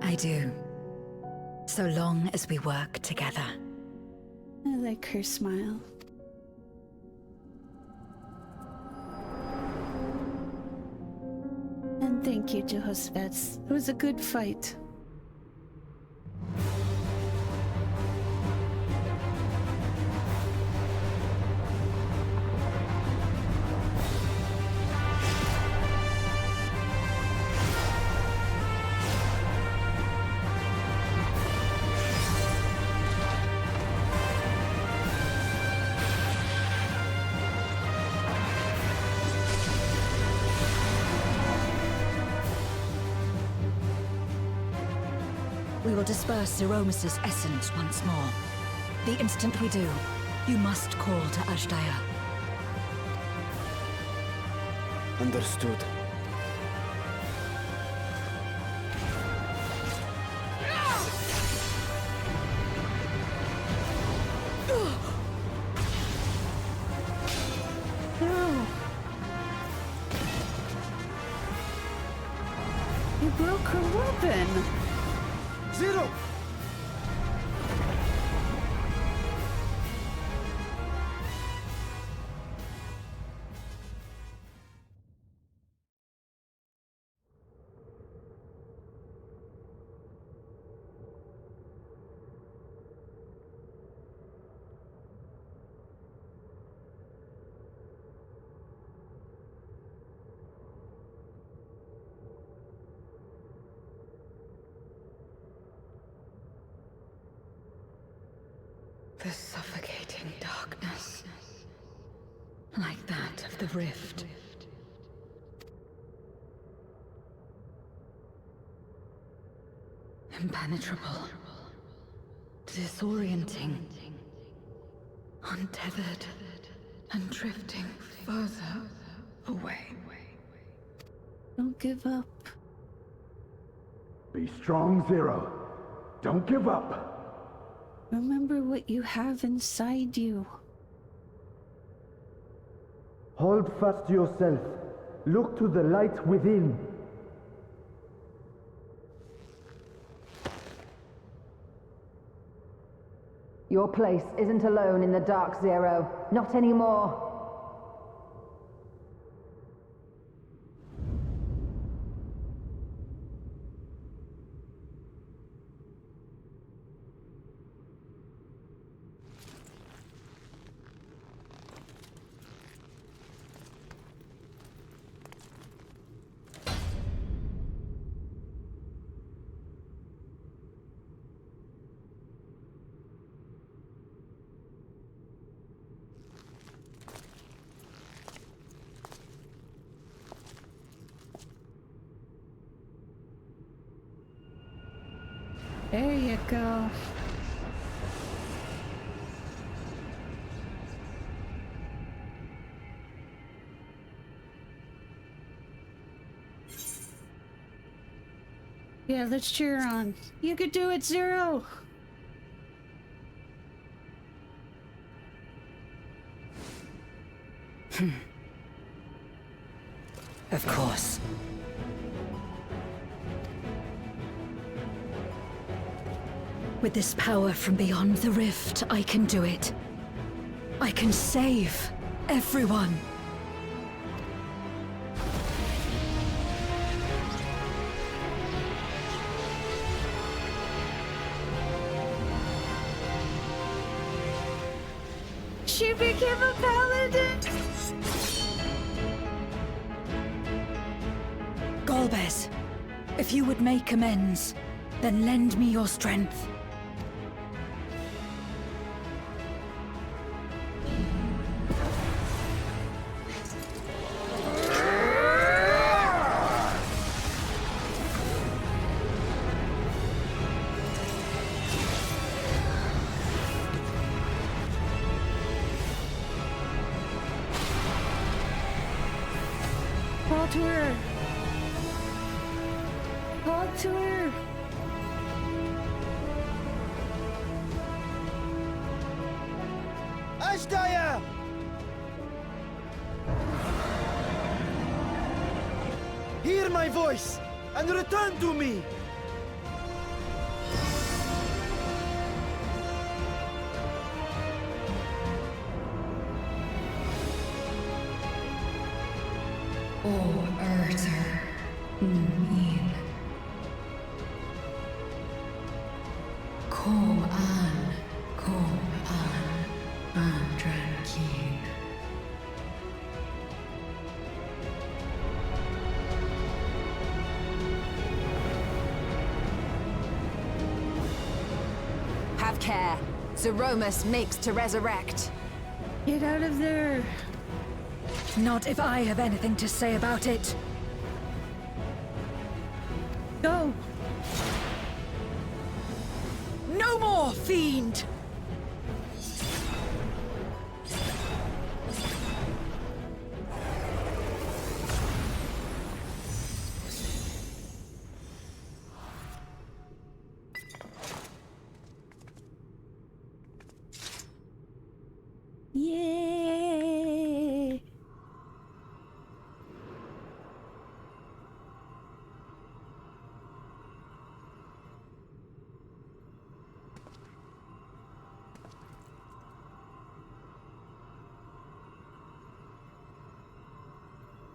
I do. So long as we work together. I like her smile. And thank you to Hosvets. It was a good fight. We will disperse Zeromus's essence once more. The instant we do, you must call to Ashdaya. Understood. No! You broke her weapon! Zero! The suffocating darkness, like that of the rift. Impenetrable, disorienting, untethered, and drifting further away. Don't give up. Be strong, Zero. Don't give up. Remember what you have inside you. Hold fast to yourself. Look to the light within. Your place isn't alone in the dark, Zero. Not anymore. There you go. Yeah, let's cheer on. You could do it, Zero! Of course. With this power from beyond the rift, I can do it. I can save everyone. She became a paladin! Golbez, if you would make amends, then lend me your strength. to her. Talk to her. Ashdaya! Hear my voice and return to me! Urter. Min. Kom an. Kom an. Andrankin. Have care. Zeromus makes to resurrect. Get out of there. Not if I have anything to say about it. Go. No more, fiend! Yay!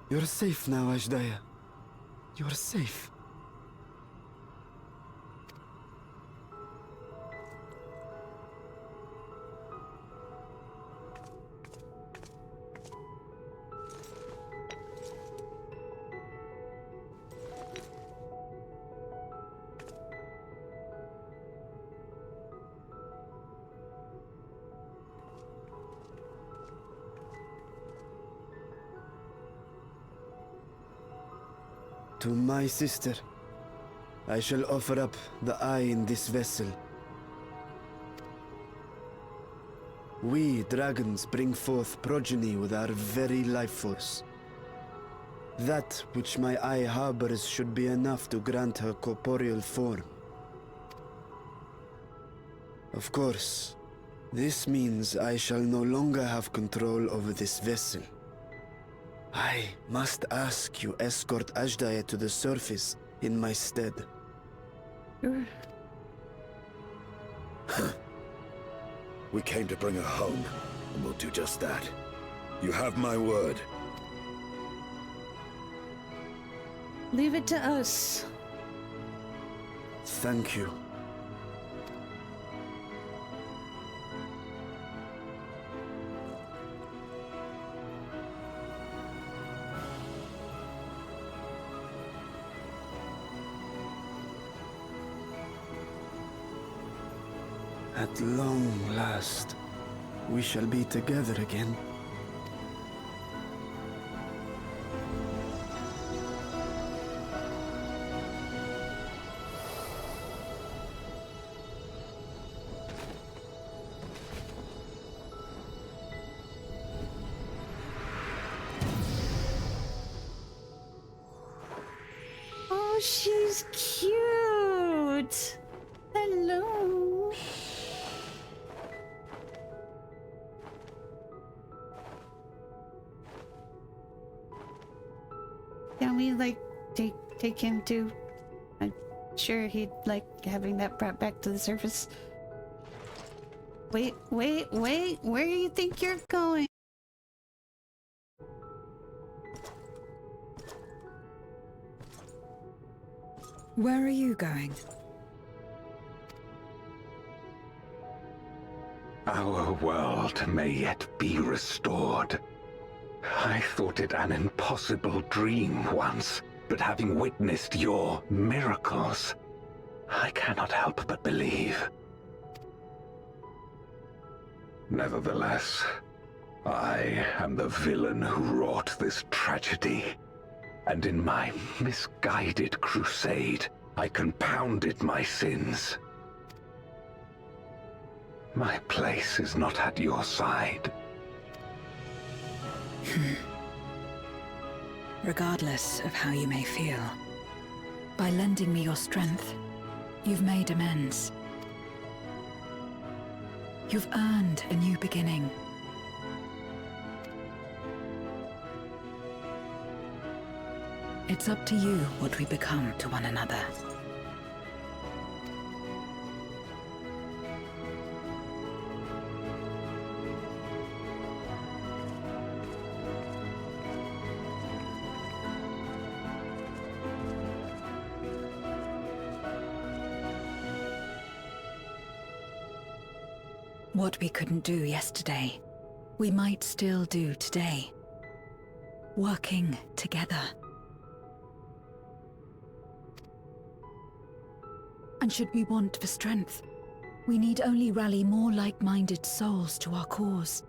You're safe now, Ashdaya. You're safe. To my sister, I shall offer up the eye in this vessel. We dragons bring forth progeny with our very life force. That which my eye harbors should be enough to grant her corporeal form. Of course, this means I shall no longer have control over this vessel. I must ask you escort Ashdaya to the surface in my stead. Sure. We came to bring her home, and we'll do just that. You have my word. Leave it to us. Thank you. At long last, we shall be together again. Oh, she's cute. Hello. Can we, like, take him to... I'm sure he'd like having that brought back to the surface. Wait, where do you think you're going? Where are you going? Our world may yet be restored. I thought it an impossible dream once, but having witnessed your miracles, I cannot help but believe. Nevertheless, I am the villain who wrought this tragedy, and in my misguided crusade, I compounded my sins. My place is not at your side. regardless of how you may feel. By lending me your strength, you've made amends. You've earned a new beginning. It's up to you what we become to one another. What we couldn't do yesterday, we might still do today. Working together. And should we want for strength, we need only rally more like-minded souls to our cause.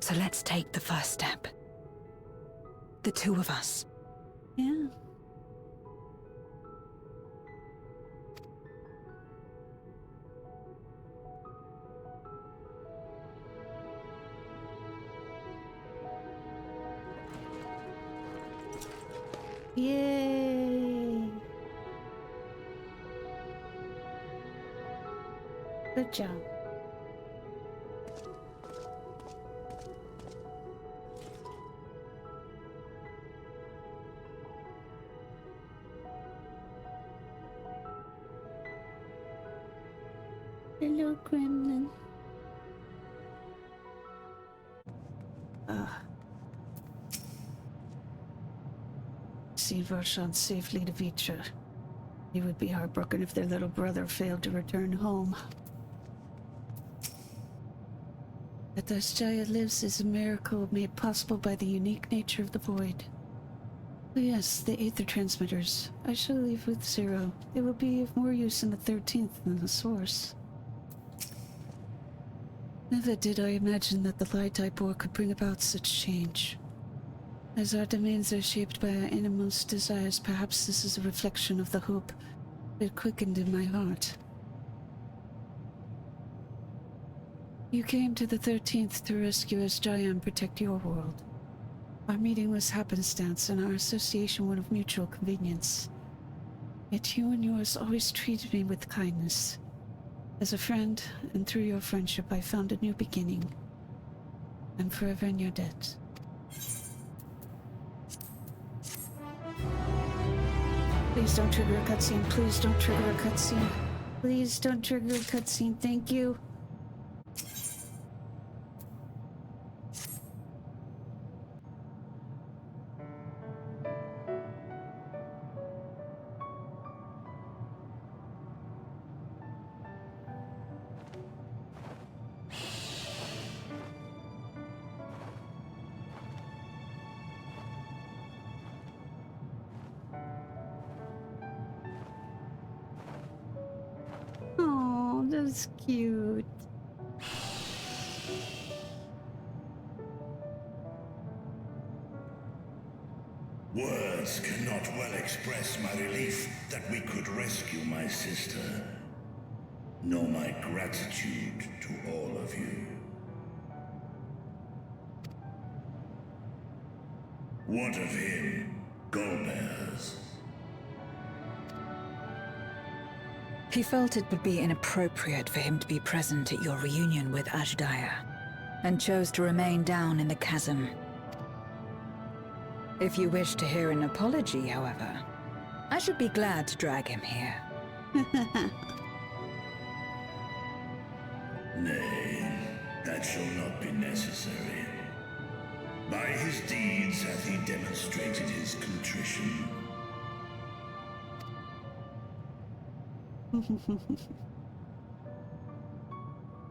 So let's take the first step. The two of us. Yeah. Yay! Good job. Hello, Gremlin. See Roshan safely to Vitra. He would be heartbroken if their little brother failed to return home. That Asjaya lives is a miracle made possible by the unique nature of the void. Oh yes, the Aether Transmitters. I shall leave with Zero. They will be of more use in the 13th than the Source. Never did I imagine that the light I bore could bring about such change. As our domains are shaped by our innermost desires, perhaps this is a reflection of the hope that quickened in my heart. You came to the 13th to rescue Asjaya and protect your world. Our meeting was happenstance and our association one of mutual convenience. Yet you and yours always treated me with kindness. As a friend, and through your friendship, I found a new beginning. I'm forever in your debt. Please don't trigger a cutscene. Please don't trigger a cutscene. Please don't trigger a cutscene. Thank you. Oh, that's cute. Words cannot well express my relief that we could rescue my sister, nor my gratitude to all of you. What of him, Golbears? He felt it would be inappropriate for him to be present at your reunion with Asjaya, and chose to remain down in the chasm. If you wish to hear an apology, however, I should be glad to drag him here. Nay, that shall not be necessary. By his deeds hath he demonstrated his contrition.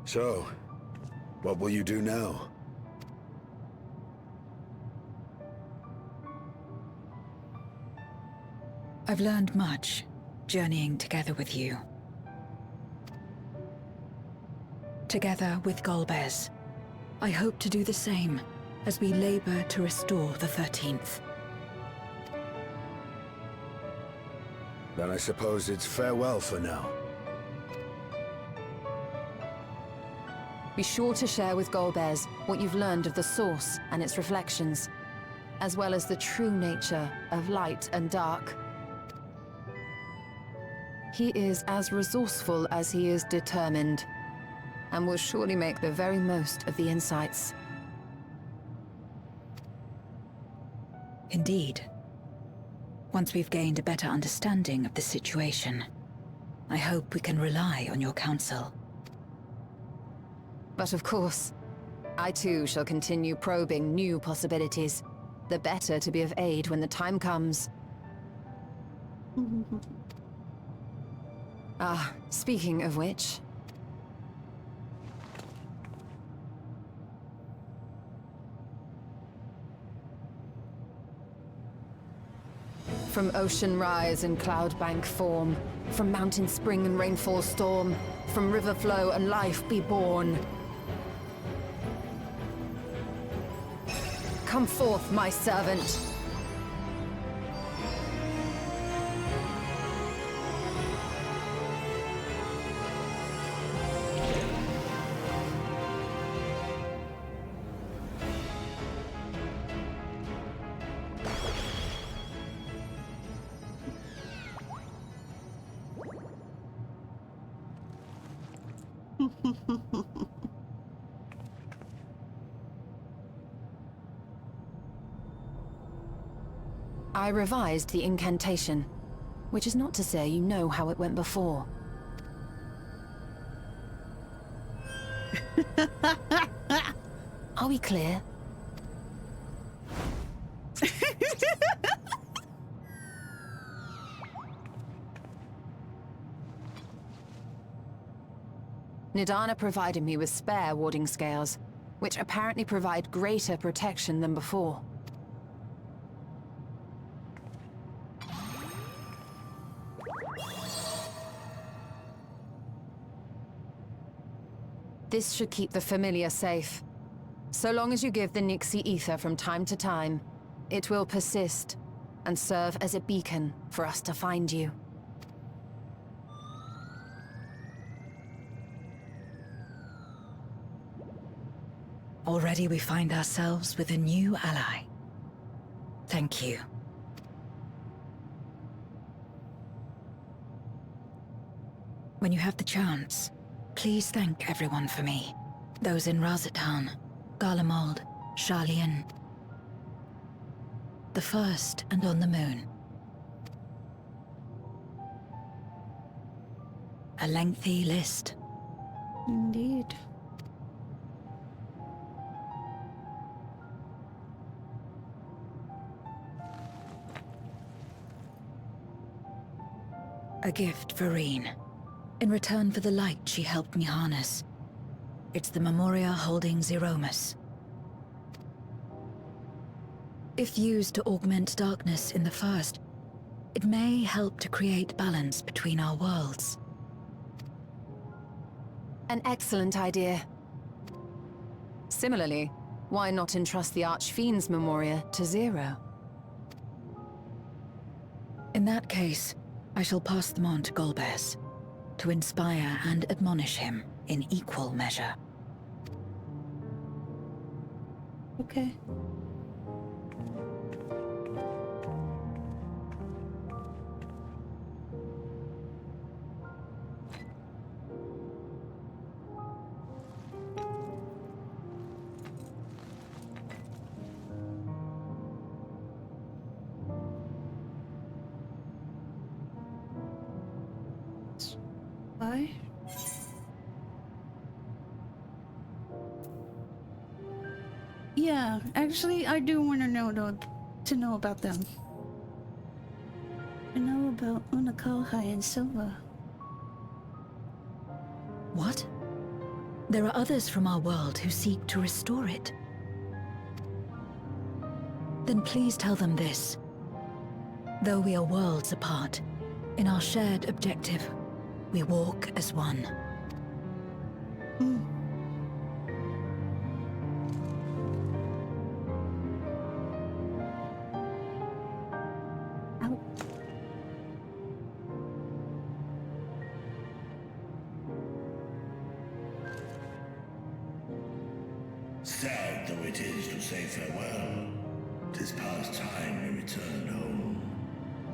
So, what will you do now? I've learned much, journeying together with you. Together with Golbears, I hope to do the same as we labor to restore the 13th. Then I suppose it's farewell for now. Be sure to share with Golbez what you've learned of the Source and its reflections, as well as the true nature of light and dark. He is as resourceful as he is determined, and will surely make the very most of the insights. Indeed. Once we've gained a better understanding of the situation, I hope we can rely on your counsel. But of course, I too shall continue probing new possibilities, the better to be of aid when the time comes. Speaking of which... From ocean rise and cloud bank form, from mountain spring and rainfall storm, from river flow and life be born. Come forth, my servant. I revised the incantation, which is not to say you know how it went before. Are we clear? Nidana provided me with spare warding scales, which apparently provide greater protection than before. This should keep the familiar safe. So long as you give the Nixie ether from time to time, it will persist and serve as a beacon for us to find you. Already we find ourselves with a new ally. Thank you. When you have the chance, please thank everyone for me. Those in Razatan, Garlemald, Sharlayan. The First and on the Moon. A lengthy list. Indeed. A gift for Reen, in return for the light she helped me harness. It's the Memoria holding Zeromus. If used to augment darkness in the First, it may help to create balance between our worlds. An excellent idea. Similarly, why not entrust the Archfiend's Memoria to Zero? In that case, I shall pass them on to Golbez, to inspire and admonish him in equal measure. Okay. Why? Yeah, actually, I do want to know about them. I know about Unakalhai and Silva. What? There are others from our world who seek to restore it. Then please tell them this. Though we are worlds apart, in our shared objective, we walk as one. Sad though it is to say farewell, 'tis past time we returned home.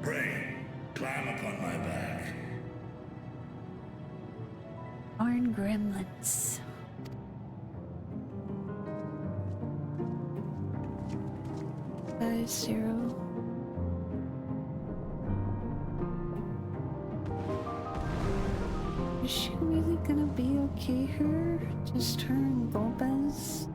Pray, climb upon my back. Barn gremlins. Zero. Is she really gonna be okay here? Just her and Golbez?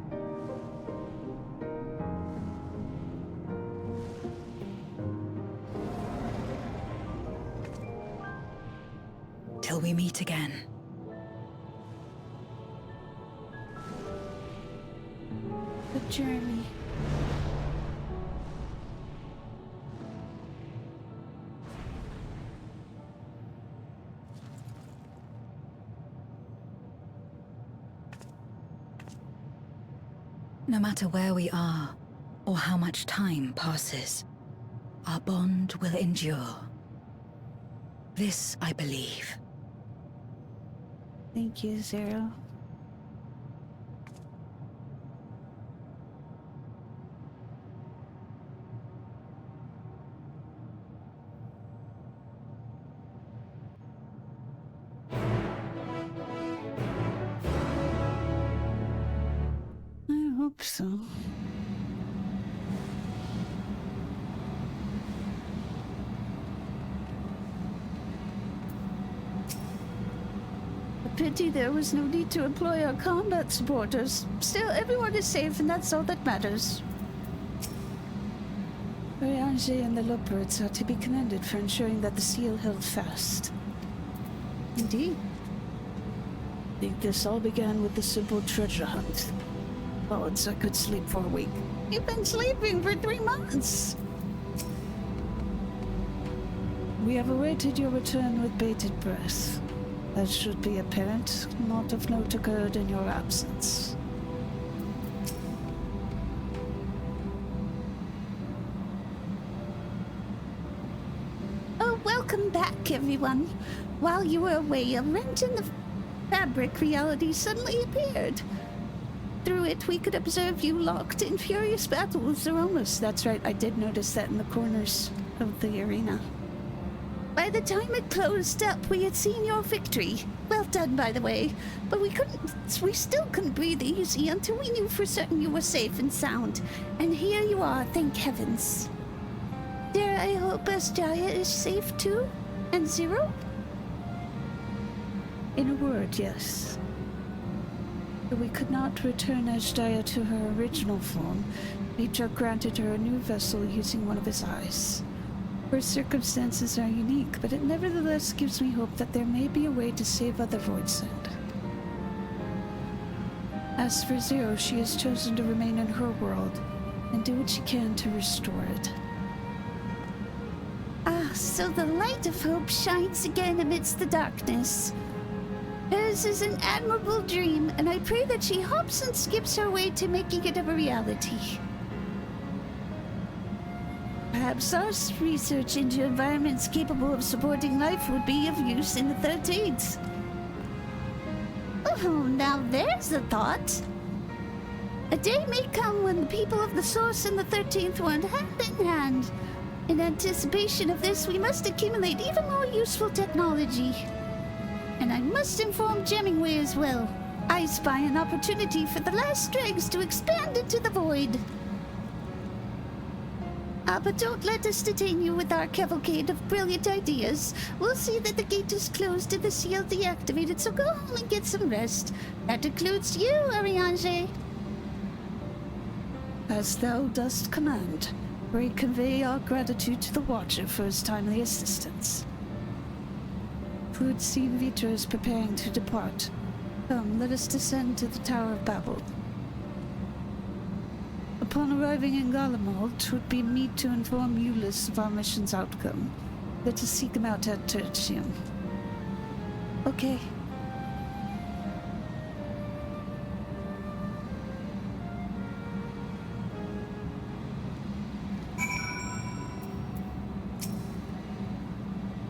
Till we meet again. The journey. No matter where we are, or how much time passes, our bond will endure. This I believe. Thank you, Zero. I hope so. Pity there was no need to employ our combat supporters. Still, everyone is safe, and that's all that matters. Oriange and the Lovebirds are to be commended for ensuring that the seal held fast. Indeed. I think this all began with the simple treasure hunt. Odds I could sleep for a week. You've been sleeping for 3 months! We have awaited your return with bated breath. As should be apparent, naught of note occurred in your absence. Oh, welcome back, everyone. While you were away, a rent in the fabric reality suddenly appeared. Through it, we could observe you locked in furious battle with Zeromus. That's right, I did notice that in the corners of the arena. By the time it closed up, we had seen your victory. Well done, by the way. But we still couldn't breathe easy until we knew for certain you were safe and sound. And here you are, thank heavens. Dare I hope Asjaya is safe too? And Zero? In a word, yes. But we could not return Asjaya to her original form. Nature granted her a new vessel using one of his eyes. Her circumstances are unique, but it nevertheless gives me hope that there may be a way to save other Voidsend. As for Zero, she has chosen to remain in her world and do what she can to restore it. Ah, so the light of hope shines again amidst the darkness. Hers is an admirable dream, and I pray that she hops and skips her way to making it a reality. Perhaps our research into environments capable of supporting life would be of use in the 13th. Oh, now there's a thought. A day may come when the people of the Source and the 13th went hand in hand. In anticipation of this, we must accumulate even more useful technology. And I must inform Jemmingway as well. I spy an opportunity for the last dregs to expand into the void. But don't let us detain you with our cavalcade of brilliant ideas. We'll see that the gate is closed and the seal deactivated, so go home and get some rest. That includes you, Oriange. As thou dost command, pray convey our gratitude to the Watcher for his timely assistance. Food scene Vitra is preparing to depart. Come, let us descend to the Tower of Babel. Upon arriving in Garlemald, 'twould be meet to inform Ulyss of our mission's outcome. Let us seek him out at Tertium. Okay.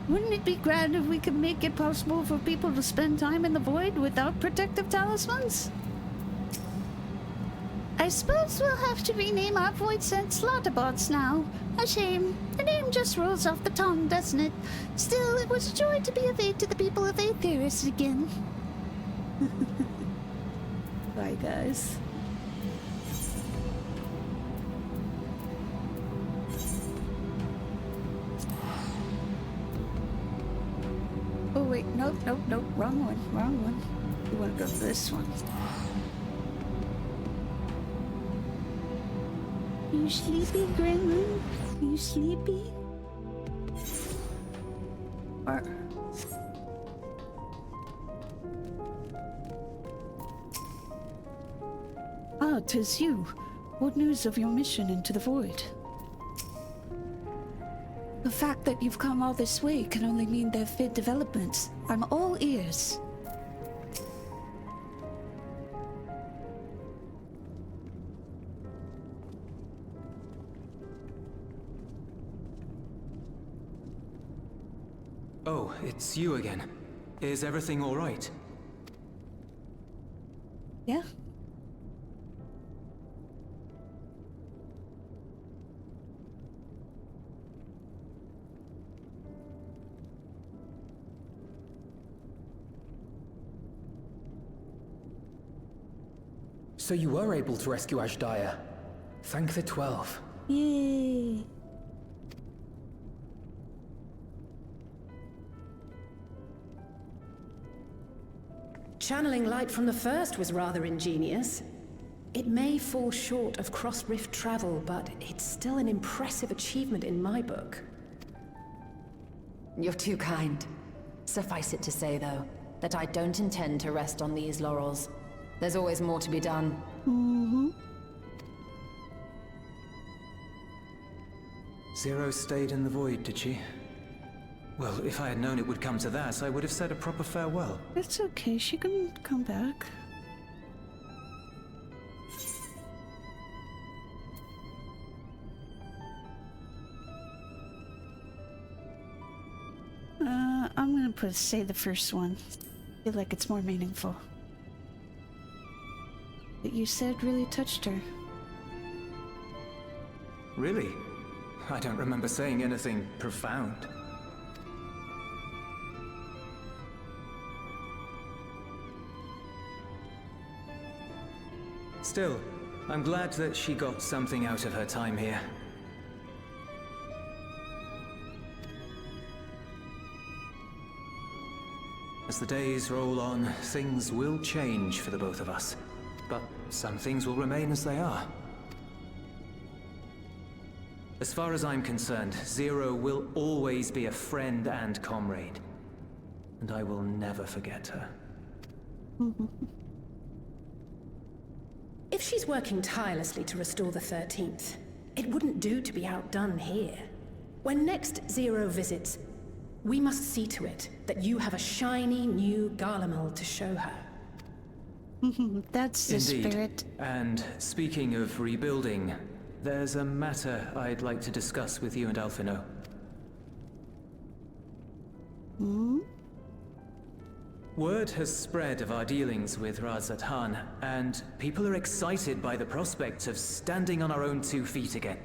Wouldn't it be grand if we could make it possible for people to spend time in the void without protective talismans? I suppose we'll have to rename our voids and slaughterbots now. A shame. The name just rolls off the tongue, doesn't it? Still, it was a joy to be of aid to the people of Aetheris again. Bye, guys. Oh wait, nope, wrong one. You wanna go to this one. You sleepy, Gremlin? You sleepy? Or... Ah, 'tis you. What news of your mission into the void? The fact that you've come all this way can only mean there have been developments. I'm all ears. Oh, it's you again. Is everything all right? Yeah. So you were able to rescue Ashdaya. Thank the 12. Yay. Channeling light from the first was rather ingenious. It may fall short of cross-rift travel, but it's still an impressive achievement in my book. You're too kind. Suffice it to say, though, that I don't intend to rest on these laurels. There's always more to be done. Zero stayed in the void, did she? Well, if I had known it would come to that, I would have said a proper farewell. It's okay, she can come back. I'm gonna say the first one. I feel like it's more meaningful. What you said really touched her. Really? I don't remember saying anything profound. Still, I'm glad that she got something out of her time here. As the days roll on, things will change for the both of us. But some things will remain as they are. As far as I'm concerned, Zero will always be a friend and comrade. And I will never forget her. If she's working tirelessly to restore the 13th, it wouldn't do to be outdone here. When next Zero visits, we must see to it that you have a shiny new Garlemald to show her. That's the Indeed. spirit. And speaking of rebuilding, there's a matter I'd like to discuss with you and Alphino. Word has spread of our dealings with Razat-Han, and people are excited by the prospect of standing on our own 2 feet again.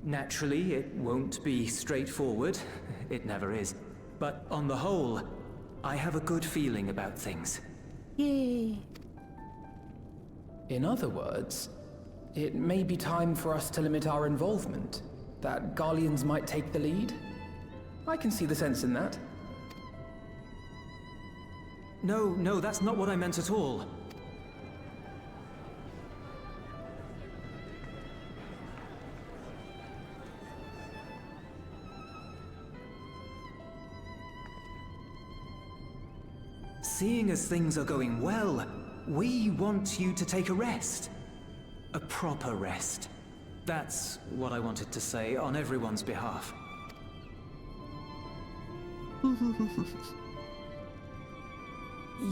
Naturally, it won't be straightforward. It never is. But on the whole, I have a good feeling about things. Yay. In other words, it may be time for us to limit our involvement. That Garleans might take the lead. I can see the sense in that. No, that's not what I meant at all. Seeing as things are going well, we want you to take a rest. A proper rest. That's what I wanted to say on everyone's behalf.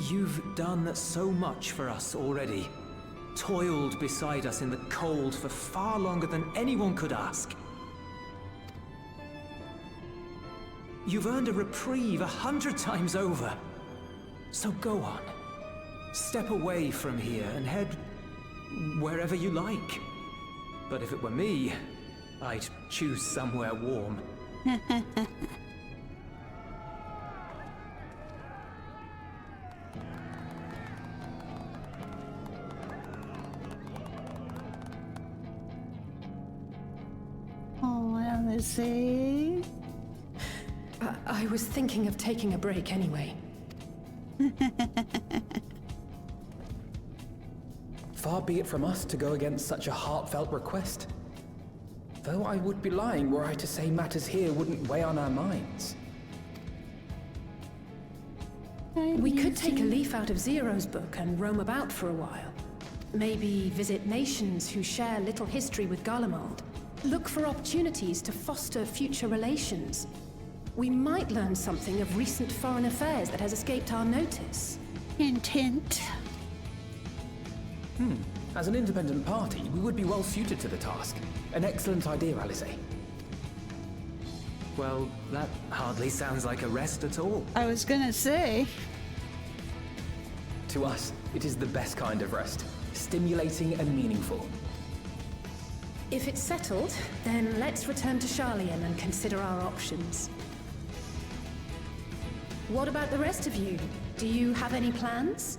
You've done so much for us already. Toiled beside us in the cold for far longer than anyone could ask. You've earned a reprieve 100 times over. So go on. Step away from here and head wherever you like. But if it were me, I'd choose somewhere warm. Oh, Alice. I was thinking of taking a break anyway. Far be it from us to go against such a heartfelt request. Though I would be lying were I to say matters here wouldn't weigh on our minds. We could take a leaf out of Zero's book and roam about for a while. Maybe visit nations who share little history with Garlemald. Look for opportunities to foster future relations. We might learn something of recent foreign affairs that has escaped our notice. Hint, hint. As an independent party, we would be well suited to the task. An excellent idea, Alice. Well, that hardly sounds like a rest at all. I was gonna say. To us, it is the best kind of rest. Stimulating and meaningful. If it's settled, then let's return to Sharlayan and consider our options. What about the rest of you? Do you have any plans?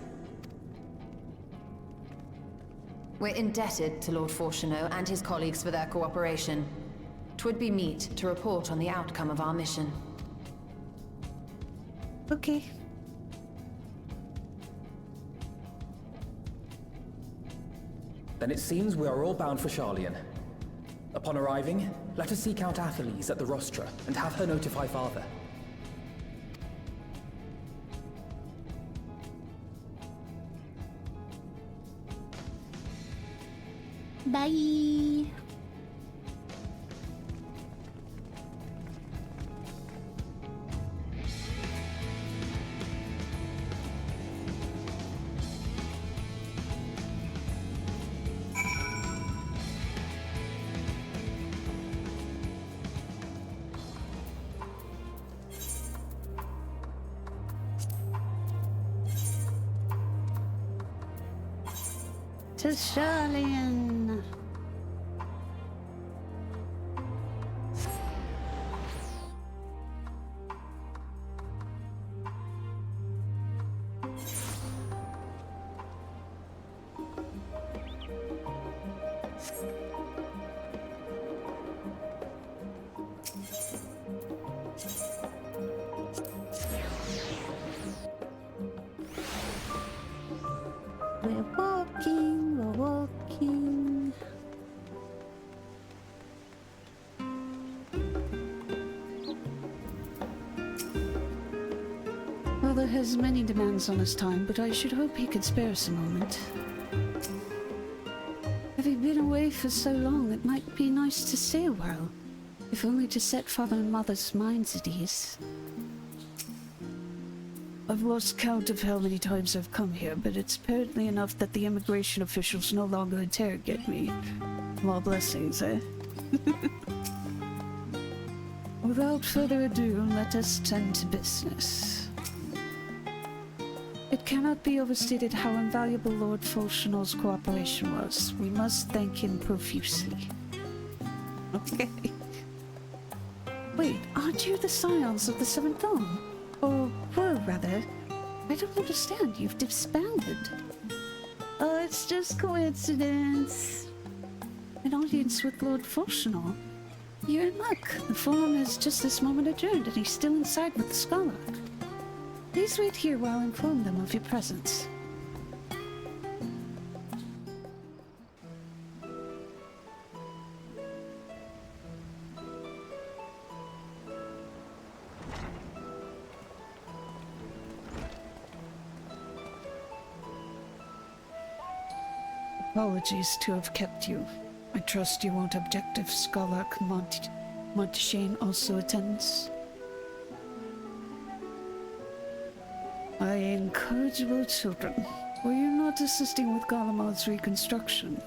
We're indebted to Lord Fortuneau and his colleagues for their cooperation. 'Twould be meet to report on the outcome of our mission. Okay. Then it seems we are all bound for Sharlayan. Upon arriving, let us seek out Atheles at the rostra and have her notify Father. Bye. To Sharlayan. We're walking. Father has many demands on his time, but I should hope he could spare us a moment. Having been away for so long, it might be nice to stay a while, if only to set Father and Mother's minds at ease. I've lost count of how many times I've come here, but it's apparently enough that the immigration officials no longer interrogate me. More blessings, eh? Without further ado, let us tend to business. It cannot be overstated how invaluable Lord Fulchenau's cooperation was. We must thank him profusely. Okay. Wait, aren't you the scions of the Seventh Dawn? Or were, rather. I don't understand. You've disbanded. Oh, it's just coincidence. An audience with Lord Fulchenau. You're in luck. The forum has just this moment adjourned, and he's still inside with the scholar. Please wait here while I inform them of your presence. Apologies to have kept you. I trust you won't object if Scholar Montaigne also attends. I incorrigible children. Were you not assisting with Garlemald's reconstruction?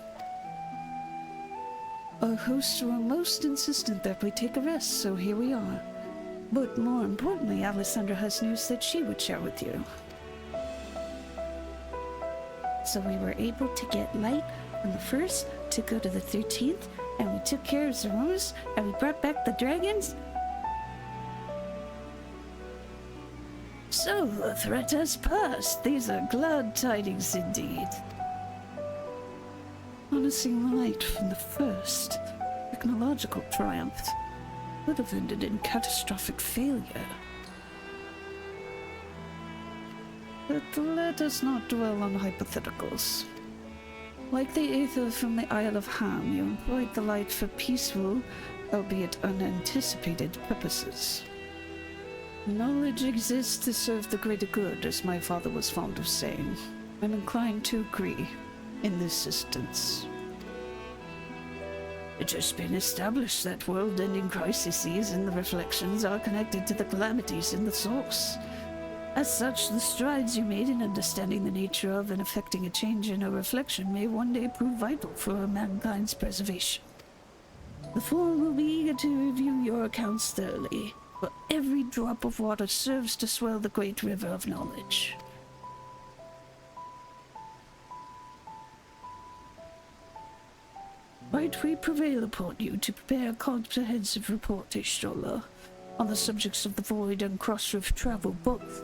Our hosts were most insistent that we take a rest, so here we are. But more importantly, Alessandra has news that she would share with you. So we were able to get light from the 1st to go to the 13th, and we took care of Zeros, and we brought back the dragons. So the threat has passed. These are glad tidings indeed. Harnessing light from the 1st technological triumph would have ended in catastrophic failure. But let us not dwell on hypotheticals. Like the Aether from the Isle of Ham, you employed the light for peaceful, albeit unanticipated, purposes. Knowledge exists to serve the greater good, as my father was fond of saying. I'm inclined to agree in this instance. It has been established that world-ending crises and the reflections are connected to the calamities in the source. As such, the strides you made in understanding the nature of and affecting a change in a reflection may one day prove vital for mankind's preservation. The Forum will be eager to review your accounts thoroughly, for every drop of water serves to swell the great river of knowledge. Might we prevail upon you to prepare a comprehensive report, Ishtola, on the subjects of the Void and Crossrift travel both?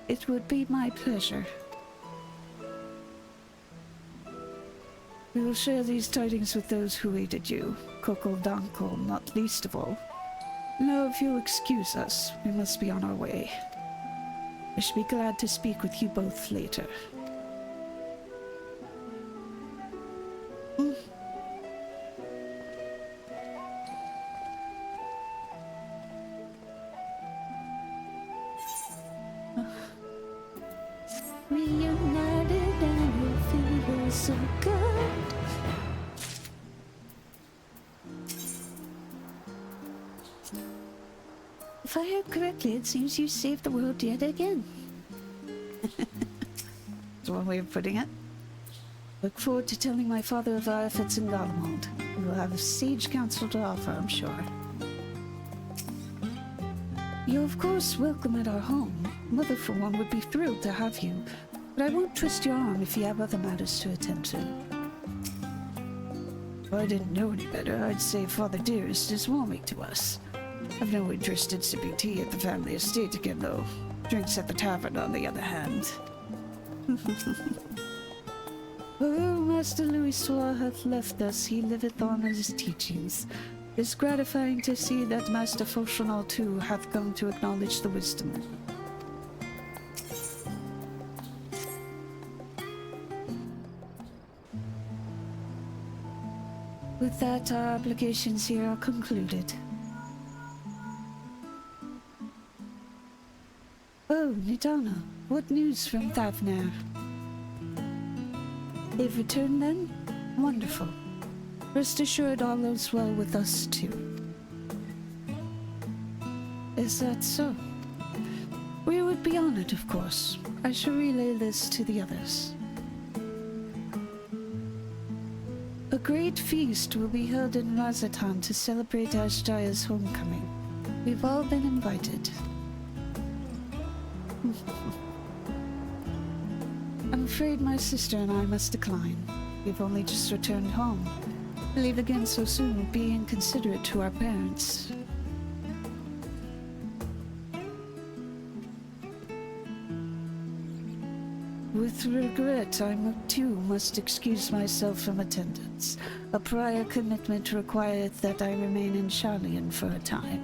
It would be my pleasure. We will share these tidings with those who aided you, Kokol Dankol not least of all. Now, if you'll excuse us, we must be on our way. I should be glad to speak with you both later. Reunited and it feels so good. If I heard correctly, it seems you saved the world yet again. That's one way of putting it. Look forward to telling my father of our efforts in Garlemald. We will have a sage counsel to offer, I'm sure. You're of course welcome at our home. Mother, for one, would be thrilled to have you, but I won't twist your arm if you have other matters to attend to. If I didn't know any better, I'd say Father Dearest is warming to us. I've no interest in sipping tea at the family estate again, though. Drinks at the tavern, on the other hand. Oh, Master Louis Soir hath left us, he liveth on his teachings. It is gratifying to see that Master Fauchenal too hath come to acknowledge the wisdom. With that, our obligations here are concluded. Oh, Nidana, what news from Thavnair? They've returned then? Wonderful. Rest assured all is well with us too. Is that so? We would be honored, of course. I shall relay this to the others. A great feast will be held in Razatan to celebrate Ashjaya's homecoming. We've all been invited. I'm afraid my sister and I must decline. We've only just returned home. To leave again so soon would be inconsiderate to our parents. With regret, I too must excuse myself from attendance. A prior commitment requireth that I remain in Sharlayan for a time.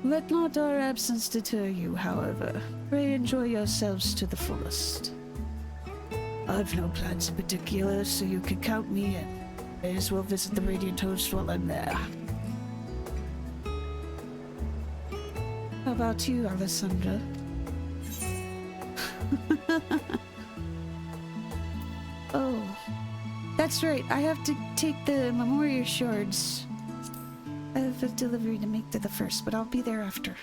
Let not our absence deter you, however. Pray enjoy yourselves to the fullest. I've no plans in particular, so you can count me in. May as well visit the Radiant Host while I'm there. How about you, Alessandra? Oh, that's right. I have to take the Memoria shards. I have a delivery to make to the first, but I'll be there after.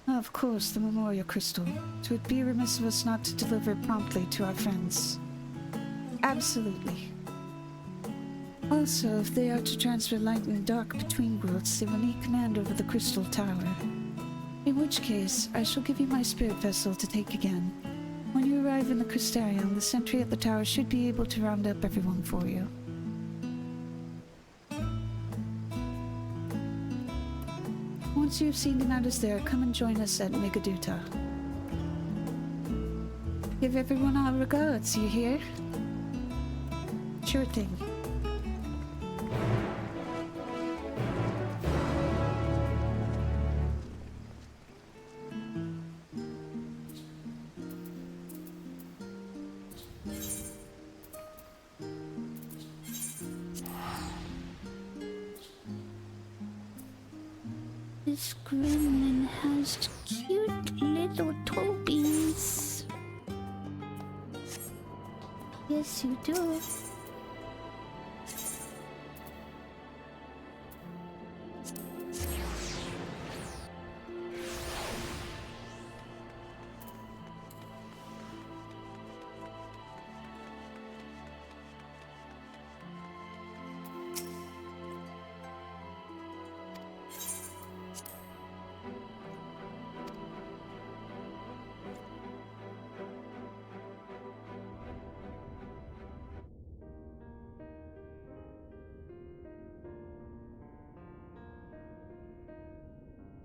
Of course, the Memoria Crystal. It would be remiss of us not to deliver promptly to our friends. Absolutely. Also, if they are to transfer light and dark between worlds, they will need command over the Crystal Tower. In which case, I shall give you my spirit vessel to take again. When you arrive in the Crystarium, the sentry at the tower should be able to round up everyone for you. Once you have seen the matters there, come and join us at Megaduta. Give everyone our regards, you hear? Sure thing. This gremlin has cute little toebies. Yes, you do.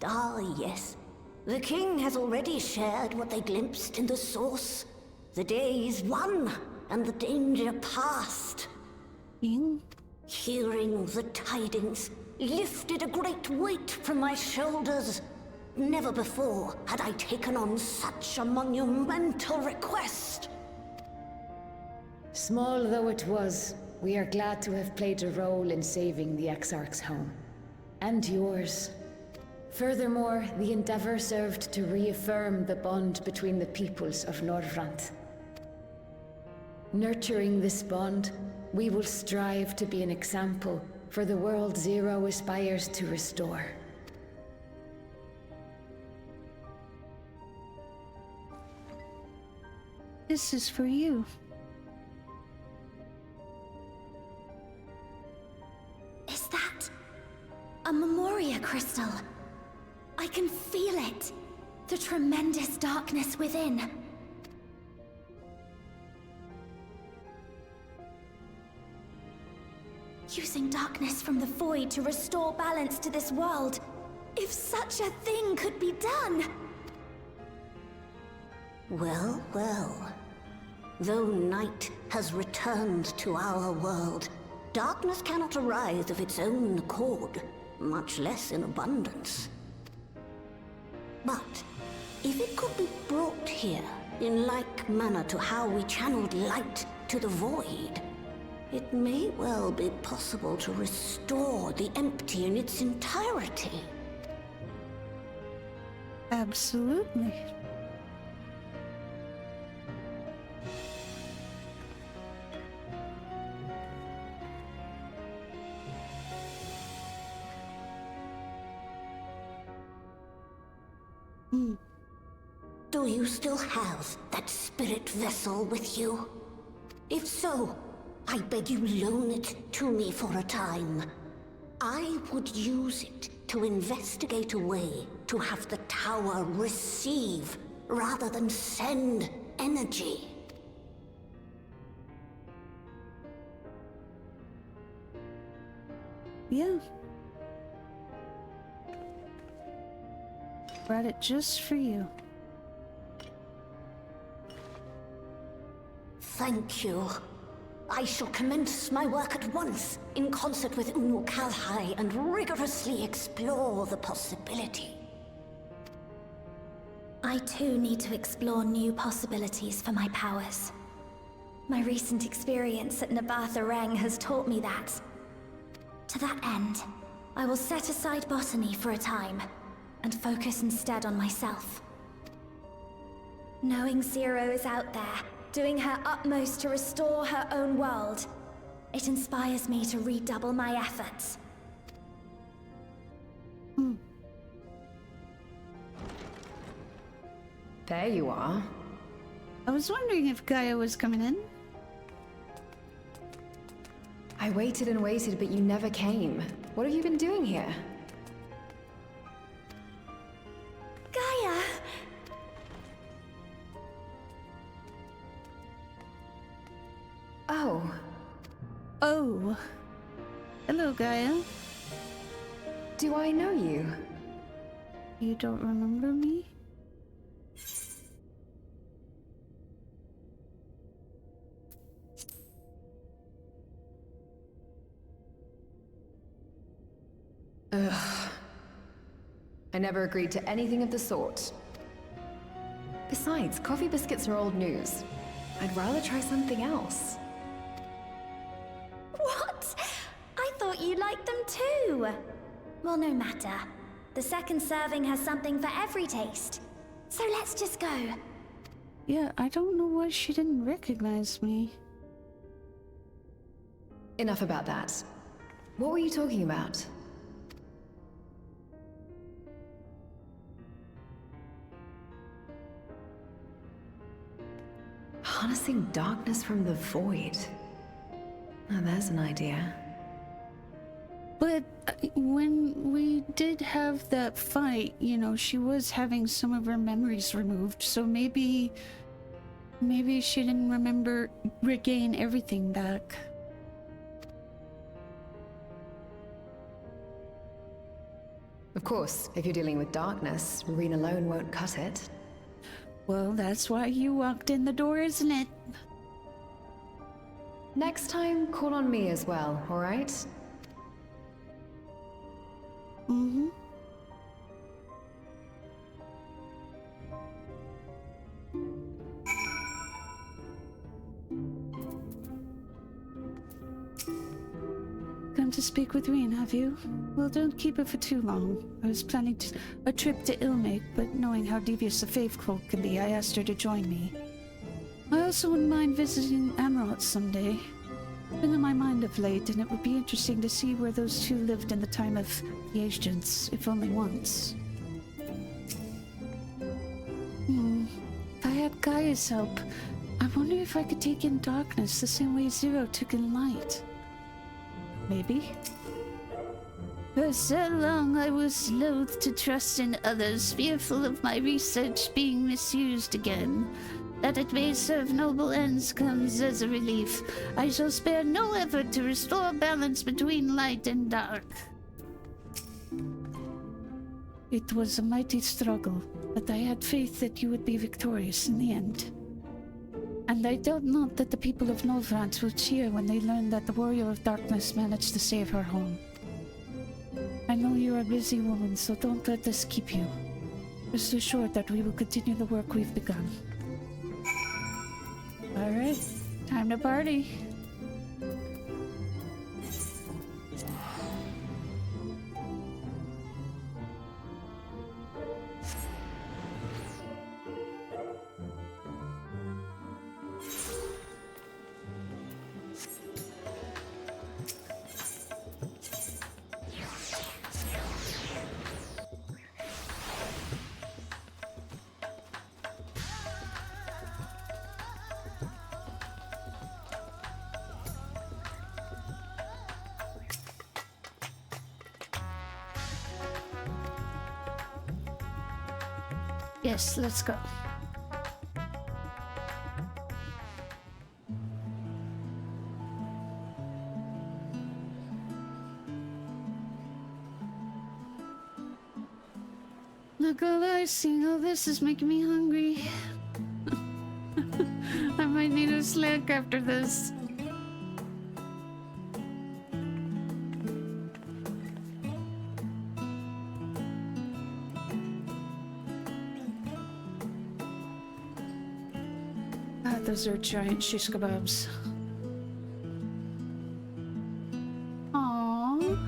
Ah, yes. The king has already shared what they glimpsed in the source. The day is won, and the danger past. Hearing the tidings lifted a great weight from my shoulders. Never before had I taken on such a monumental request. Small though it was, we are glad to have played a role in saving the Exarch's home. And yours. Furthermore, the endeavor served to reaffirm the bond between the peoples of Norvrant. Nurturing this bond, we will strive to be an example for the world Zero aspires to restore. This is for you. Is that a Memoria crystal? I can feel it. The tremendous darkness within. Using darkness from the void to restore balance to this world. If such a thing could be done! Well, well. Though night has returned to our world, darkness cannot arise of its own accord, much less in abundance. But if it could be brought here, in like manner to how we channeled light to the void, it may well be possible to restore the empty in its entirety. Absolutely. Do you still have that spirit vessel with you? If so, I beg you loan it to me for a time. I would use it to investigate a way to have the tower receive rather than send energy. Yeah. Brought it just for you. Thank you. I shall commence my work at once, in concert with Unu Kalhai, and rigorously explore the possibility. I too need to explore new possibilities for my powers. My recent experience at Nabatha Reng has taught me that. To that end, I will set aside botany for a time, and focus instead on myself. Knowing Zero is out there, doing her utmost to restore her own world, it inspires me to redouble my efforts. There you are. I was wondering if Gaia was coming in. I waited and waited, but you never came. What have you been doing here? Gaia! Oh. Oh. Hello, Gaia. Do I know you? You don't remember me? Ugh. I never agreed to anything of the sort. Besides, coffee biscuits are old news. I'd rather try something else. What? I thought you liked them too. Well, no matter. The second serving has something for every taste. So let's just go. Yeah, I don't know why she didn't recognize me. Enough about that. What were you talking about? Harnessing darkness from the void. Now there's an idea. But when we did have that fight, you know, she was having some of her memories removed, so maybe she didn't regain everything back. Of course, if you're dealing with darkness, Marine alone won't cut it. Well, that's why you walked in the door, isn't it? Next time, call on me as well, alright? Mm-hmm. Come to speak with Reen, have you? Well, don't keep her for too long. I was planning a trip to Ilmake, but knowing how devious a faith cult can be, I asked her to join me. I also wouldn't mind visiting Amrot someday. Been on my mind of late, and it would be interesting to see where those two lived in the time of the Agents, if only once. If I had Gaia's help, I wonder if I could take in darkness the same way Zero took in light. Maybe. For so long I was loath to trust in others, fearful of my research being misused again. That it may serve noble ends comes as a relief. I shall spare no effort to restore balance between light and dark. It was a mighty struggle, but I had faith that you would be victorious in the end. And I doubt not that the people of Novrant will cheer when they learn that the Warrior of Darkness managed to save her home. I know you're a busy woman, so don't let this keep you. Rest assured that we will continue the work we've begun. Alright, time to party. Yes, let's go. Not gonna lie, seeing all this is making me hungry. I might need a snack after this. Those are giant shish kebabs. Aww.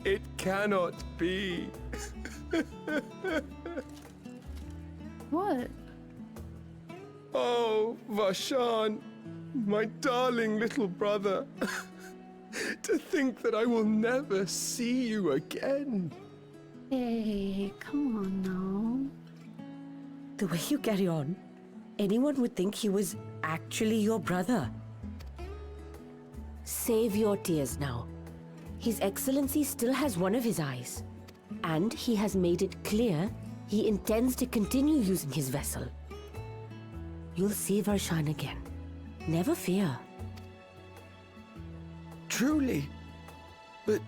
It cannot be. What? Oh, Vashan, my darling little brother. To think that I will never see you again. Hey, come on now. The way you carry on, anyone would think he was actually your brother. Save your tears now. His Excellency still has one of his eyes. And he has made it clear he intends to continue using his vessel. You'll see Varshan again. Never fear. Truly? But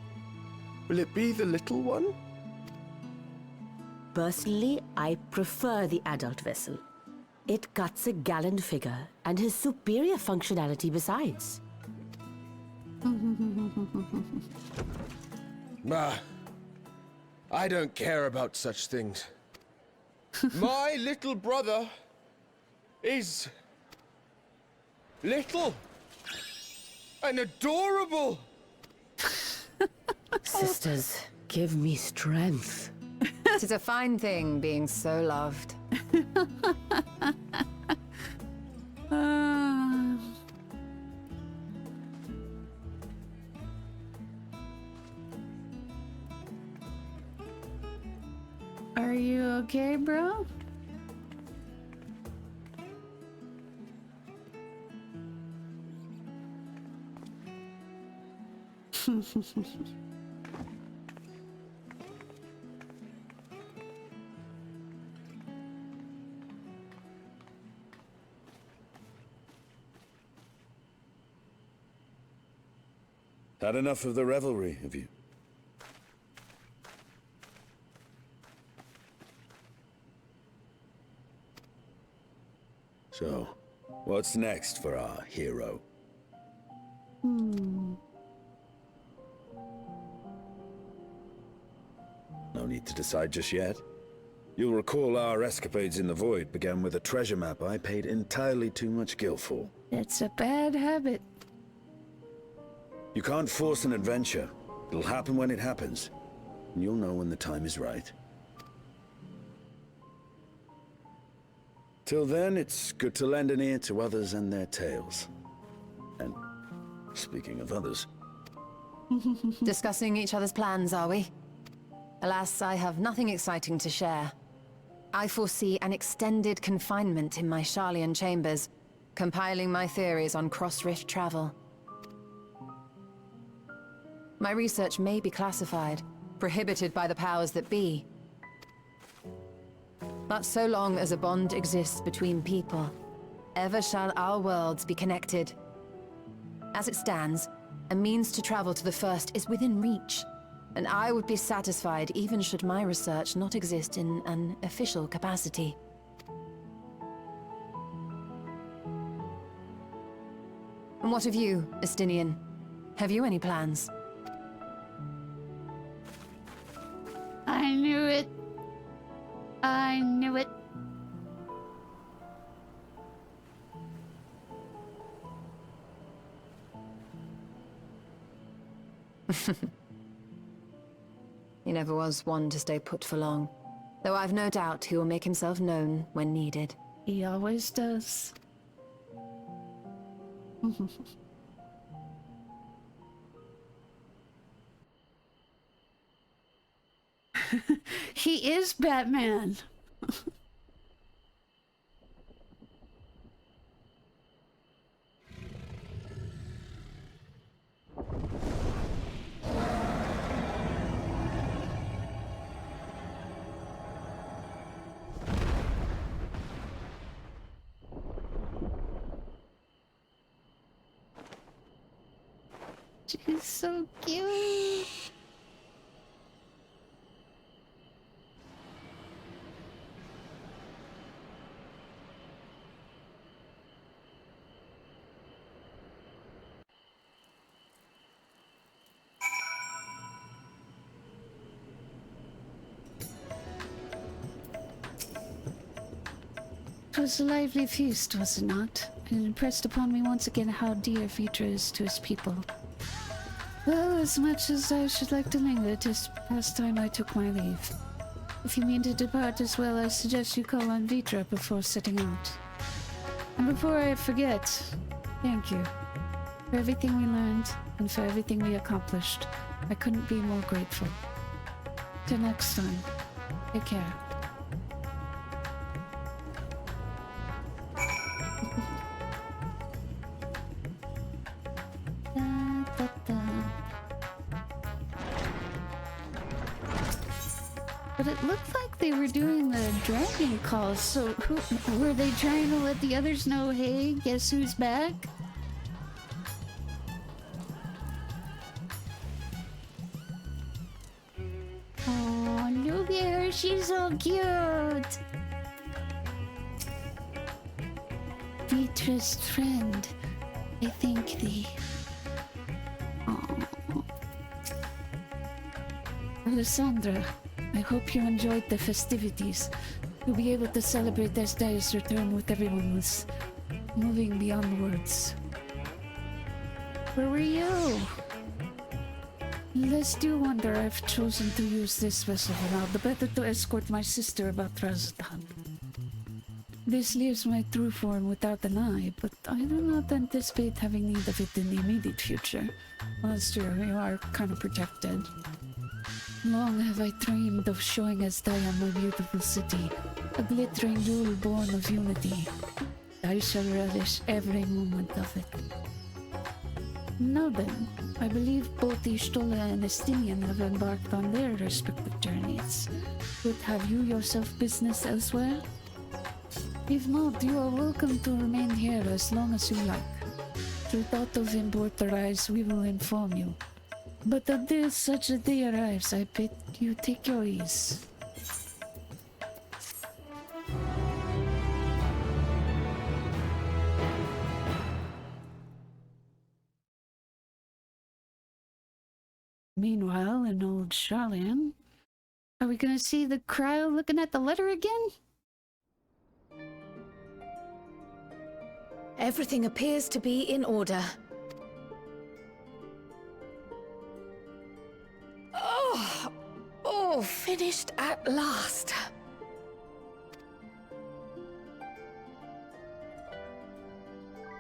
will it be the little one? Personally, I prefer the adult vessel. It cuts a gallant figure and has superior functionality besides. I don't care about such things. My little brother is little and adorable. Sisters, give me strength. Tis a fine thing being so loved. Are you okay, bro? Had enough of the revelry, have you? So, what's next for our hero? No need to decide just yet. You'll recall our escapades in the Void began with a treasure map I paid entirely too much gil for. It's a bad habit. You can't force an adventure. It'll happen when it happens. And you'll know when the time is right. Till then, it's good to lend an ear to others and their tales. And speaking of others... Discussing each other's plans, are we? Alas, I have nothing exciting to share. I foresee an extended confinement in my Sharlayan chambers, compiling my theories on cross-rift travel. My research may be classified, prohibited by the powers that be. But so long as a bond exists between people, ever shall our worlds be connected. As it stands, a means to travel to the First is within reach, and I would be satisfied even should my research not exist in an official capacity. And what of you, Estinian? Have you any plans? I knew it. I knew it. He never was one to stay put for long, though I've no doubt he will make himself known when needed. He always does. He is Batman. She's so cute. It was a lively feast, was it not? It impressed upon me once again how dear Vitra is to his people. Well, as much as I should like to linger, 'tis past time I took my leave. If you mean to depart as well, I suggest you call on Vitra before setting out. And before I forget, thank you for everything we learned and for everything we accomplished. I couldn't be more grateful. Till next time, take care. but it looked like they were doing the dragon calls, so who were they trying to let the others know, hey, guess who's back? Oh, look at her, she's so cute! Dearest friend, I thank thee. Oh. Alessandra, I hope you enjoyed the festivities. You'll be able to celebrate Esdaia's return with everyone was moving beyond words. Where were you? Lest you wonder, I've chosen to use this vessel for now, the better to escort my sister about Razatan. This leaves my true form without an eye, but I do not anticipate having need of it in the immediate future. Well, that's true, you are kind of protected. Long have I dreamed of showing Azdaia my beautiful city, a glittering jewel born of unity. I shall relish every moment of it. Now then, I believe both Ishtola and Estinian have embarked on their respective journeys. But have you yourself business elsewhere? If not, you are welcome to remain here as long as you like. Should thought of import arise, we will inform you. But until such a day arrives, I bid you take your ease. Meanwhile, in old Charlian, are we gonna see the crowd looking at the letter again? Everything appears to be in order. Oh, finished at last.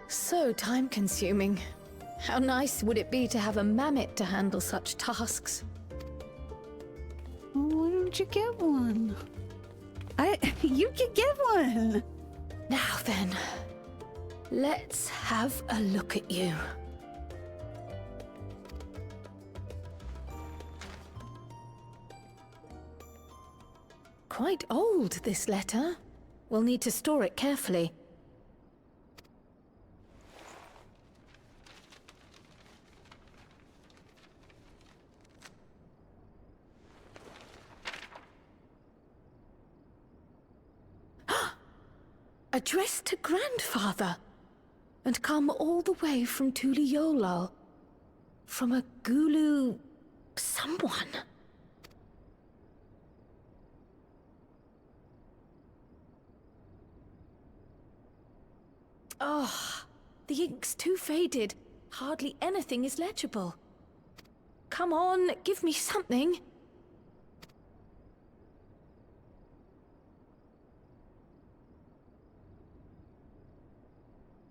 So time-consuming. How nice would it be to have a mammoth to handle such tasks? Why don't you get one? You can get one! Now then, let's have a look at you. Quite old, this letter. We'll need to store it carefully. Addressed to Grandfather, and come all the way from Tuliolal, from a Gulu... someone. Oh, the ink's too faded. Hardly anything is legible. Come on, give me something.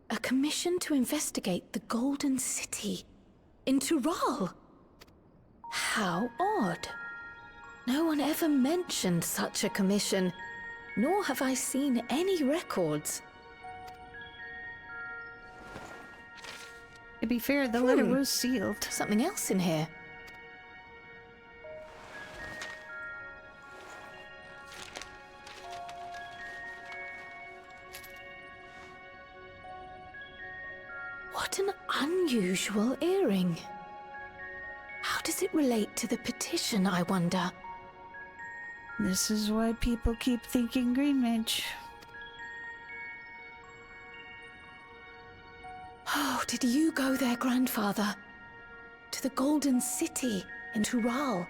A commission to investigate the Golden City in Tural. How odd. No one ever mentioned such a commission, nor have I seen any records. To be fair, the letter was sealed. Something else in here. What an unusual earring. How does it relate to the petition, I wonder? This is why people keep thinking Green Mage. Oh, did you go there, Grandfather? To the Golden City in Tural?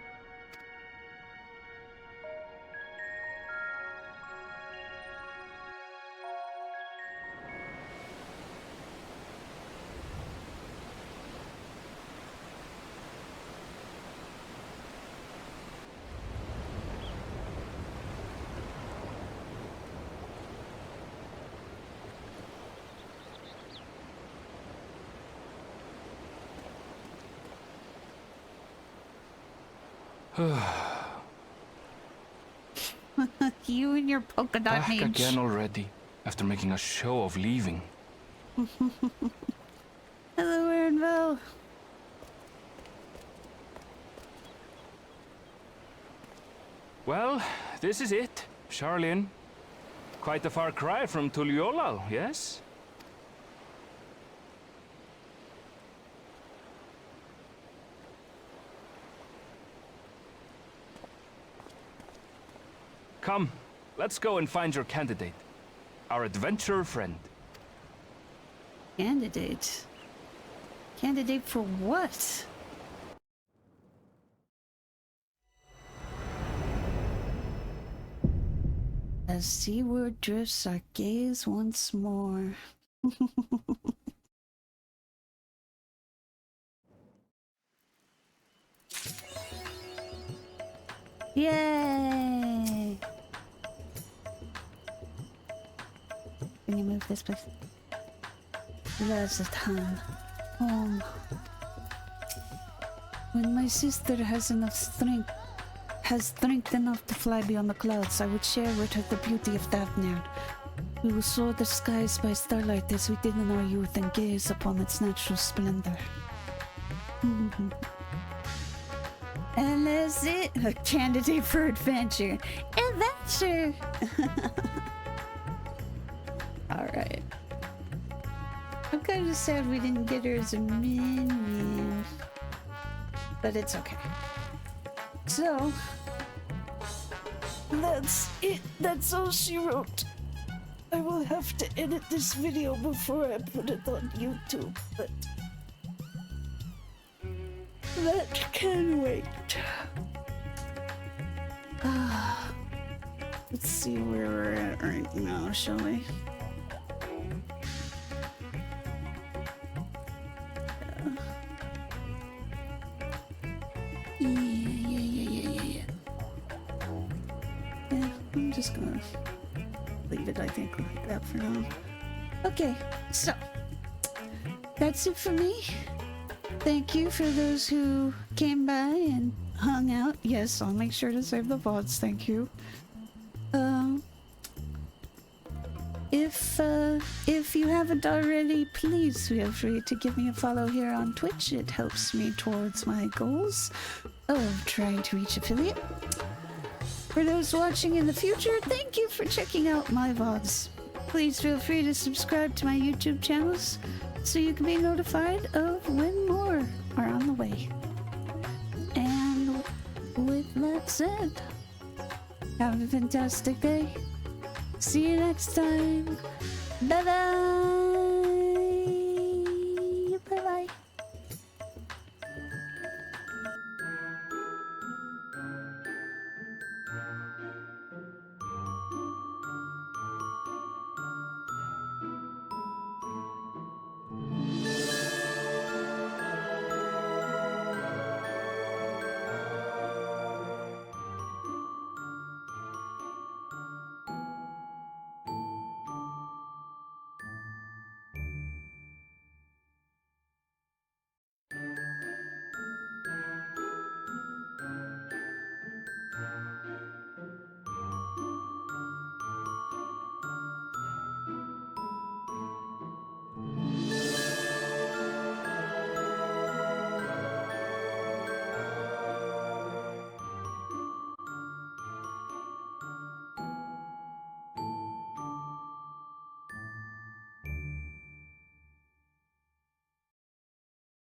You and your polka dot Back mage. again already, after making a show of leaving. Hello, Aaronville. Well, this is it, Charlene. Quite a far cry from Tuliolal, yes? Come, let's go and find your candidate. Our adventurer friend. Candidate? Candidate for what? As seaward drifts our gaze once more. Yay! Can you move this, please? Loves the time. Home. When my sister has strength enough to fly beyond the clouds, I would share with her the beauty of Davnir. We will soar the skies by starlight as we did in our youth and gaze upon its natural splendor. And that's it. A candidate for adventure. Adventure! Alright. I'm kind of sad we didn't get her as a minion. But it's okay. So, that's it. That's all she wrote. I will have to edit this video before I put it on YouTube, but that can wait. Let's see where we're at right now, shall we? Yeah. I'm just gonna leave it, I think, like that for now. Okay, so that's it for me. Thank you for those who came by and hung out. Yes, I'll make sure to save the VODs, thank you. If you haven't already, please feel free to give me a follow here on Twitch. It helps me towards my goals of trying to reach affiliate. For those watching in the future, thank you for checking out my VODs. Please feel free to subscribe to my YouTube channels so you can be notified of when more are on the way. And with that said, have a fantastic day. See you next time. Bye bye.